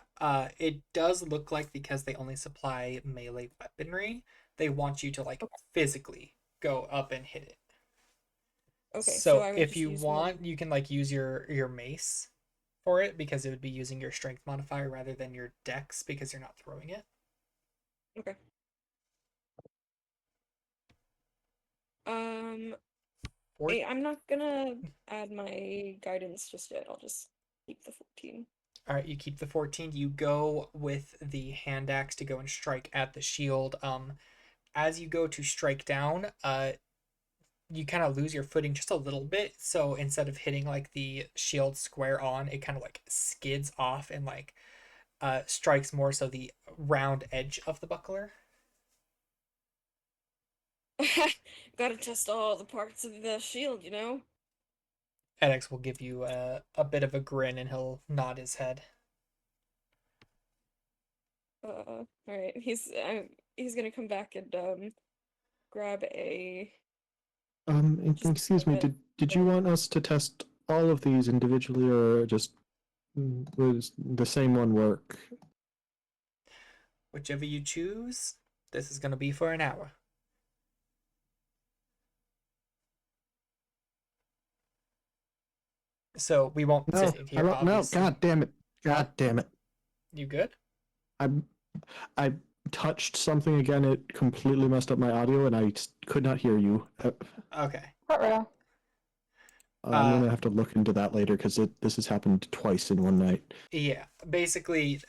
It does look like because they only supply melee weaponry, they want you to like Okay. physically go up and hit it. Okay, so So I would if just you use my want, you can like use your mace for it because it would be using your strength modifier rather than your dex because you're not throwing it. Okay. Um, Or I'm not gonna add my guidance just yet. I'll just keep the 14. All right, you keep the 14. You go with the hand axe to go and strike at the shield. As you go to strike down, you kind of lose your footing just a little bit. So instead of hitting like the shield square on, it kind of like skids off and like strikes more so the round edge of the buckler. Gotta test all the parts of the shield, you know? EdX will give you a bit of a grin and he'll nod his head. Alright. He's gonna come back and grab a just Excuse me. Did you want us to test all of these individually, or just was the same one work? Whichever you choose, this is going to be for an hour. So we won't No, sit here, no. obviously. God damn it! Huh? God damn it! You good? I I touched something again. It completely messed up my audio, and I could not hear you. Okay. Ruh-roh. I'm gonna have to look into that later because this has happened twice in one night. Yeah. Basically,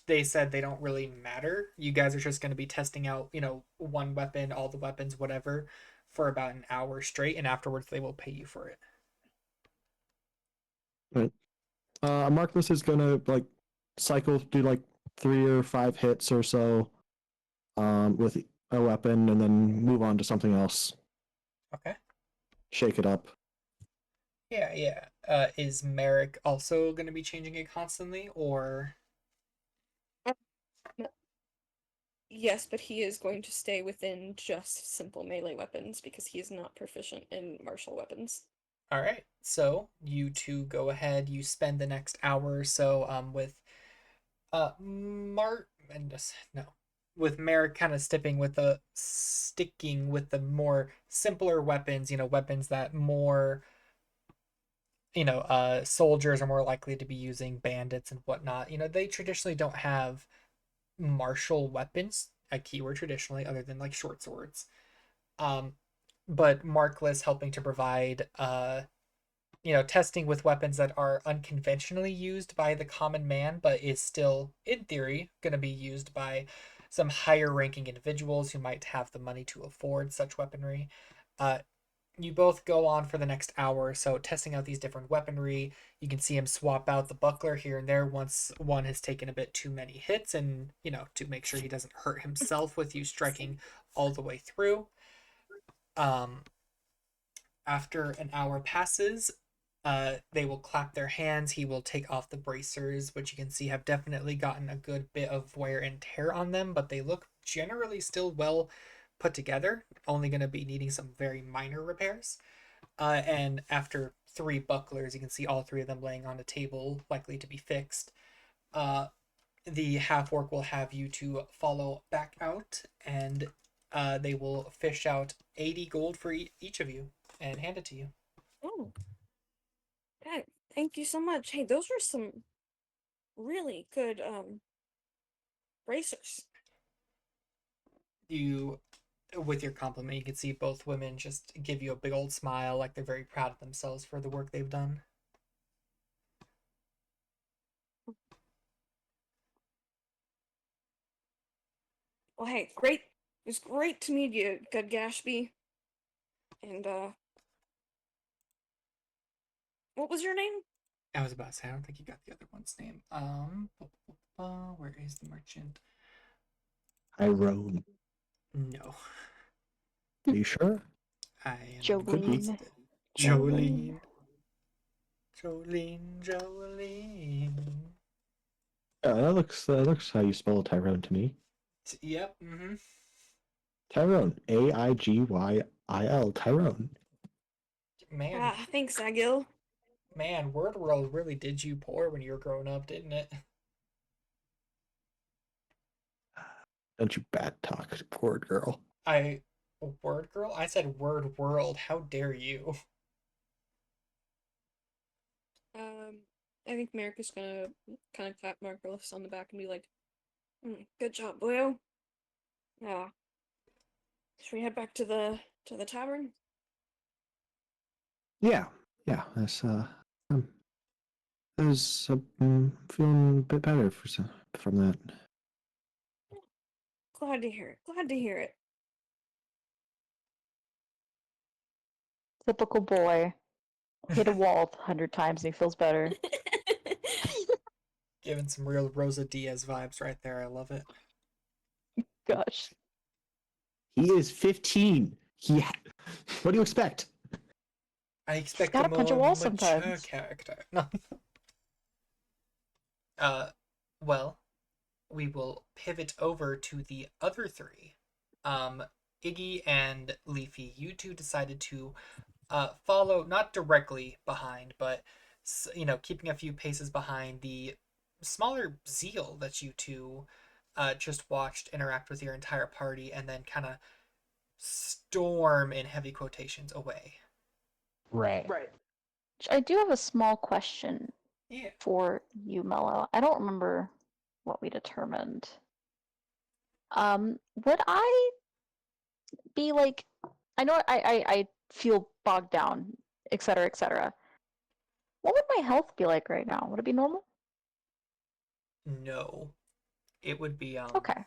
they said they don't really matter. You guys are just going to be testing out, one weapon, all the weapons, whatever, for about an hour straight, and afterwards they will pay you for it. Right. Marcus is gonna like cycle, do like 3 or 5 hits or so, with a weapon, and then move on to something else. Okay. Shake it up. Yeah, yeah. Is Merrick also going to be changing it constantly, or? Yes, but he is going to stay within just simple melee weapons because he is not proficient in martial weapons. All right. So you two go ahead. You spend the next hour or so with Mart and no with Merrick kind of sticking with the more simpler weapons, weapons that more soldiers are more likely to be using, bandits and whatnot. They traditionally don't have martial weapons, a keyword traditionally, other than like short swords. Um, but Markless helping to provide testing with weapons that are unconventionally used by the common man, but is still, in theory, going to be used by some higher ranking individuals who might have the money to afford such weaponry. You both go on for the next hour or so testing out these different weaponry. You can see him swap out the buckler here and there once one has taken a bit too many hits, and to make sure he doesn't hurt himself with you striking all the way through. After an hour passes, they will clap their hands. He will take off the bracers, which you can see have definitely gotten a good bit of wear and tear on them, but they look generally still well put together. Only going to be needing some very minor repairs. And after 3 bucklers, you can see all 3 of them laying on a table, likely to be fixed. The half orc will have you to follow back out, and they will fish out 80 gold for each of you and hand it to you. Oh, okay. Thank you so much. Hey, those were some really good bracers. You, with your compliment, you can see both women just give you a big old smile, like they're very proud of themselves for the work they've done. Well, hey, great. It's great to meet you, Good Gashby. And what was your name? I was about to say, I don't think you got the other one's name. Where is the merchant? Tyrone. No, Are you sure? I am Could be. Jolene. Jolene. Jolene. That looks how you spell Tyrone to me. Yep. Mm-hmm. Tyrone. Aigyle. Tyrone. Man, Thanks, Agil. Word World really did you poor when you were growing up, didn't it? Don't you bad talk, poor girl. Word Girl? I said Word World. How dare you? I think Merrick is gonna kind of clap Marcos on the back and be like, "Good job, boyo. Yeah. Should we head back to the tavern?" Yeah. That's feeling a bit better from that. Glad to hear it. Glad to hear it. Typical boy. Hit a wall 100 times and he feels better. Giving some real Rosa Diaz vibes right there. I love it. Gosh. He is 15. What do you expect? I expect a gotta punch a more wall mature sometimes. character. No. Well, we will pivot over to the other 3. Iggy and Leafy, you two decided to follow, not directly behind, but keeping a few paces behind the smaller Zeal that you two just watched interact with your entire party and then kind of storm, in heavy quotations, away. Right. I do have a small question Yeah. for you, Mello. I don't remember what we determined. Would I be like, I know I feel bogged down, etc., etc. What would my health be like right now? Would it be normal? No. It would be Okay.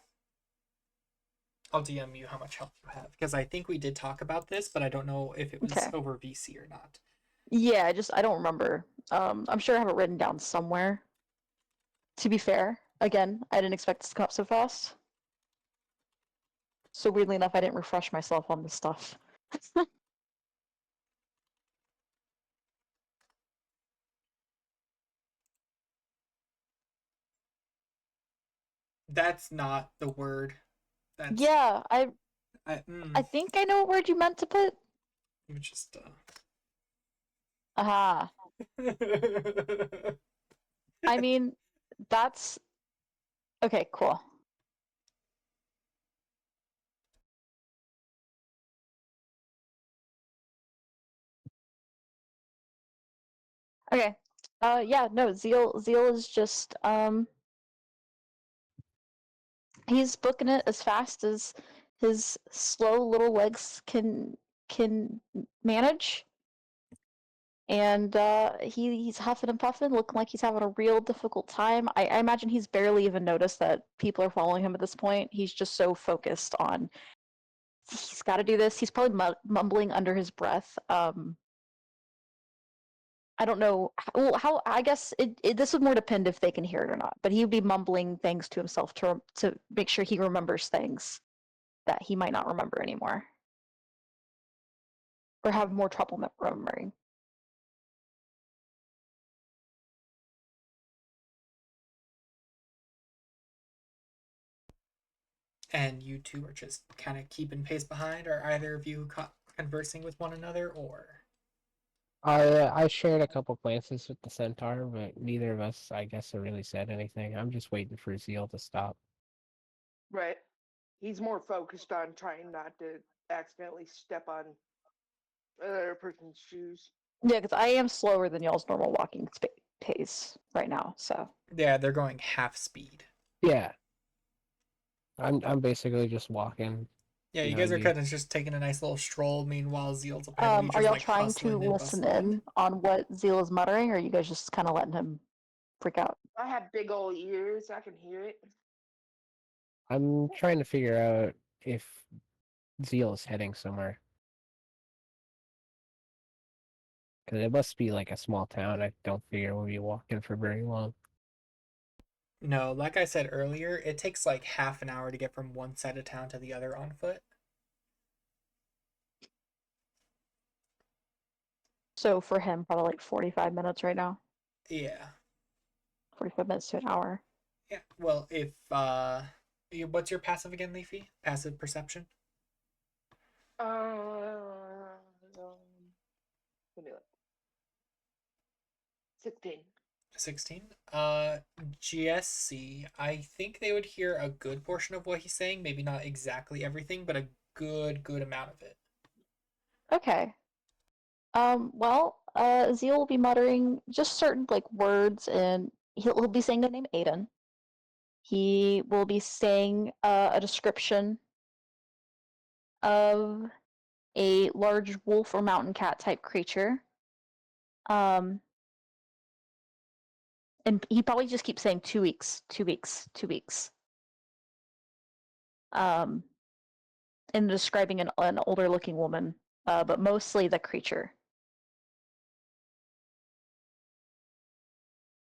I'll DM you how much health you have, because I think we did talk about this, but I don't know if it was Okay. over VC or not. Yeah, I don't remember. I'm sure I have it written down somewhere. To be fair, again, I didn't expect this to come up so fast. So weirdly enough, I didn't refresh myself on this stuff. That's not the word. That's Yeah, I I think I know what word you meant to put. you just Aha. I mean, that's okay, cool. Okay. Yeah, no, Zeal is just he's booking it as fast as his slow little legs can manage. And he's huffing and puffing, looking like he's having a real difficult time. I imagine he's barely even noticed that people are following him at this point. He's just so focused on he's got to do this. He's probably mumbling under his breath. I don't know. Well, how I guess this would more depend if they can hear it or not. But he would be mumbling things to himself to make sure he remembers things that he might not remember anymore, or have more trouble remembering. And you two are just kind of keeping pace behind. Are either of you conversing with one another, or? I shared a couple glances with the centaur, but neither of us, I guess, have really said anything. I'm just waiting for Zeal to stop. Right. He's more focused on trying not to accidentally step on another person's shoes. Yeah, because I am slower than y'all's normal walking pace right now. So Yeah, they're going half speed. Yeah. I'm basically just walking Yeah, you behind guys are you. kind of just taking a nice little stroll. Meanwhile, Zeal's apparently are just y'all like trying to hustling and listen bustling. in on what Zeal is muttering, or are you guys just kind of letting him freak out? I have big old ears. I can hear it. I'm trying to figure out if Zeal is heading somewhere. Because it must be like a small town. I don't figure we'll be walking for very long. No, like I said earlier, it takes like half an hour to get from one side of town to the other on foot. So for him, probably like 45 minutes right now. Yeah. 45 minutes to an hour. Yeah. Well, if what's your passive again, Leafy? Passive perception? Let me look. 16. 16. Jesse, I think they would hear a good portion of what he's saying, maybe not exactly everything, but a good amount of it. Okay. Well, Zeal will be muttering just certain like words, and he'll be saying the name Aiden. He will be saying a description of a large wolf or mountain cat type creature. Um, and he probably just keeps saying 2 weeks, 2 weeks, 2 weeks. And describing an older looking woman, but mostly the creature.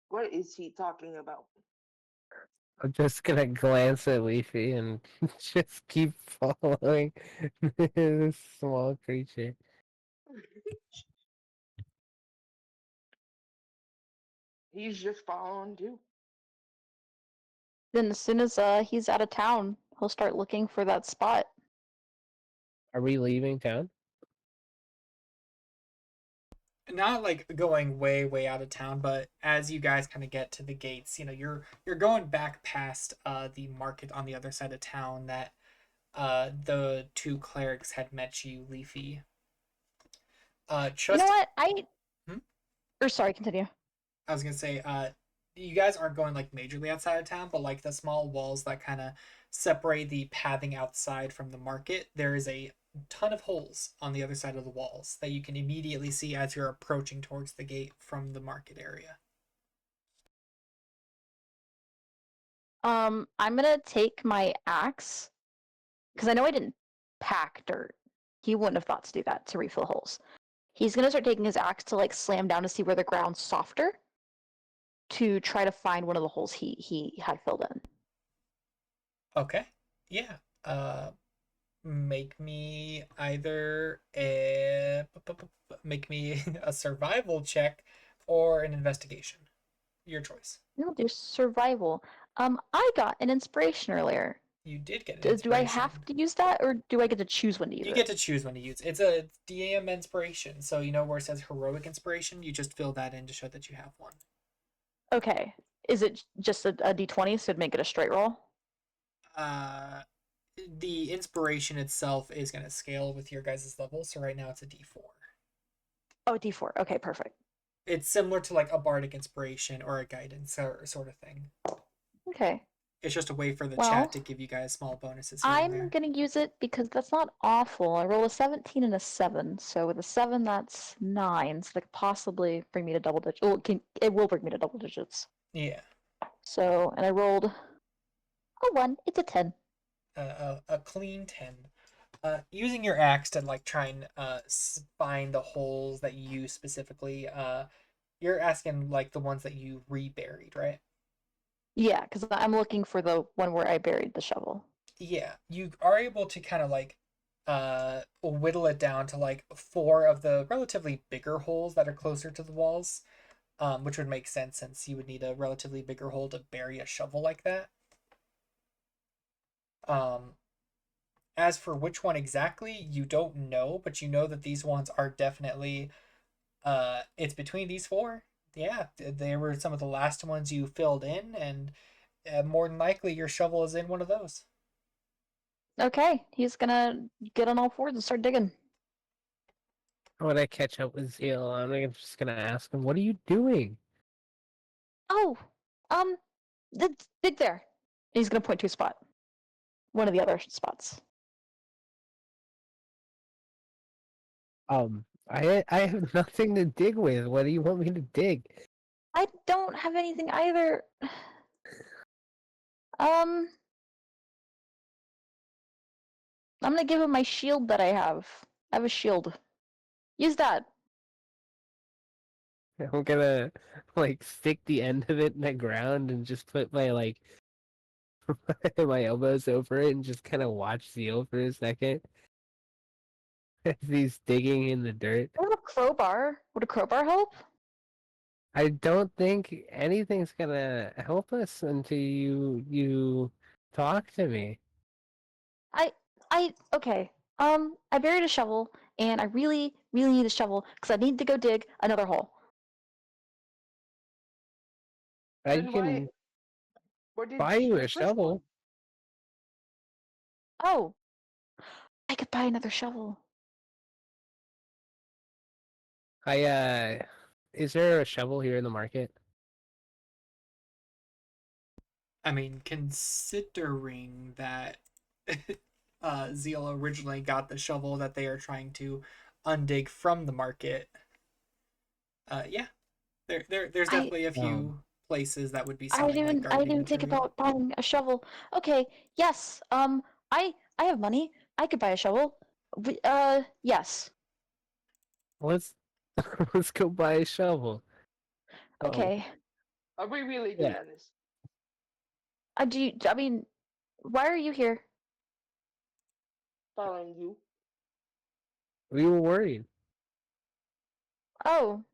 What is he talking about? I'm just gonna glance at Leafy and just keep following this small creature. He's just following too. Then as soon as he's out of town, he'll start looking for that spot. Are we leaving town? Not like going way out of town, but as you guys kind of get to the gates, you're going back past the market on the other side of town that the two clerics had met you, Leafy. You Just know what? Hmm? Or sorry, continue. I was gonna say, you guys aren't going like majorly outside of town, but like the small walls that kind of separate the pathing outside from the market, there is a ton of holes on the other side of the walls that you can immediately see as you're approaching towards the gate from the market area. I'm gonna take my axe because I know I didn't pack dirt. He wouldn't have thought to do that to refill holes. He's gonna start taking his axe to like slam down to see where the ground's softer to try to find one of the holes he had filled in. Okay. Yeah. Make me either make me a survival check or an investigation. Your choice. No, there's survival. I got an inspiration earlier. You did get an Do I inspiration. have to use that, or do I get to choose when to use You it? get to choose when to use. It's a DM inspiration, so where it says heroic inspiration, you just fill that in to show that you have one. Okay. Is it just a d20, so it'd make it a straight roll? The inspiration itself is going to scale with your guys' level, so right now it's a D4. Oh, d4. Okay, perfect. It's similar to like a bardic inspiration or a guidance or sort of thing. Okay. It's just a way for the Well, chat to give you guys small bonuses here and I'm there. gonna use it because that's not awful. I rolled a 17 and a 7, so with a 7, that's 9. So that could possibly bring me to double digits. Well, it will bring me to double digits. Yeah. So, and I rolled a 1. It's a 10. A clean 10. Using your axe to like try and find the holes that you use specifically. You're asking like the ones that you reburied, right? Yeah, because I'm looking for the one where I buried the shovel. Yeah, you are able to kind of like whittle it down to like 4 of the relatively bigger holes that are closer to the walls, which would make sense since you would need a relatively bigger hole to bury a shovel like that. Um, as for which one exactly, you don't know, but you know that these ones are definitely it's between these 4. Yeah, they were some of the last ones you filled in, and more than likely your shovel is in one of those. Okay, he's gonna get on all fours and start digging. When I catch up with Zeal, I'm just gonna ask him, "What are you doing?" Oh, um, dig there. And he's gonna point to a spot. One of the other spots. I have nothing to dig with. What do you want me to dig? I don't have anything either. Um, I'm gonna give him my shield that I have. I have a shield. Use that. I'm gonna like stick the end of it in the ground and just put my like my elbows over it and just kind of watch Zeal for a second as he's digging in the dirt. I have a crowbar. Would a crowbar help? I don't think anything's gonna help us until you talk to me. I, okay. I buried a shovel, and I really, really need a shovel because I need to go dig another hole. I Then can where did buy you you get a the first one? shovel. Oh, I could buy another shovel. Is there a shovel here in the market? I mean, considering that Zeal originally got the shovel that they are trying to undig from the market, yeah, there's I, definitely a Um, few places that would be I selling like didn't, I gardening didn't think material. about buying a shovel. Okay, yes. I have money. I could buy a shovel. Yes. let's let's go buy a shovel. Oh, Okay. Are we really yeah. doing this? I mean, why are you here? Following you? We were worried. Oh,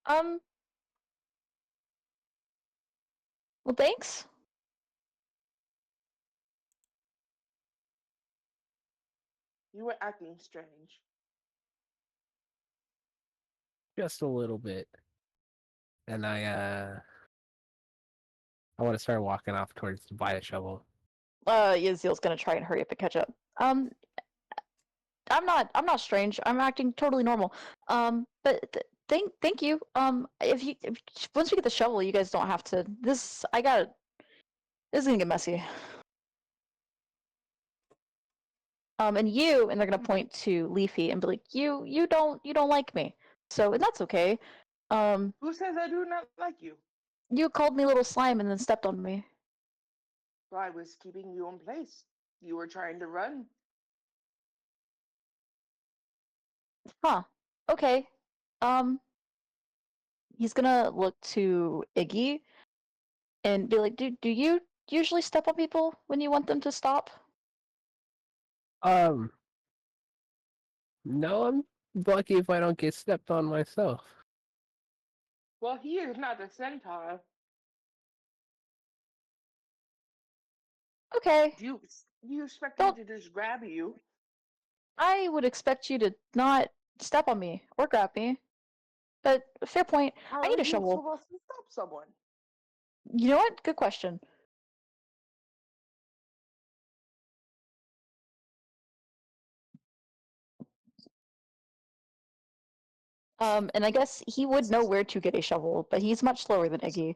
um, well, thanks. You were acting strange. Just a little bit. And I want to start walking off towards to buy a shovel. Yazil's gonna try and hurry up and catch up. I'm not strange. I'm acting totally normal. But thank you. If once we get the shovel, you guys don't have to. This is gonna get messy. And they're gonna point to Leafy and be like, you don't like me. So, and that's okay. Who says I do not like you? You called me little slime and then stepped on me. Well, I was keeping you in place. You were trying to run. Huh. Okay. Um, he's gonna look to Iggy and be like, do you usually step on people when you want them to stop? Um, no, I'm lucky if I don't get stepped on myself. Well, he is not a centaur. Okay. Do you expect me Don't to just grab you? I would expect you to not step on me or grab me. But fair point. How I are need a you shovel. supposed to stop someone? You know what? Good question. And I guess he would know where to get a shovel, but he's much slower than Iggy.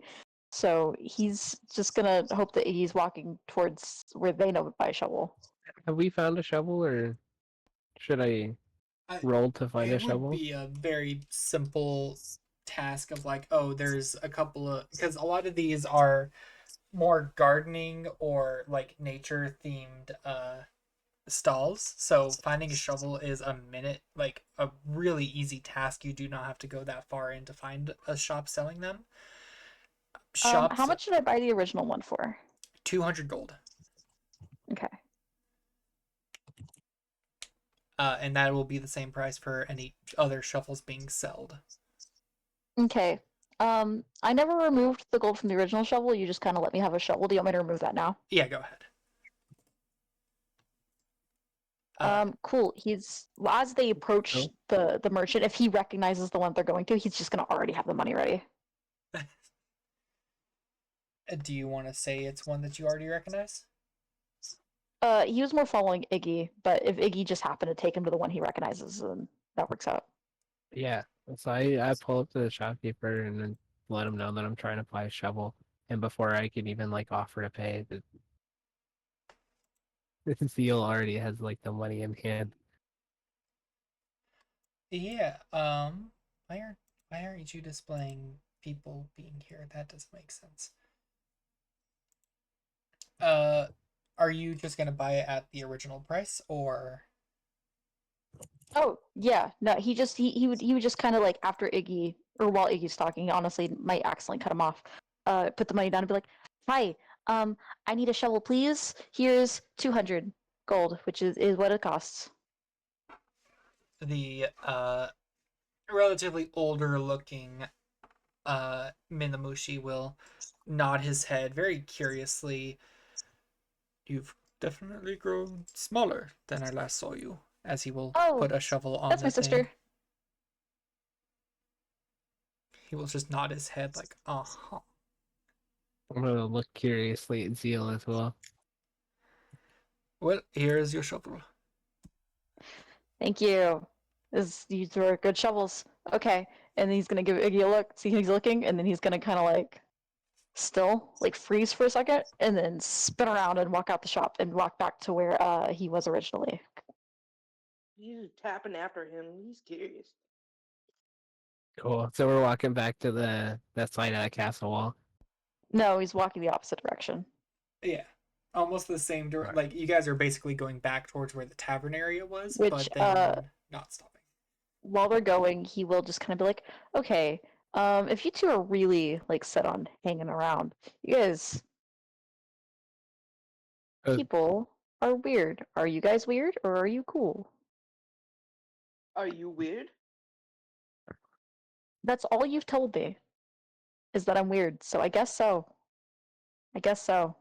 So he's just gonna hope that Iggy's walking towards where they know to buy a shovel. Have we found a shovel, or should I I- roll to find a It would shovel? be a very simple task of like, oh, there's a couple of, because a lot of these are more gardening or like nature themed stalls. So finding a shovel is a minute, like a really easy task. You do not have to go that far in to find a shop selling them. Shops, How much did I buy the original one for? 200 gold. Okay. And that will be the same price for any other shovels being sold. Okay. I never removed the gold from the original shovel. You just kind of let me have a shovel. Do you want me to remove that now? Yeah, go ahead. Cool. He's as they approach Oh. the merchant, if he recognizes the one they're going to, he's just gonna already have the money ready. Do you want to say it's one that you already recognize? He was more following Iggy, but if Iggy just happened to take him to the one he recognizes, then that works out. Yeah. So I pull up to the shopkeeper and then let him know that I'm trying to buy a shovel. And before I can even like offer to pay, the Zeal already has like the money in hand. Yeah. Why aren't you displaying people being here? That doesn't make sense. Are you just gonna buy it at the original price, or Oh yeah, no, he would just kind of like after Iggy or while Iggy's talking, honestly, might accidentally cut him off. Put the money down and be like, "Hi, I need a shovel, please. Here's 200 gold, which is what it costs." the relatively older looking Minamushi will nod his head very curiously. You've definitely grown smaller than I last saw you, as he will Oh, put a shovel on that's the my thing. sister. He will just nod his head like, uh-huh. I'm gonna look curiously at Zeal as well. Well, here is your shovel. Thank you. These were good shovels. Okay, and he's gonna give Iggy a look, see who he's looking, and then he's gonna kind of like still like freeze for a second, and then spin around and walk out the shop and walk back to where he was originally. He's tapping after him. He's curious. Cool. So we're walking back to that side of the castle wall. No, he's walking the opposite direction. Yeah. Almost the same Right. like you guys are basically going back towards where the tavern area was, Which, but then not stopping. While they're going, he will just kind of be like, "Okay, if you two are really like set on hanging around, you guys, Uh, people are weird. Are you guys weird or are you cool?" Are you weird? That's all you've told me, is that I'm weird. So I guess so. I guess so.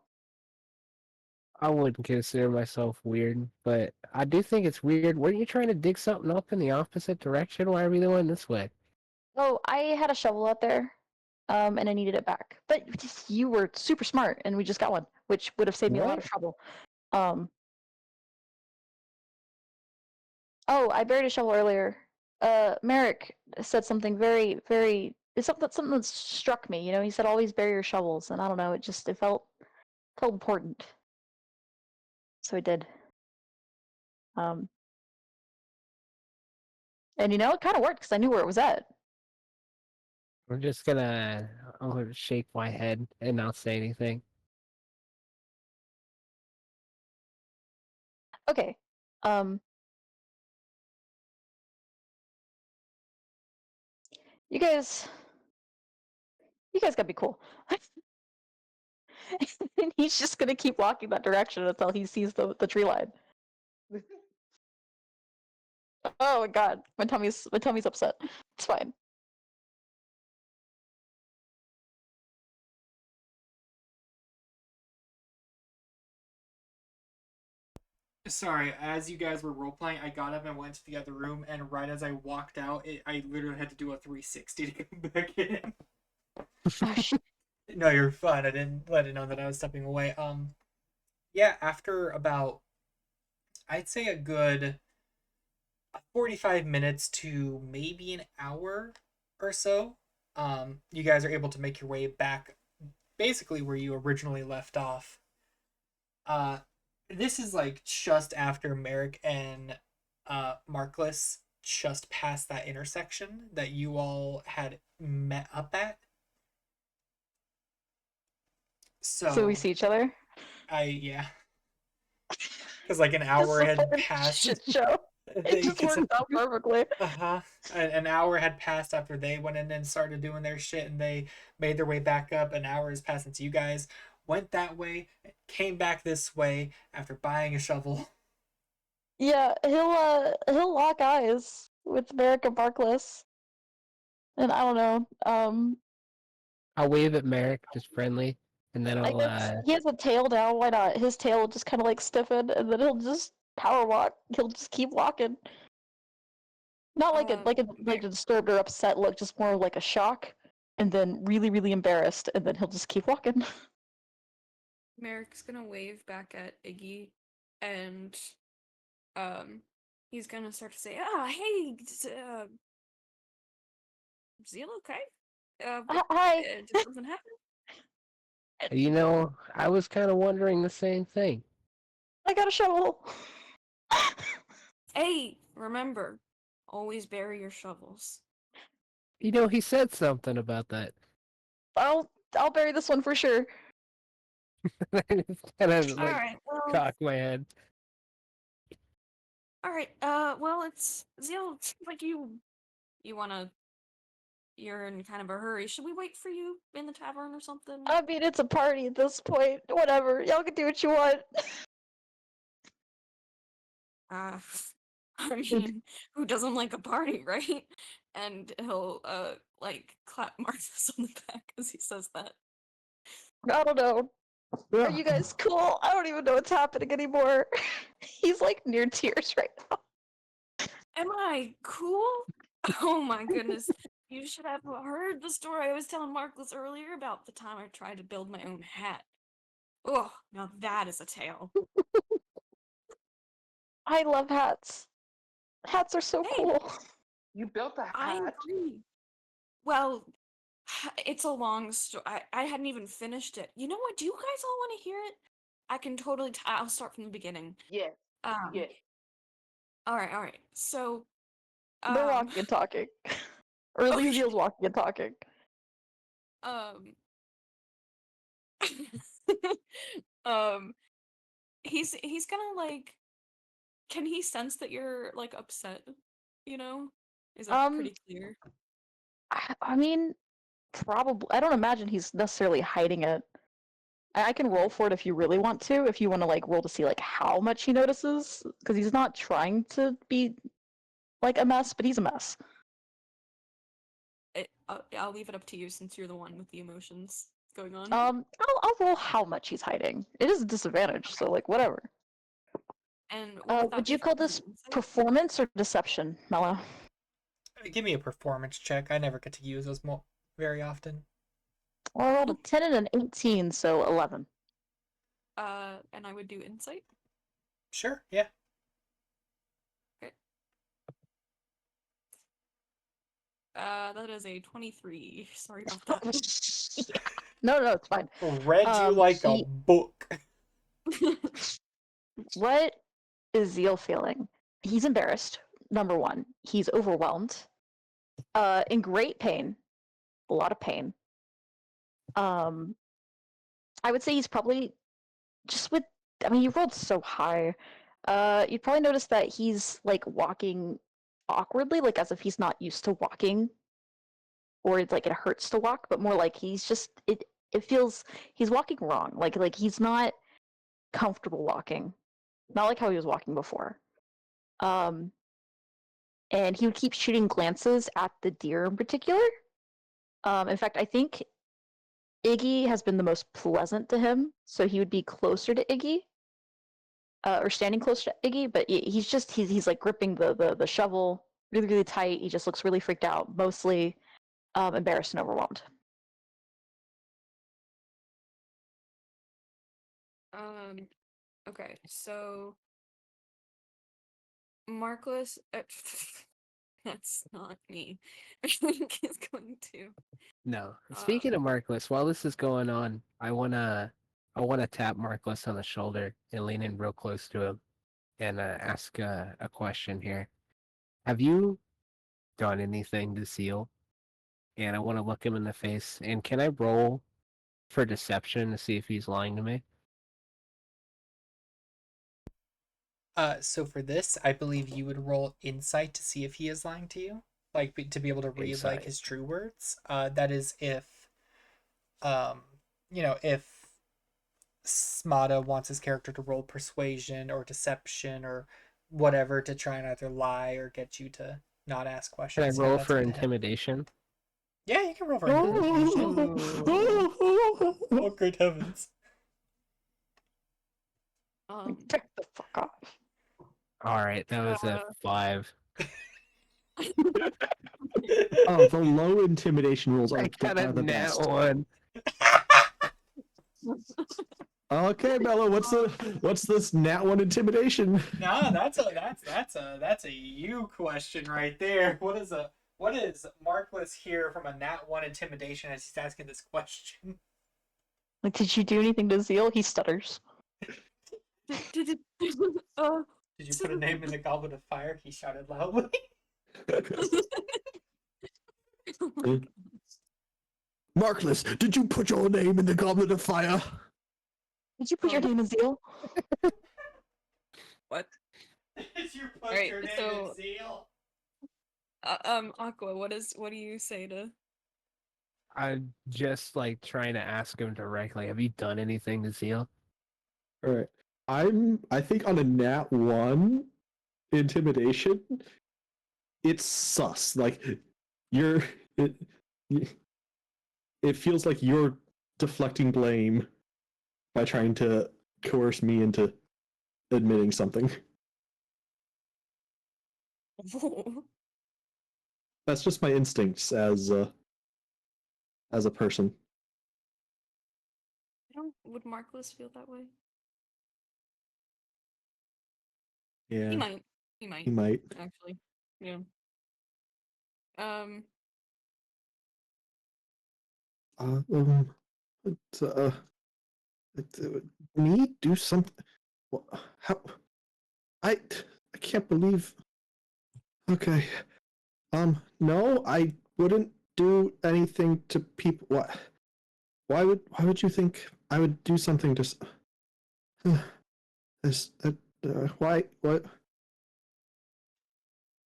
I wouldn't consider myself weird, but I do think it's weird. Weren't you trying to dig something up in the opposite direction? Why are we going this way? Oh, I had a shovel out there, and I needed it back. But you were super smart, and we just got one, which would have saved me a lot of What? trouble. Um. Oh, I buried a shovel earlier. Merrick said something very, very. It's something that struck me. You know, he said always bury your shovels, and I don't know. It felt important. So I did. Um. And you know, it kind of worked because I knew where it was at. I'm gonna shake my head and not say anything. Okay. Um. You guys. You guys gotta be cool. And he's just gonna keep walking that direction until he sees the tree line. Oh my god, my tummy's upset. It's fine. Sorry, as you guys were role playing, I got up and went to the other room, and right as I walked out, I literally had to do a 360 to come back in. Oh, No, you're fine. I didn't let it know that I was stepping away. Yeah, after about, I'd say a good 45 minutes to maybe an hour or so. You guys are able to make your way back basically where you originally left off. Uh, this is like just after Merrick and Markless just past that intersection that you all had met up at. So we So see each other. yeah, because like an Just hour a had fucking passed. shit show. It just Because worked out perfectly. an hour had passed after they went in and started doing their shit, and they made their way back up. An hour has passed since you guys went that way, came back this way after buying a shovel. Yeah, he'll lock eyes with America Barkless. And I don't know. I'll wave at Merrick, just friendly, and then I I'll guess he has a tail now. Why not? His tail will just kind of like stiffen, and then he'll just power walk. He'll just keep walking. Not like a disturbed or upset look, just more like a shock, and then really really embarrassed, and then he'll just keep walking. Merrick's gonna wave back at Iggy, and he's gonna start to say, "Ah, hey, Zeal, okay? Hi, Did something happen?" You know, I was kind of wondering the same thing. I got a shovel. Hey, remember, always bury your shovels. You know, he said something about that. I'll bury this one for sure. I just kind of All like right, well, cock my head. all right. Well, it's Zeal. It seems like you wanna. You're in kind of a hurry. Should we wait for you in the tavern or something? I mean, it's a party at this point. Whatever, y'all can do what you want. Uh, I mean, who doesn't like a party, right? And he'll like clap Marcus on the back as he says that. I don't know. Are you Yeah. guys cool? I don't even know what's happening anymore. He's like near tears right now. Am I cool? Oh my goodness. You should have heard the story I was telling Marcus earlier about the time I tried to build my own hat. Oh, now that is a tale. I love hats. Hats are so Hey, cool. You built a I hat. agree. Well, it's a long story. I hadn't even finished it. You know what? Do you guys all want to hear it? I can totally. I'll start from the beginning. Yes. Um. Yes. All right. All right. So. They're Um. walking and talking. Or at least Okay. Zeal's walking and talking. Um. um. He's gonna like. Can he sense that you're like upset? You know? Is that Um, pretty clear? I mean, probably. I don't imagine he's necessarily hiding it. I can roll for it if you really want to. If you want to like roll to see like how much he notices, because he's not trying to be like a mess, but he's a mess. I'll leave it up to you since you're the one with the emotions going on. I'll roll how much he's hiding. It is a disadvantage, so like whatever. And what would that Would be you for call me? this Insight? performance or deception, Mello? Give me a performance check. I never get to use those very often. Well, I rolled a 10 and an 18, so 11. And I would do insight. Sure, yeah. Okay. That is a 23. Sorry about that. Yeah. No, it's fine. Read you like a He, book. what is Zeal feeling? He's embarrassed, number one. He's overwhelmed. In great pain. A lot of pain. Um, I would say he's probably just with, I mean, you rolled so high. You'd probably notice that he's like walking awkwardly, like as if he's not used to walking, or it's like it hurts to walk, but more like he's just it feels he's walking wrong. Like he's not comfortable walking. Not like how he was walking before. Um and he would keep shooting glances at the deer in particular. In fact, I think Iggy has been the most pleasant to him, so he would be closer to Iggy. Or standing close to Iggy, but he's like gripping the shovel really really tight. He just looks really freaked out, mostly embarrassed and overwhelmed. Okay, so Marcus, that's not me. Link is going to. No. Speaking of Markless, while this is going on, I wanna tap Markless on the shoulder and lean in real close to him and ask a question here. Have you done anything to Seal? And I want to look him in the face. And can I roll for deception to see if he's lying to me? So for this, I believe you would roll insight to see if he is lying to you, like to be able to read like Insight. his true words. That is if, um, if Smada wants his character to roll persuasion or deception or whatever to try and either lie or get you to not ask Can I questions. roll that's for up to him. intimidation? Yeah, you can roll for intimidation. Oh, great heavens! Back the fuck off. All right, that was a 5. Oh, the low intimidation rolls I got a are the nat best. 1. Okay, Mello, what's this nat 1 intimidation? No, that's a you question right there. What is Markless here from a nat 1 intimidation as he's asking this question? Like, did you do anything to Zeal? He stutters. Did Did you put a name in the goblet of fire? He shouted loudly. Markless, did you put your name in the goblet of fire? Did you put your name in Zeal? What? Did you put Alright, your name so- in Zeal? Aqua, what do you say to? I'm just like trying to ask him directly. Have you done anything to Seal? All right. I think on a nat 1 intimidation, it's sus. Like it feels like you're deflecting blame by trying to coerce me into admitting something. That's just my instincts as a person. Would Marcus feel that way? Yeah, He might. He might. he might. Actually. Yeah. But, me do something. How? I can't believe. Okay. No, I wouldn't do anything to people. What? Why would you think I would do something to? This why what?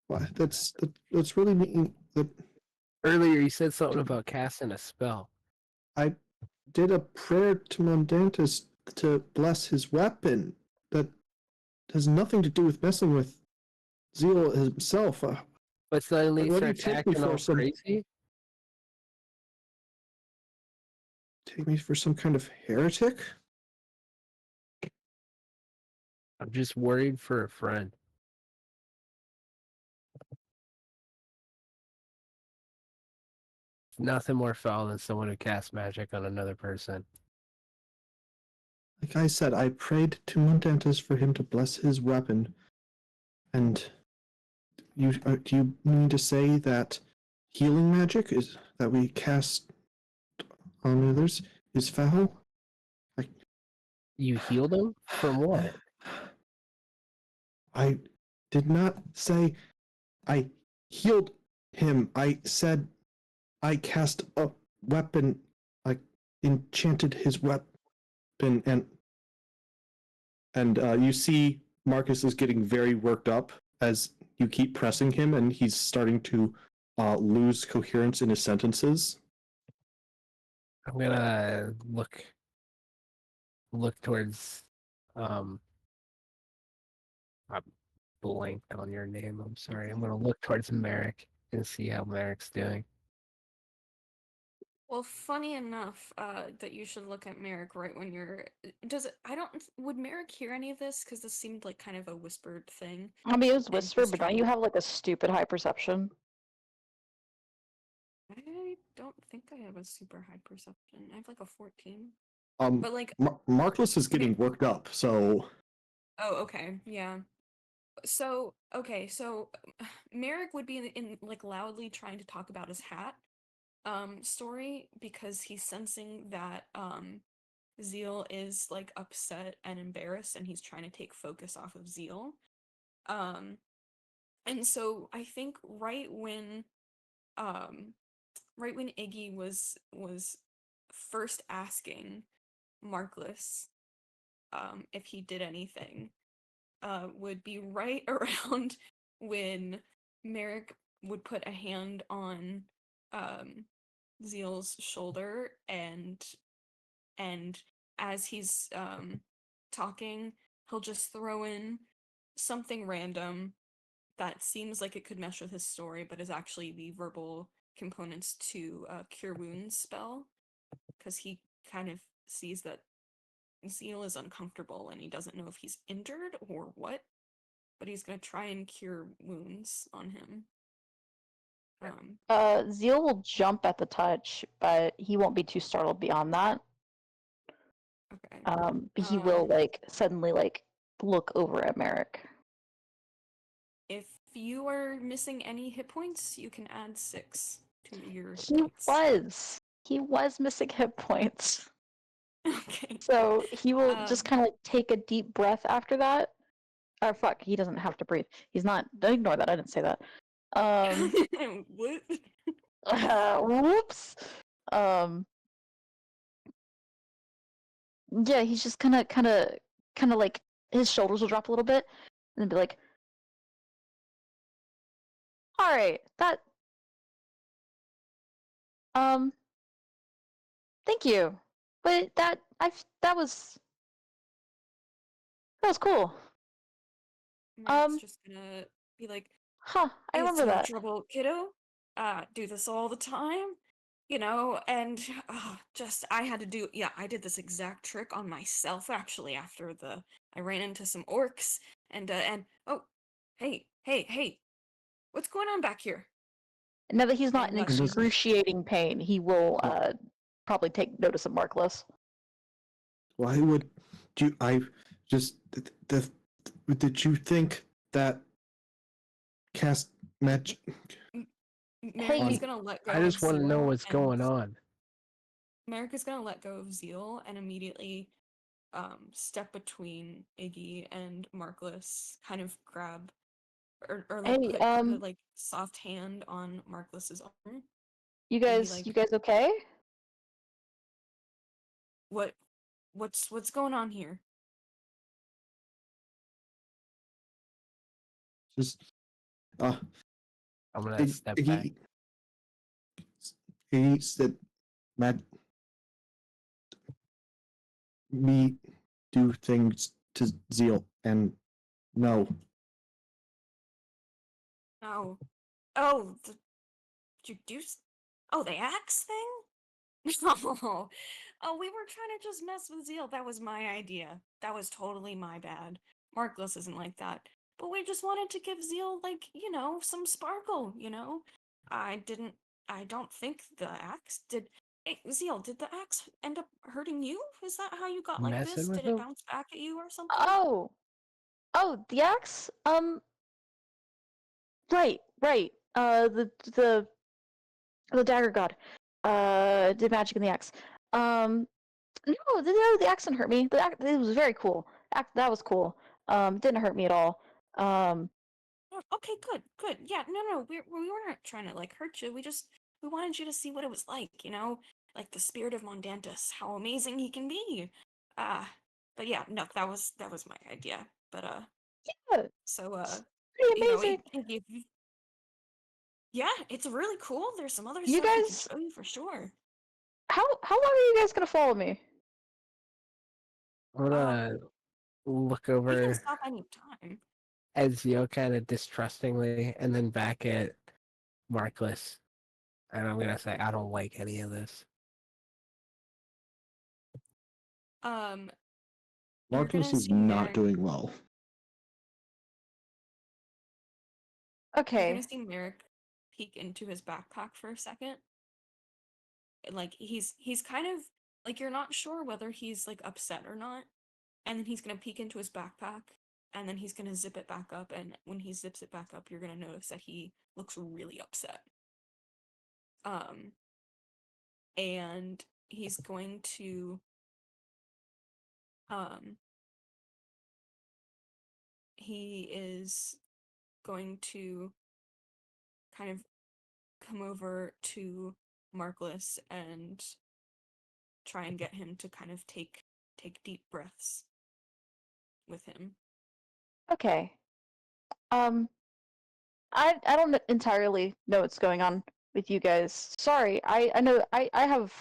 Why that's really mean. That Earlier, you said something about casting a spell. I did a prayer to Mondantus to bless his weapon. That has nothing to do with messing with Zeal himself. But suddenly he What do you starts take me acting for, all some- crazy? Take me for some kind of heretic? I'm just worried for a friend. Nothing more foul than someone who casts magic on another person. Like I said, I prayed to Mondantus for him to bless his weapon. And do you mean to say that healing magic is that we cast on others is foul? You healed him? From what? I did not say I healed him. I said I cast a weapon. I enchanted his weapon, and you see Marcus is getting very worked up as you keep pressing him, and he's starting to lose coherence in his sentences. I'm gonna look towards I blanked on your name. I'm sorry. I'm gonna look towards Merrick and see how Merrick's doing. Well, funny enough, that you should look at Merrick right when you're. Would Merrick hear any of this? Because this seemed like kind of a whispered thing. I mean, it was And whispered, he's but don't trying you to- have like a stupid high perception? I don't think I have a super high perception. I have like a 14. Um, But like, Marcus is getting worked up, so oh, okay, yeah. So okay, so Merrick would be in like loudly trying to talk about his hat story because he's sensing that Zeal is like upset and embarrassed and he's trying to take focus off of Zeal. Um and so I think right when Iggy was first asking Markless if he did anything, would be right around when Merrick would put a hand on um, Zeal's shoulder, and as he's talking, he'll just throw in something random that seems like it could mesh with his story, but is actually the verbal components to Cure Wounds spell, because he kind of sees that Zeal is uncomfortable and he doesn't know if he's injured or what, but he's gonna try and cure wounds on him. Zeal will jump at the touch, but he won't be too startled beyond that. Okay. He will like suddenly like look over at Merrick. If you are missing any hit points, you can add 6 to your hit He points. was missing hit points. Okay. So he will just Um, kind of like take a deep breath after that. Or fuck, he doesn't have to breathe. He's not. Don't ignore that. I didn't say that. what? Whoops. Um. Yeah, he's just kind of like his shoulders will drop a little bit, and then be like, "All right, that um, thank you, but that was cool. Merrick's just gonna be like, Huh, I "It's remember no that. trouble, kiddo. Do this all the time, you know." And just I had to do. Yeah, I did this exact trick on myself actually after I ran into some orcs and oh, hey, what's going on back here? Now that he's not And in excruciating pain, he will probably take notice of Markless. Why would you? I just did you think that cast magic? Merrick Hey, is gonna let go I of just want to know Zeal, what's and going on. Merrick is gonna let go of Zeal and immediately step between Iggy and Markless, kind of grab or like hey, put a like soft hand on Markless's arm you and be guys, like, you guys okay? what's going on here? Just I'm gonna step back. he said, "Mad, me do things to Zeal, and no, Oh, oh, you do? Oh, the axe thing? Oh, oh, we were trying to just mess with Zeal. That was my idea. That was totally my bad. Markless isn't like that. But we just wanted to give Zeal, like, some sparkle, I don't think the axe did. Hey, Zeal, did the axe end up hurting you? Is that how you got like Messing this? with Did it him? bounce back at you or something? Oh, the axe. Right. The dagger god. Did magic in the axe. No, the axe didn't hurt me. It was very cool. That was cool. It didn't hurt me at all. Um, Oh, okay, good. Yeah, no, we weren't trying to like hurt you. We wanted you to see what it was like, like the spirit of Mondantus, how amazing he can be. Uh, but yeah, no, that was my idea. But yeah, so pretty you know, amazing. yeah, it's really cool. There's some other You stuff we can guys, show you for sure. how long are you guys gonna follow me? I'm Um, gonna look we can over stop any time. at Zio kind of distrustingly, and then back at Markless, and I'm gonna say I don't like any of this. Um, you're Marcus gonna is see not Merrick. doing well." You're gonna Okay. see Merrick peek into his backpack for a second. Like he's kind of like you're not sure whether he's like upset or not, and then he's gonna peek into his backpack and then he's gonna zip it back up, and when he zips it back up, you're gonna notice that he looks really upset. And he's going to he is going to kind of come over to Markless and try and get him to kind of take deep breaths with him. Okay. I don't entirely know what's going on with you guys. Sorry, I know I have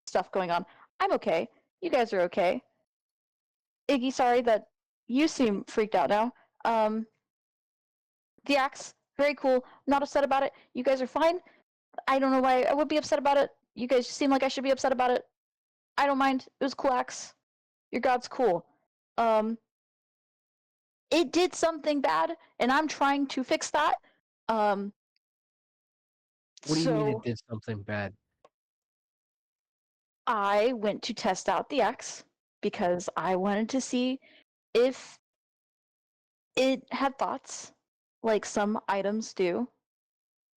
stuff going on. I'm okay. You guys are okay. Iggy, sorry that you seem freaked out now. The axe, very cool. Not upset about it. You guys are fine. I don't know why I would be upset about it. You guys seem like I should be upset about it. I don't mind. It was a cool axe. Your god's cool. It did something bad, and I'm trying to fix that. What do you mean So it did something bad? I went to test out the axe because I wanted to see if it had thoughts, like some items do.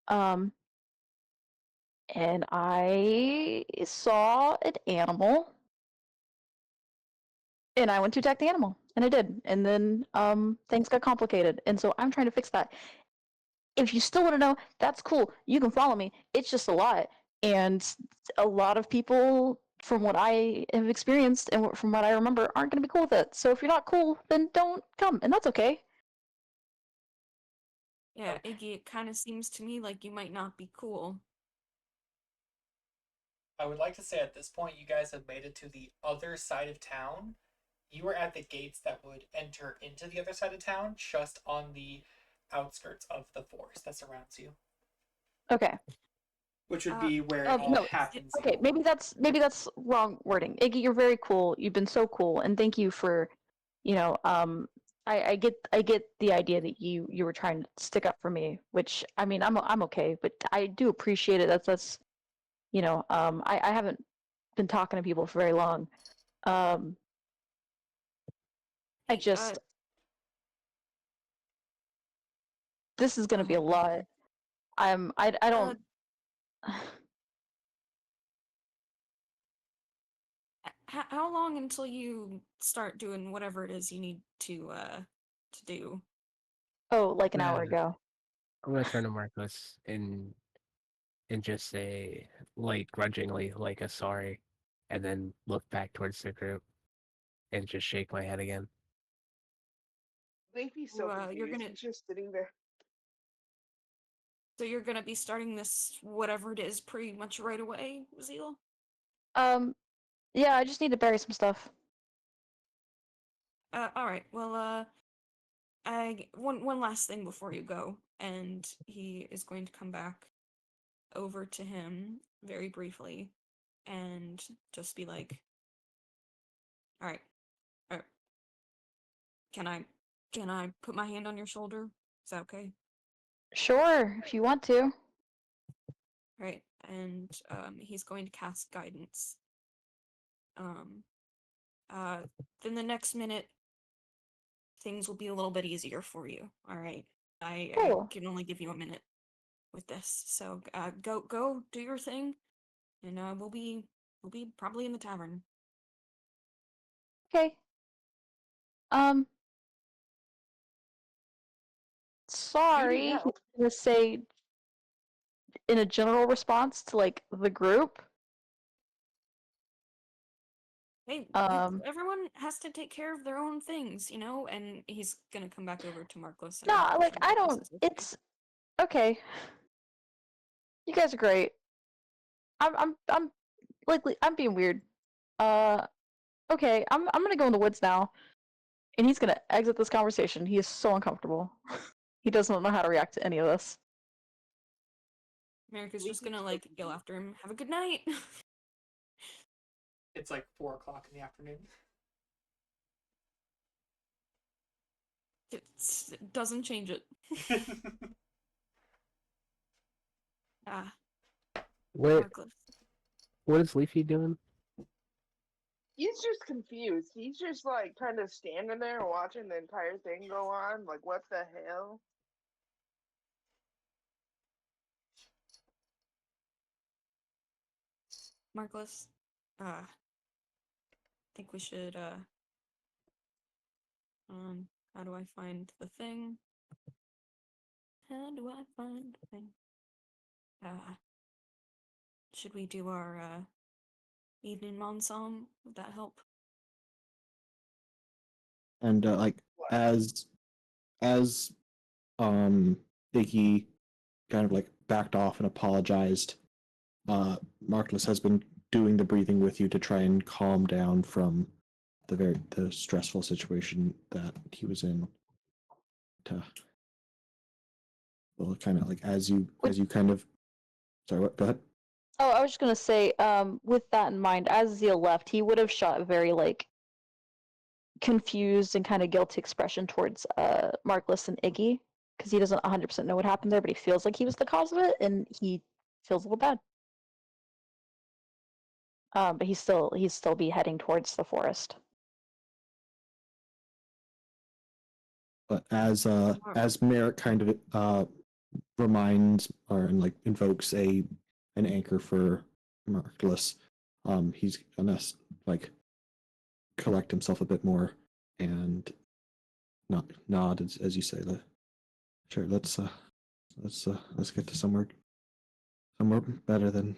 And I saw an animal, and I went to attack the animal, and I did. And then things got complicated, and so I'm trying to fix that. If you still want to know, that's cool. You can follow me. It's just a lot, and a lot of people, from what I have experienced and from what I remember, aren't going to be cool with it. So if you're not cool, then don't come, and that's okay. Yeah, Iggy, it kind of seems to me like you might not be cool. I would like to say at this point, you guys have made it to the other side of town. You were at the gates that would enter into the other side of town, just on the outskirts of the forest that surrounds you, Okay. which would be where it all No. happens. Okay. Maybe that's wrong wording. Iggy, you're very cool. You've been so cool, and thank you for, I get the idea that you were trying to stick up for me, which I mean I'm okay, but I do appreciate it. That's I haven't been talking to people for very long. I Hey, just this is gonna be a lot. I don't. How long until you start doing whatever it is you need to do? Oh, like an hour Uh, ago. I'm gonna turn to Marcos and just say, like, grudgingly, like a sorry, and then look back towards the group and just shake my head again. I think he's so You're confused. gonna He's just sitting there. So you're gonna be starting this whatever it is pretty much right away, Zeal? Yeah, I just need to bury some stuff. All right. Well, one last thing before you go, and he is going to come back over to him very briefly, and just be like, "All right, all right. Can I put my hand on your shoulder? Is that okay?" Sure, if you want to. Right. And he's going to cast guidance. Uh, then the next minute, things will be a little bit easier for you. All right. I Cool. can only give you a minute with this, so go do your thing, and we'll be probably in the tavern. Okay. You need Sorry. He's help. gonna say in a general response to like the group. Hey, Um, everyone has to take care of their own things, you know. And he's gonna come back over to Marcos and nah, make like sure I Marcos don't. is okay. It's okay. You guys are great. I'm like I'm being weird. Okay. I'm gonna go in the woods now, and he's gonna exit this conversation. He is so uncomfortable. He doesn't know how to react to any of this. America's just Leafy's gonna so like yell confused. after him, "Have a good night." It's like 4 o'clock in the afternoon. It doesn't change it. Ah, What Marcos. what is Leafy doing? He's just confused. He's just like kind of standing there watching the entire thing go on. Like, what the hell? Markless, think we should, how do I find the thing? How do I find the thing? Should we do our, evening mon song? Would that help? And like What? as Iggy kind of like backed off and apologized, Markless has been doing the breathing with you to try and calm down from the stressful situation that he was in. To well, kind of like as you kind of sorry, what? Go ahead. Oh, I was just gonna say, with that in mind, as Zeal left, he would have shot a very like confused and kind of guilty expression towards Markless and Iggy because he doesn't 100% know what happened there, but he feels like he was the cause of it, and he feels a little bad. But he's still be heading towards the forest. But as Merrick kind of reminds or and like invokes an anchor for Markless, he's gonna like collect himself a bit more and nod as you say that. Sure, let's get to somewhere better than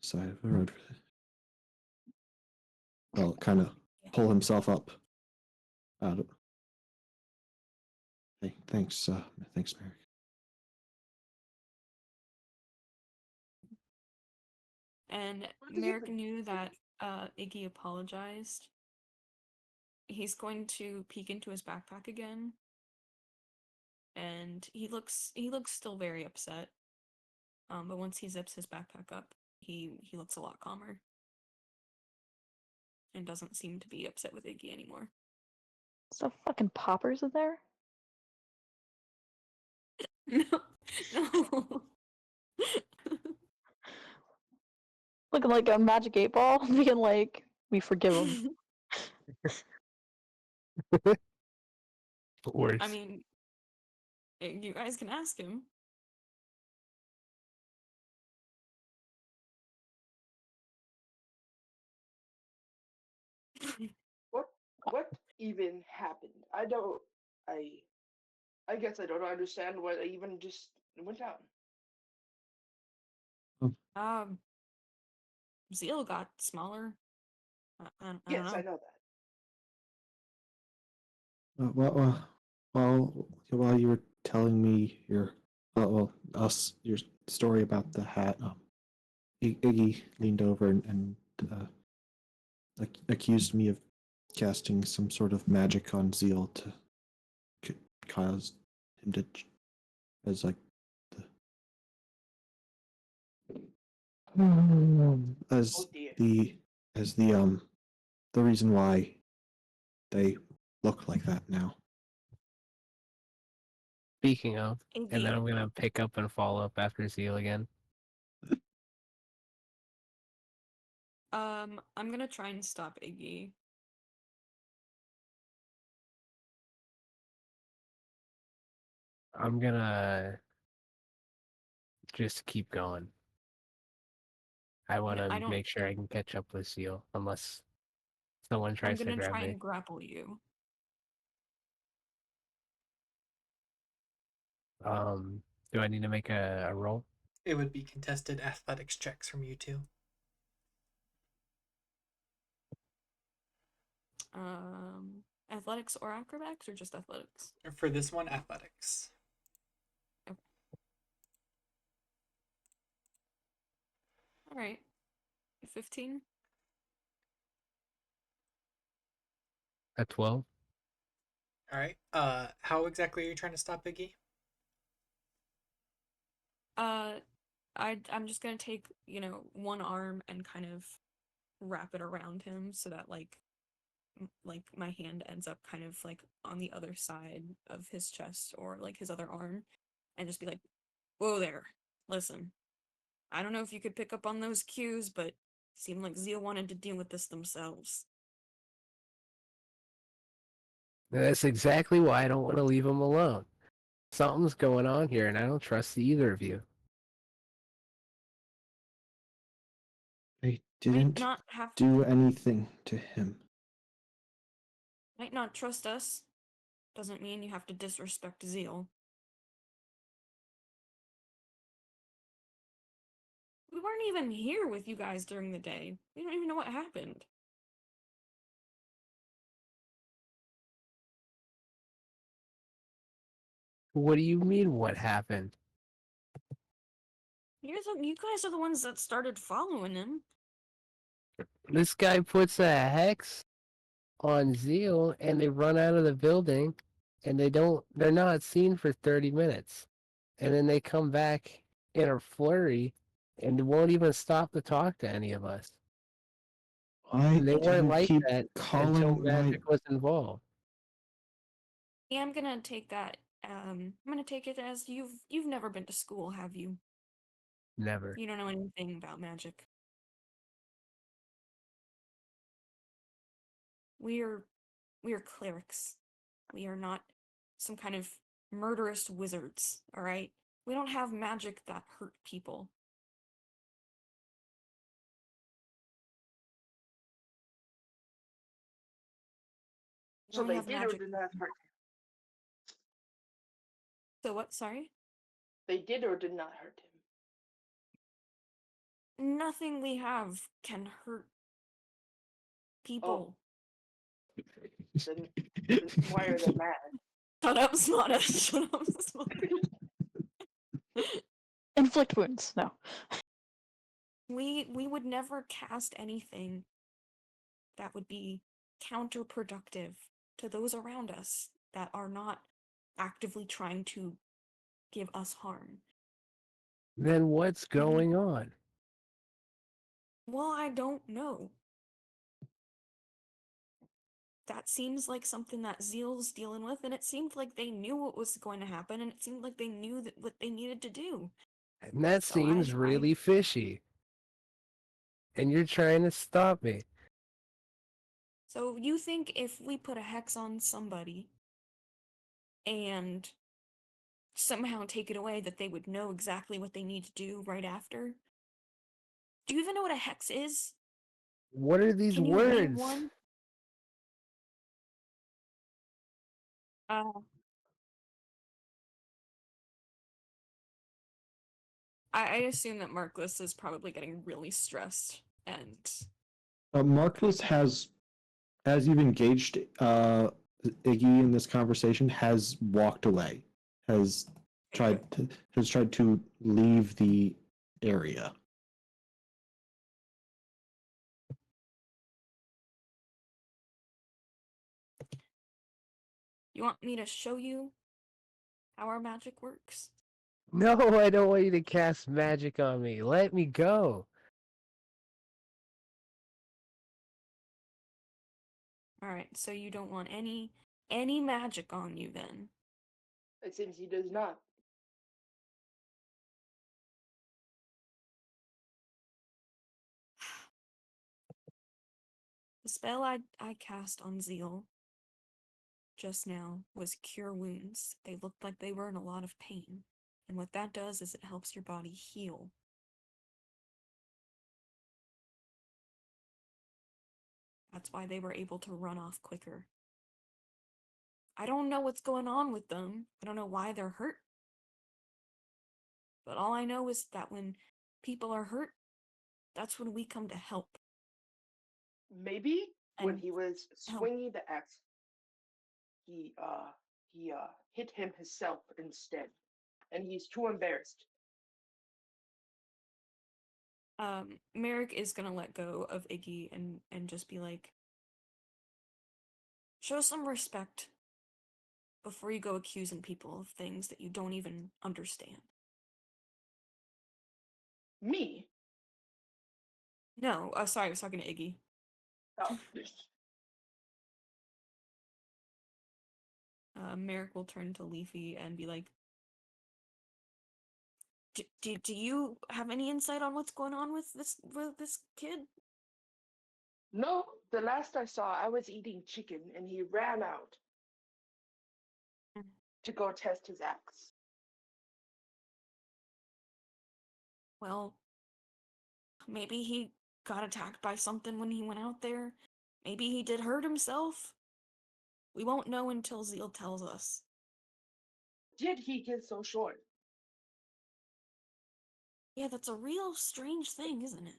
side of the road. Well, kind of pull himself up out of. Hey, thanks, Merrick. And What does Merrick it- knew that Iggy apologized. He's going to peek into his backpack again, and he looks still very upset. But once he zips his backpack up, he looks a lot calmer, and doesn't seem to be upset with Iggy anymore. So fucking poppers in there. No, no. Looking like a magic 8-ball, being like, we forgive him. Worse. I mean, you guys can ask him. What even happened? I I guess I don't understand what I even just went down. Um, Zeal got smaller. I don't Yes, know. I know that. While you were telling me your story about the hat, Iggy leaned over and accused me of casting some sort of magic on Zeal to cause him to as like as Oh dear. the reason why they look like that now. Speaking of, and then Iggy, I'm gonna pick up and follow up after Zeal again. I'm gonna try and stop Iggy. I'm gonna just keep going. I want I to don't. make sure I can catch up with Seal, unless someone I'm tries to gonna grab try me. and grapple you. Do I need to make a roll? It would be contested athletics checks from you two. Athletics or acrobatics, or just athletics? For this one, athletics. Okay. All right. 15. A 12? All right. How exactly are you trying to stop Iggy? I'm just gonna take, one arm and kind of wrap it around him so that like my hand ends up kind of like on the other side of his chest or like his other arm, and just be like, "Whoa there. Listen. I don't know if you could pick up on those cues, but it seemed like Zeal wanted to deal with this themselves. That's exactly why I don't want to leave him alone. Something's going on here, and I don't trust either of you. I Might didn't not have do anything to him. might not trust us. Doesn't mean you have to disrespect Zeal. We weren't even here with you guys during the day. We don't even know what happened. What do you mean, what happened? You guys are the ones that started following him. This guy puts a hex on Zeal, and they run out of the building, and they're not seen for 30 minutes. And then they come back in a flurry, and won't even stop to talk to any of us. I And they weren't didn't like keep that until calling my. magic was involved. Yeah, I'm gonna take that. I'm gonna take it as you've never been to school, have you? Never. You don't know anything about magic. We're clerics. We are not some kind of murderous wizards, all right? We don't have magic that hurt people. We So only they have did or magic. did not hurt him? So what? Sorry? They did or did not hurt him? Nothing we have can hurt people. Then why are they mad? Shut up, Smata. Shut up, Smata. Inflict wounds. No. We would never cast anything that would be counterproductive to those around us that are not actively trying to give us harm. Then what's going on? Well, I don't know. That seems like something that Zeal's dealing with, and it seemed like they knew what was going to happen, and it seemed like they knew that what they needed to do. And that So seems really fishy. And you're trying to stop me. So you think if we put a hex on somebody and somehow take it away that they would know exactly what they need to do right after? Do you even know what a hex is? What are these Can you read words? one? I assume that Markless is probably getting really stressed and Marcus has, as you've engaged Iggy in this conversation, has walked away. Has tried to leave the area. you want me to show you how our magic works? No, I don't want you to cast magic on me. Let me go. Alright, so you don't want any magic on you then. It seems he does not. The spell I cast on Zeal just now was Cure Wounds. They looked like they were in a lot of pain. And what that does is it helps your body heal. That's why they were able to run off quicker. I don't know what's going on with them. I don't know why they're hurt. But all I know is that when people are hurt, that's when we come to help. Maybe when And he was help. swinging the axe, he hit him himself instead, and he's too embarrassed. Merrick is gonna let go of Iggy and just be like, show some respect before you go accusing people of things that you don't even understand. Me? No, sorry, I was talking to Iggy. Oh, Merrick will turn to Leafy and be like, do you have any insight on what's going on with this kid? no. The last I saw, I was eating chicken, and he ran out. to go test his axe. Well, maybe he got attacked by something when he went out there. Maybe he did hurt himself. We won't know until Zeal tells us. Did he get so short? Yeah, that's a real strange thing, isn't it?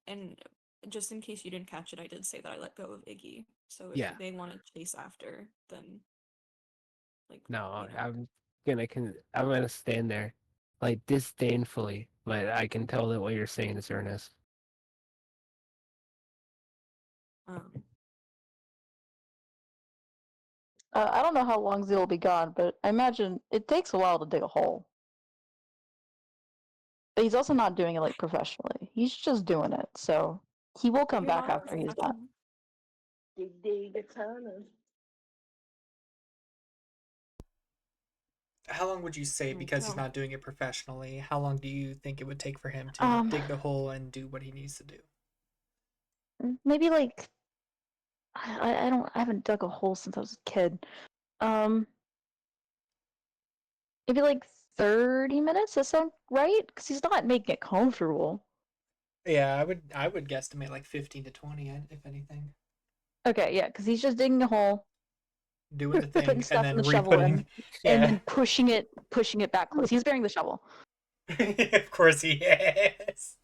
And just in case you didn't catch it, I did say that I let go of Iggy. So if Yeah. they want to chase after, then like No, you know. I'm gonna stand there, like disdainfully, but I can tell that what you're saying is earnest. Um, I don't know how long Zeal will be gone, but I imagine it takes a while to dig a hole. But he's also not doing it like professionally. He's just doing it, so he will come you're back not a after he's done. professional. Dig a ton of. How long would you say, because he's Tell. not doing it professionally, how long do you think it would take for him to Um, dig the hole and do what he needs to do? Maybe like I haven't dug a hole since I was a kid. Maybe like 30 minutes. That sound right? Because he's not making it comfortable. Yeah, I would guesstimate like 15 to 20, if anything. Okay, yeah, because he's just digging a hole, Doing the putting thing and stuff in then the shovel in, re-putting. and Yeah. then pushing it back close. He's bearing the shovel. Of course he is.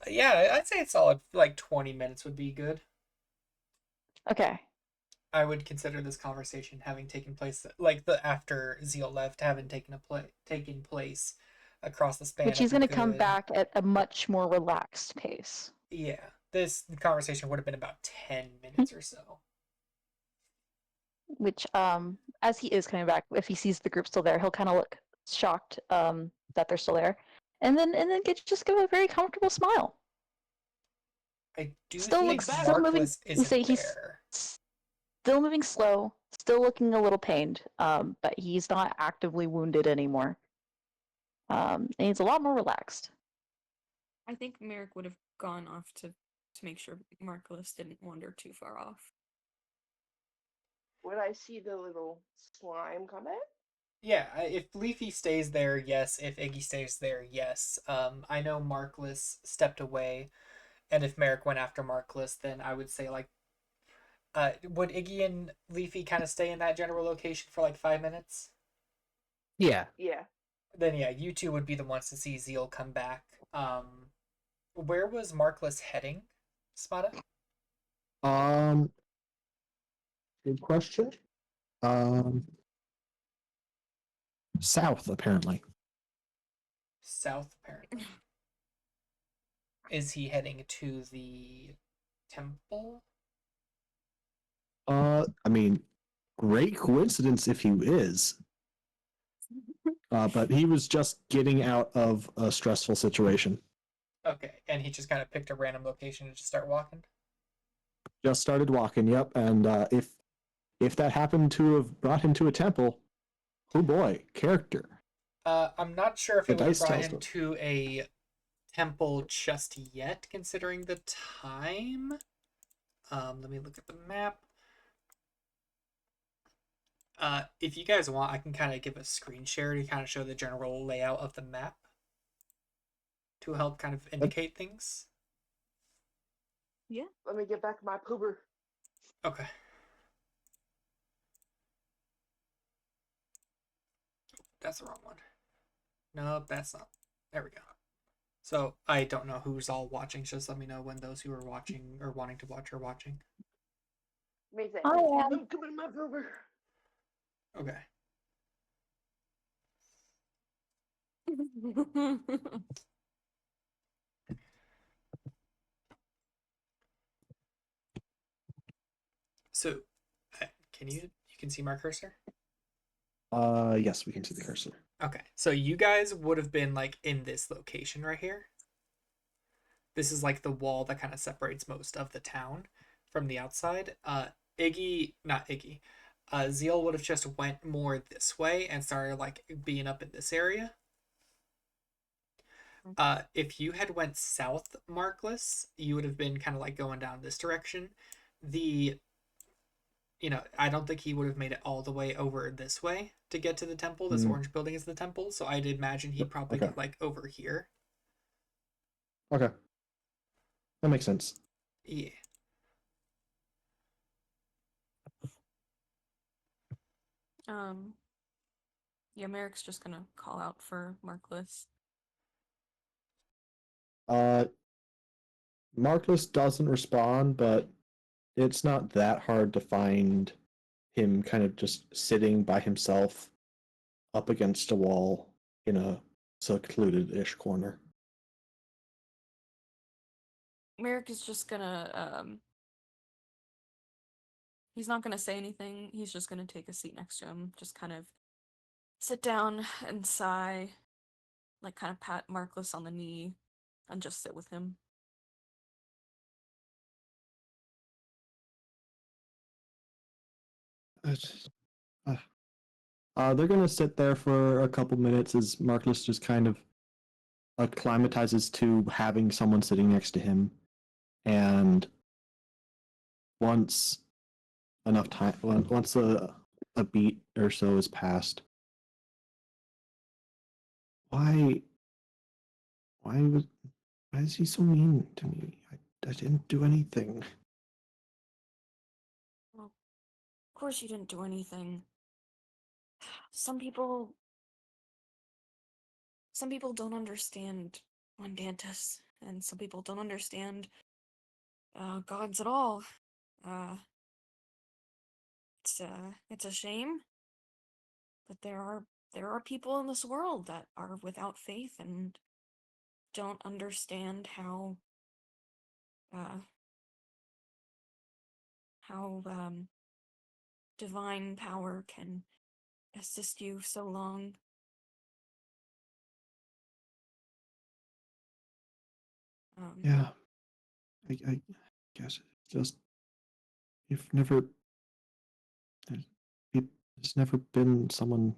Yeah, I'd say it's solid. Like 20 minutes would be good. Okay. I would consider this conversation having taken place, like the after Zeal left, having taken place across the span Which of he's a going to come good. back at a much more relaxed pace. Yeah, this conversation would have been about 10 minutes or so. Which, as he is coming back, if he sees the group still there, he'll kind of look shocked that they're still there, and then just give a very comfortable smile. I do Still think looks still moving. Markless You say isn't he's there. still moving slow, still looking a little pained, but he's not actively wounded anymore. And he's a lot more relaxed. I think Merrick would have gone off to make sure Marcellus didn't wander too far off. Would I see the little slime come in? Yeah, if Leafy stays there, yes. If Iggy stays there, yes. I know Markless stepped away, and if Merrick went after Markless, then I would say like, would Iggy and Leafy kind of stay in that general location for like 5 minutes? Yeah. Yeah. Then yeah, you two would be the ones to see Zeal come back. Where was Markless heading, Spada? Good question. South apparently. South, apparently. Is he heading to the temple? I mean, great coincidence if he is. But he was just getting out of a stressful situation. Okay, and he just kind of picked a random location to just start walking? Just started walking, yep. And if that happened to have brought him to a temple, oh boy, character. I'm not sure if The it would have dice brought tells him them. to a temple just yet, considering the time. Let me look at the map. If you guys want, I can kind of give a screen share to kind of show the general layout of the map to help kind of indicate things. Yeah. Let me get back my pooper. Okay. That's the wrong one. Nope, that's not. There we go. So I don't know who's all watching. Just let me know when those who are watching or wanting to watch are watching. Make that. I am. I'm coming to my pooper. Okay. So, can you can see my cursor? Yes, we can see the cursor. Okay, so you guys would have been like in this location right here. This is like the wall that kind of separates most of the town from the outside. Not Iggy. Zeal would have just went more this way and started like being up in this area. If you had went south, Markless, you would have been kind of like going down this direction. The I don't think he would have made it all the way over this way to get to the temple. This orange building is the temple, so I'd imagine he'd probably Okay. be like over here. Okay. That makes sense. Yeah. Yeah, Merrick's just gonna call out for Markless. Marcus doesn't respond, but it's not that hard to find him kind of just sitting by himself up against a wall in a secluded-ish corner. Merrick is just gonna he's not gonna say anything. He's just gonna take a seat next to him, just kind of sit down and sigh, like kind of pat Markless on the knee, and just sit with him. They're gonna sit there for a couple minutes as Marcus just kind of acclimatizes to having someone sitting next to him, and once enough time, once a beat or so is passed, why why is he so mean to me? I didn't do anything. Well, of course you didn't do anything. Some people don't understand Mondantis, and some people don't understand gods at all. Uh, it's a shame, but there are people in this world that are without faith and don't understand how uh, divine power can assist you so long. Yeah, I guess it's just you've never. There's never been someone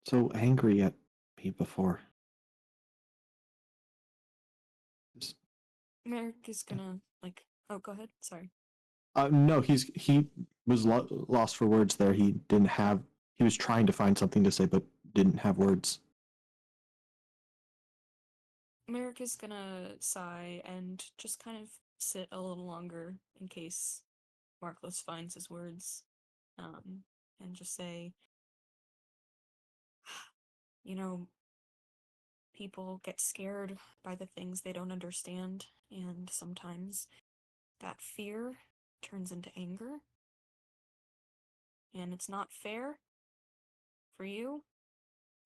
so angry at me before. Just, Merrick is gonna like. Oh, go ahead. Sorry. no, he was lost for words there. He didn't have. He was trying to find something to say, but didn't have words. Merrick is gonna sigh and just kind of sit a little longer in case Markless finds his words, and just say, you know, people get scared by the things they don't understand, and sometimes that fear turns into anger, and it's not fair for you.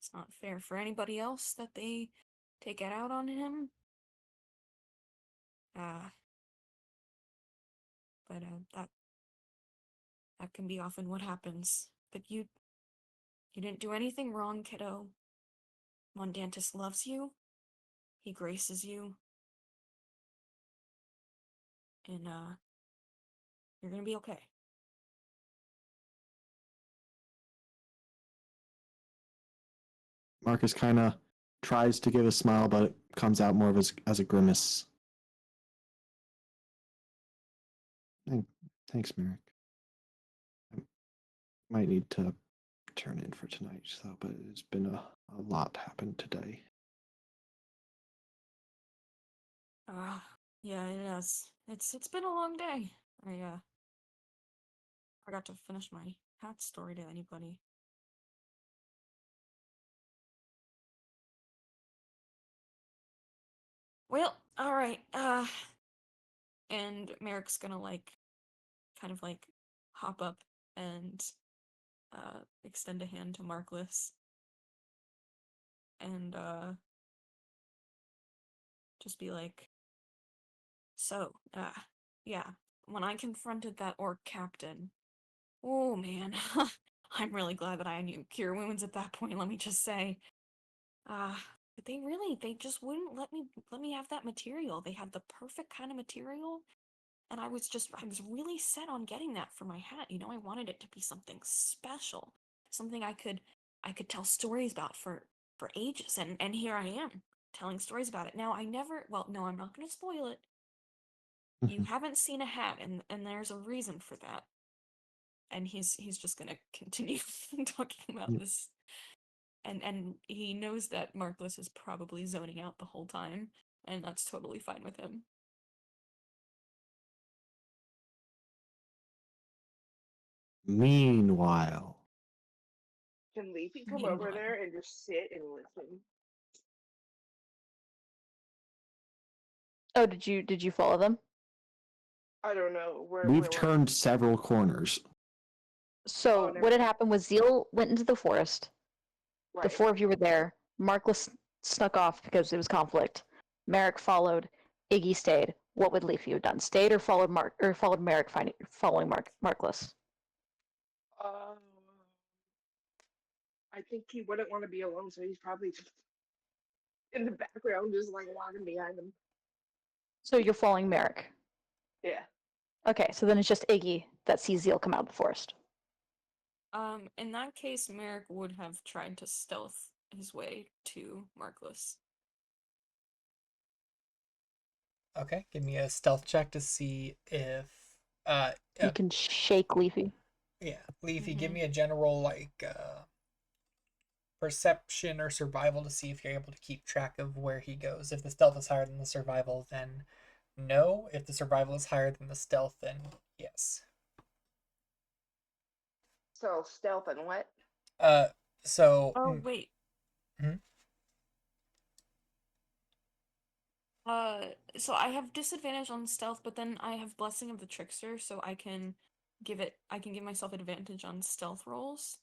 It's not fair for anybody else that they take it out on him. But that can be often what happens. But you didn't do anything wrong, kiddo. Mondantis loves you. He graces you. And you're gonna be okay. Marcus kind of tries to give a smile, but it comes out more of as a grimace. Thanks, Merrick. I might need to turn in for tonight, so but it's been a lot happened today. Yeah, it has. It's been a long day. I forgot to finish my hat story to anybody. Well, alright, and Merrick's gonna kind of hop up and extend a hand to Markless and just be like, so, yeah, when I confronted that orc captain, oh man, I'm really glad that I knew cure wounds at that point, let me just say. But they just wouldn't let me have that material. They had the perfect kind of material, and I was really set on getting that for my hat. I wanted it to be something special, something I could tell stories about for for ages, and here I am telling stories about it. Now I never. Well, no, I'm not going to spoil it. You haven't seen a hat, and there's a reason for that. And he's just going to continue talking about Yep. this. And he knows that Markless is probably zoning out the whole time, and that's totally fine with him. Meanwhile, Can Leafy come over Meanwhile. there and just sit and listen? Oh, did you follow them? I don't know where we've where turned several corners. So never what had mind. happened was Zeal went into the forest. The Right. four of you were there. Markless snuck off because it was conflict. Merrick followed. Iggy stayed. What would Leafy have done? Stayed or followed Merrick following Markless? I think he wouldn't want to be alone, so he's probably just in the background, just like walking behind him. So you're following Merrick. Yeah. Okay, so then it's just Iggy that sees Zeal come out of the forest. In that case, Merrick would have tried to stealth his way to Markless. Okay, give me a stealth check to see if You can shake Leafy. yeah, Leafy, give Mhm. me a general perception or survival to see if you're able to keep track of where he goes. If the stealth is higher than the survival, then no. If the survival is higher than the stealth, then yes. So stealth and what? So Oh, wait. Mhm. So I have disadvantage on stealth, but then I have Blessing of the Trickster, so I can give myself advantage on stealth rolls.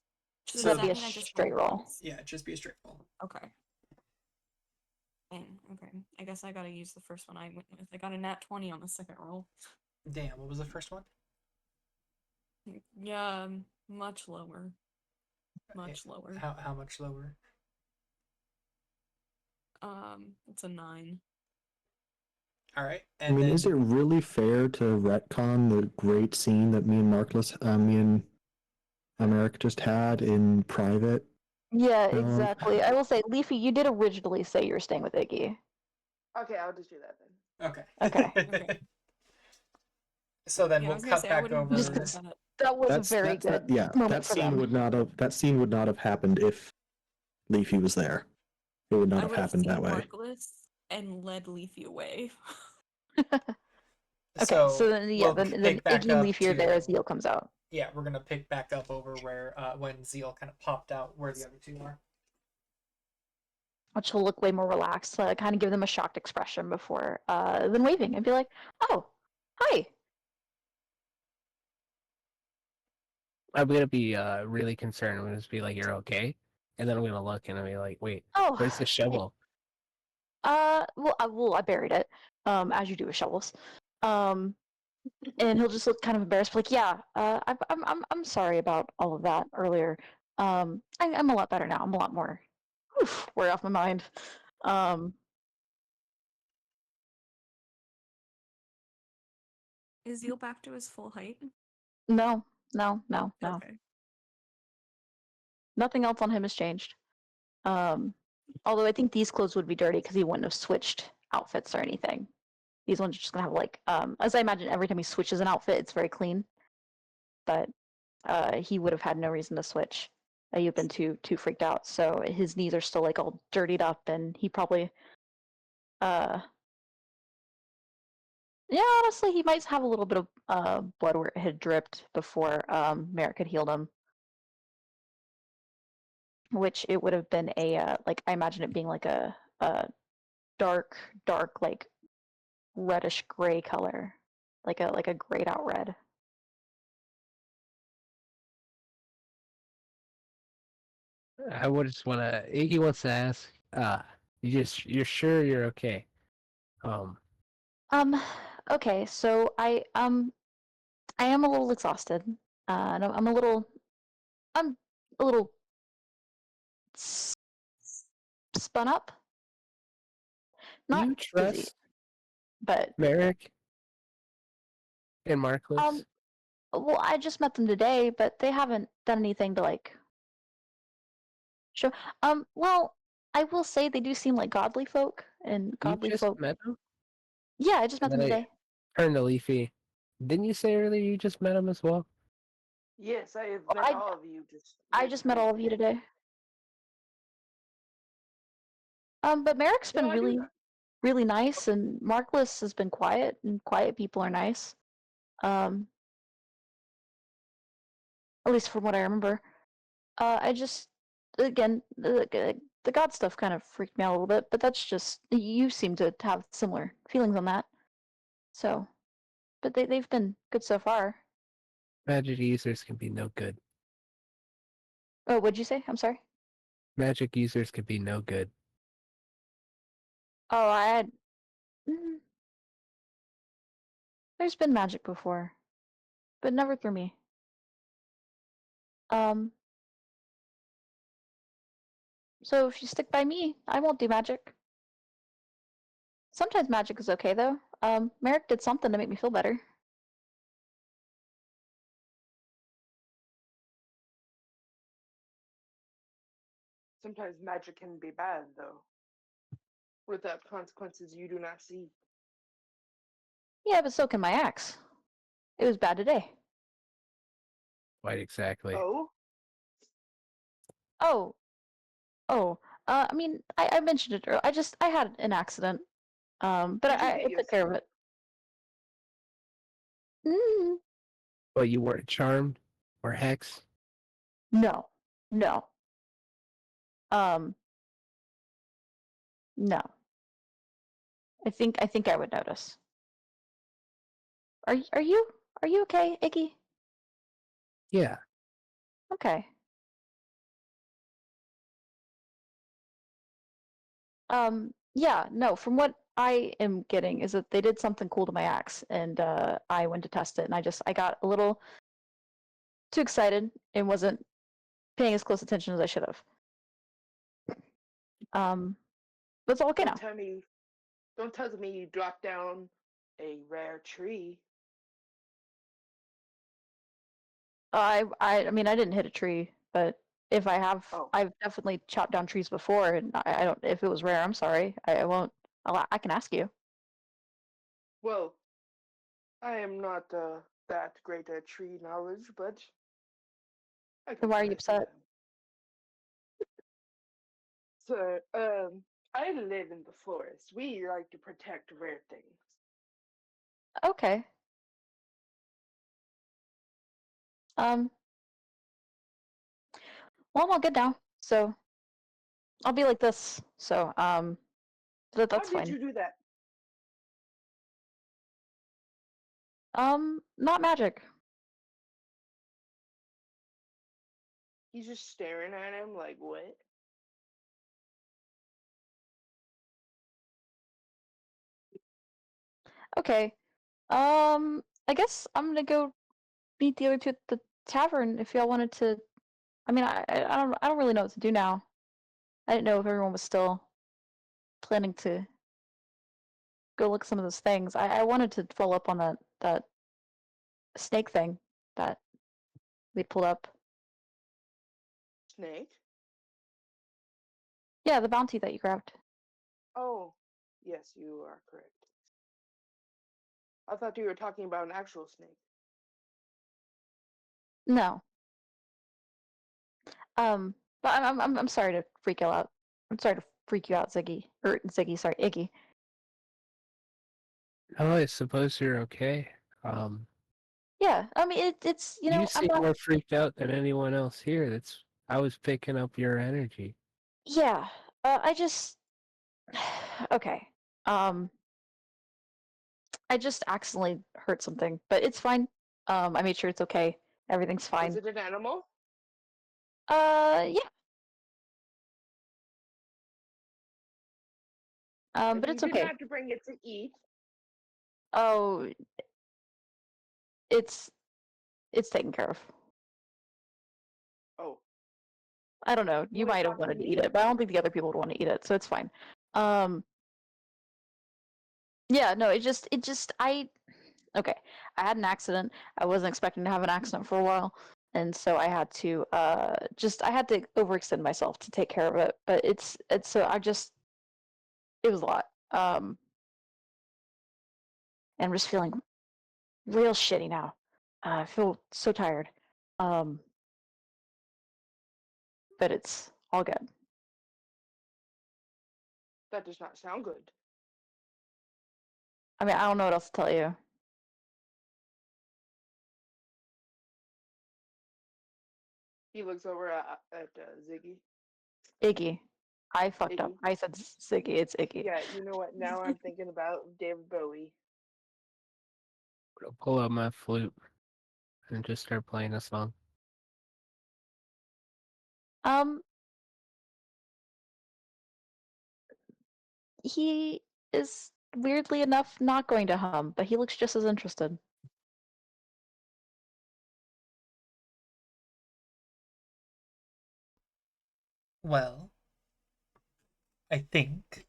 So So does that'd be that a mean I just straight roll. once? yeah, just be a straight roll. Okay. Dang, okay. I guess I gotta use the first one I went with. I got a nat 20 on the second roll. Damn, what was the first one? Yeah, much lower. Much lower. How much lower? It's a 9. All right, I and mean, then is it really fair to retcon the great scene that me and America just had in private? Yeah, Um, exactly. I will say, Leafy, you did originally say you were staying with Iggy. Okay, I'll just do that then. okay. Okay. Okay. So then Yeah, I we'll was gonna cut say I back wouldn't over. Just do 'cause that. that was a that's very that, good yeah. moment That for scene them. would not have happened if Leafy was there. It would not I have would have happened seen that way. Markless and led Leafy away. Okay, so then yeah, we'll then pick back Iggy and up Leafy are to there as Zeal comes out. yeah, we're gonna pick back up over where when Zeal kind of popped out where the other two are. Which will look way more relaxed, kind of give them a shocked expression before then waving and be like, "Oh, hi." I'm gonna be really concerned. I'm gonna just be like, "You're okay," and then I'm gonna look and I'll be like, "Wait, Oh, where's the shovel?" well, I buried it, as you do with shovels. And he'll just look kind of embarrassed, like, "Yeah, I'm sorry about all of that earlier. I'm a lot better now. I'm a lot more, word off my mind. Is Zeal back to his full height? No, no. Okay. Nothing else on him has changed. Although I think these clothes would be dirty because he wouldn't have switched outfits or anything. These ones are just gonna have like, as I imagine, every time he switches an outfit, it's very clean. But he would have had no reason to switch. You've been too freaked out, so his knees are still like all dirtied up, and he probably, yeah, honestly, he might have a little bit of blood where it had dripped before Merrick had healed him. Which it would have been a like I imagine it being like a dark like reddish gray color, like a grayed out red. I would just wanna. Iggy wants to ask. You're sure you're okay? Um, okay, so I am a little exhausted. And I'm a little s- spun up, not You dizzy, trust but Merrick and Markless? well, I just met them today, but they haven't done anything to like show. Well, I will say they do seem like godly folk, and You godly just folk. met him? Yeah, I just met And them then today. I turned to Leafy. Didn't you say earlier you just met him as well? Yes, I have Well, met all of you just I very just met all of you briefly. today. But Merrick's No, been I do really, not. really nice, and Markless has been quiet, and quiet people are nice. At least from what I remember. I just, again, the god stuff kind of freaked me out a little bit, but that's just you seem to have similar feelings on that. So, but they've been good so far. Magic users can be no good. Oh, what'd you say? I'm sorry. Magic users can be no good. Oh, I had. There's been magic before, but never through me. Um, so if you stick by me, I won't do magic. Sometimes magic is okay though. Merrick did something to make me feel better. Sometimes magic can be bad, though, without consequences you do not see. Yeah, but so can my axe. It was bad today. Quite exactly. Oh, Oh, oh. I mean, I mentioned it earlier. I had an accident. But did you I hit took care of yourself? it. Mm, But you weren't charmed or hexed? no, no. Um, no. I think I would notice. Are you okay, Iggy? Yeah. Okay. Yeah, no, from what I am getting is that they did something cool to my axe, and I went to test it, and I got a little too excited and wasn't paying as close attention as I should have. But it's all okay Don't now. tell me, don't tell me you dropped down a rare tree. I mean, I didn't hit a tree, but if I have, Oh, I've definitely chopped down trees before, and I don't. If it was rare, I'm sorry. I won't. I can ask you. well, I am not that great at tree knowledge, but I Then can why are you try upset? sometime. So, I live in the forest. We like to protect rare things. Okay. Um. Well, I'm all good now, so I'll be like this. So How that's did fine. you do that? Not magic. He's just staring at him like, what? Okay. I guess I'm gonna go meet the other two at the tavern if y'all wanted to. I mean, I don't really know what to do now. I didn't know if everyone was still planning to go look at some of those things. I wanted to follow up on that snake thing that they pulled up. Snake? Yeah, the bounty that you grabbed. Oh, yes, you are correct. I thought you were talking about an actual snake. No. But I'm sorry to freak you out. I'm sorry to freak you out, Ziggy. Or Ziggy, sorry, Iggy. Oh, I suppose you're okay. Um, Yeah, I mean it's you I'm seem not. more freaked out than anyone else here. I was picking up your energy. Yeah. I just okay. Um, I just accidentally hurt something, but it's fine. I made sure it's okay. Everything's Was fine. it an animal? Yeah. If But you it's didn't okay. have to bring it to eat, Oh, it's it's taken care of. oh, I don't know. you You ain't might have talking to wanted to me eat it, then. but I don't think the other people would want to eat it, so it's fine. Um, yeah, no, it just I okay. I had an accident. I wasn't expecting to have an accident for a while. and so I had to I had to overextend myself to take care of it. But it's so it was a lot. And I'm just feeling real shitty now. I feel so tired. Um, but it's all good. That does not sound good. I mean, I don't know what else to tell you. He looks over at Ziggy. Iggy. I fucked up. Iggy. I said Ziggy. It's Iggy. Yeah, you know what? Now I'm thinking about David Bowie. I'll pull out my flute and just start playing a song. He is weirdly enough not going to hum, but he looks just as interested. Well, I think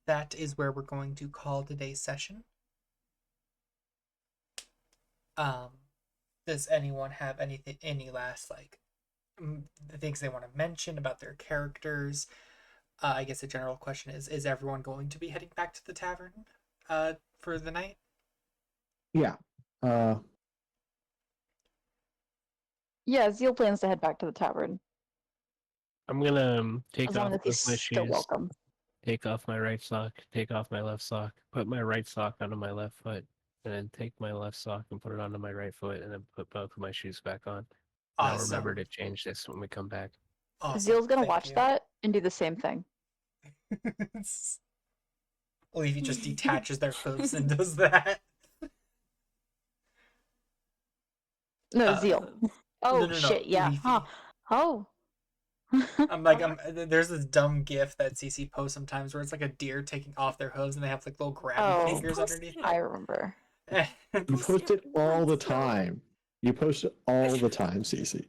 that is where we're going to call today's session. Does anyone have any last things they want to mention about their characters? I guess the general question is everyone going to be heading back to the tavern for the night? Yeah. Yeah, Zeal plans to head back to the tavern. I'm gonna take As off long as he's both my still shoes, welcome. take off my right sock, take off my left sock, put my right sock onto my left foot, and then take my left sock and put it onto my right foot, and then put both of my shoes back on. And I'll remember Awesome. to change this when we come back. Awesome. Zeal's gonna Thank watch you. that and do the same thing. Leafy just detaches their hooves and does that. No, Zeal. Oh no, shit, yeah. Leafy. Huh. Oh. There's this dumb gif that CC posts sometimes where it's like a deer taking off their hooves and they have like little grabby Oh. fingers underneath. I remember. You post it all the time. You post it all the time, Cece.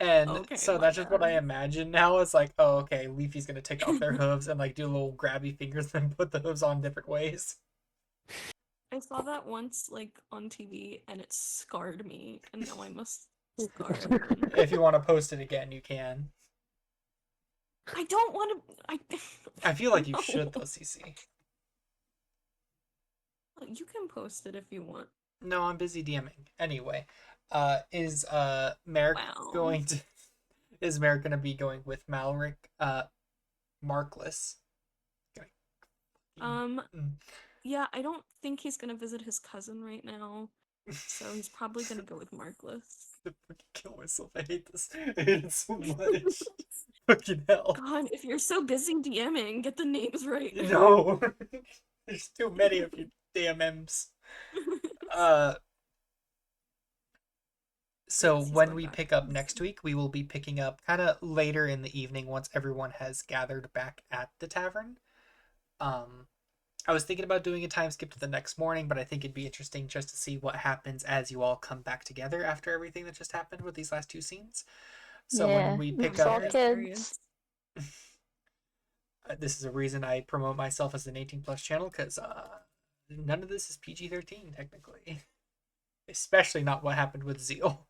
And Okay, so my that's just what I bad. imagine now. It's like, oh, okay, Leafy's gonna take off their hooves and like do little grabby fingers and put the hooves on different ways. I saw that once, like, on TV, and it scarred me, and now I must scar everyone. If you want to post it again, you can. I don't want to. I feel like you No. should though, CC. You can post it if you want. No, I'm busy DMing. Anyway, is Merrick Wow. going to? Is Merrick gonna be going with Malric? Markless. Mm. Yeah, I don't think he's gonna visit his cousin right now, so he's probably gonna go with Markless. I'm gonna kill myself. I hate this. I hate it so much. Fucking hell. God, if you're so busy DMing, get the names right. No. There's too many of you damn M's. So Yes, he's when going we back. pick up next week, we will be picking up kind of later in the evening once everyone has gathered back at the tavern. I was thinking about doing a time skip to the next morning, but I think it'd be interesting just to see what happens as you all come back together after everything that just happened with these last two scenes. So Yeah, when we pick it's up, all kids. this is a reason I promote myself as an 18+ channel, because none of this is PG-13 technically, especially not what happened with Zeal.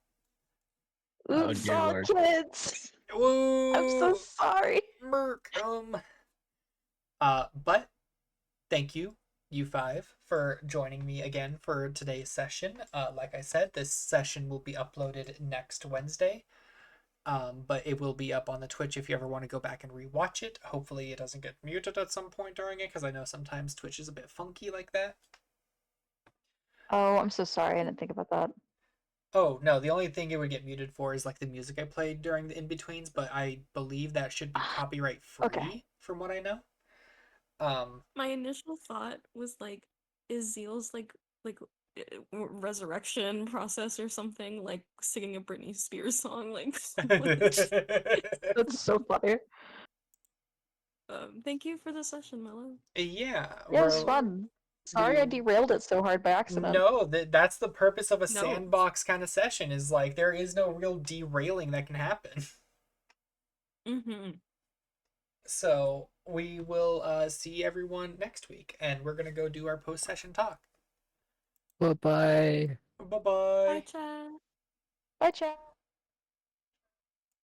Oh, Oops, dear all Lord. kids. Whoa, I'm so sorry. Merc. But thank you, you five, for joining me again for today's session. Like I said, this session will be uploaded next Wednesday. But it will be up on the Twitch if you ever want to go back and rewatch it. Hopefully it doesn't get muted at some point during it, because I know sometimes Twitch is a bit funky like that. Oh, I'm so sorry. I didn't think about that. Oh, no, the only thing it would get muted for is like the music I played during the in-betweens, but I believe that should be copyright free Okay. from what I know. My initial thought was like, is Zeal's like resurrection process or something, like singing a Britney Spears song, like. That's so funny. Thank you for the session, Mello. Yeah, Yeah, it was fun. Sorry I derailed it so hard by accident. No, that's the purpose of a No. sandbox kind of session, is like there is no real derailing that can happen. Mm-hmm. So we will see everyone next week, and we're gonna go do our post-session talk. Bye-bye. Bye-bye. Bye, chat. Bye, chat.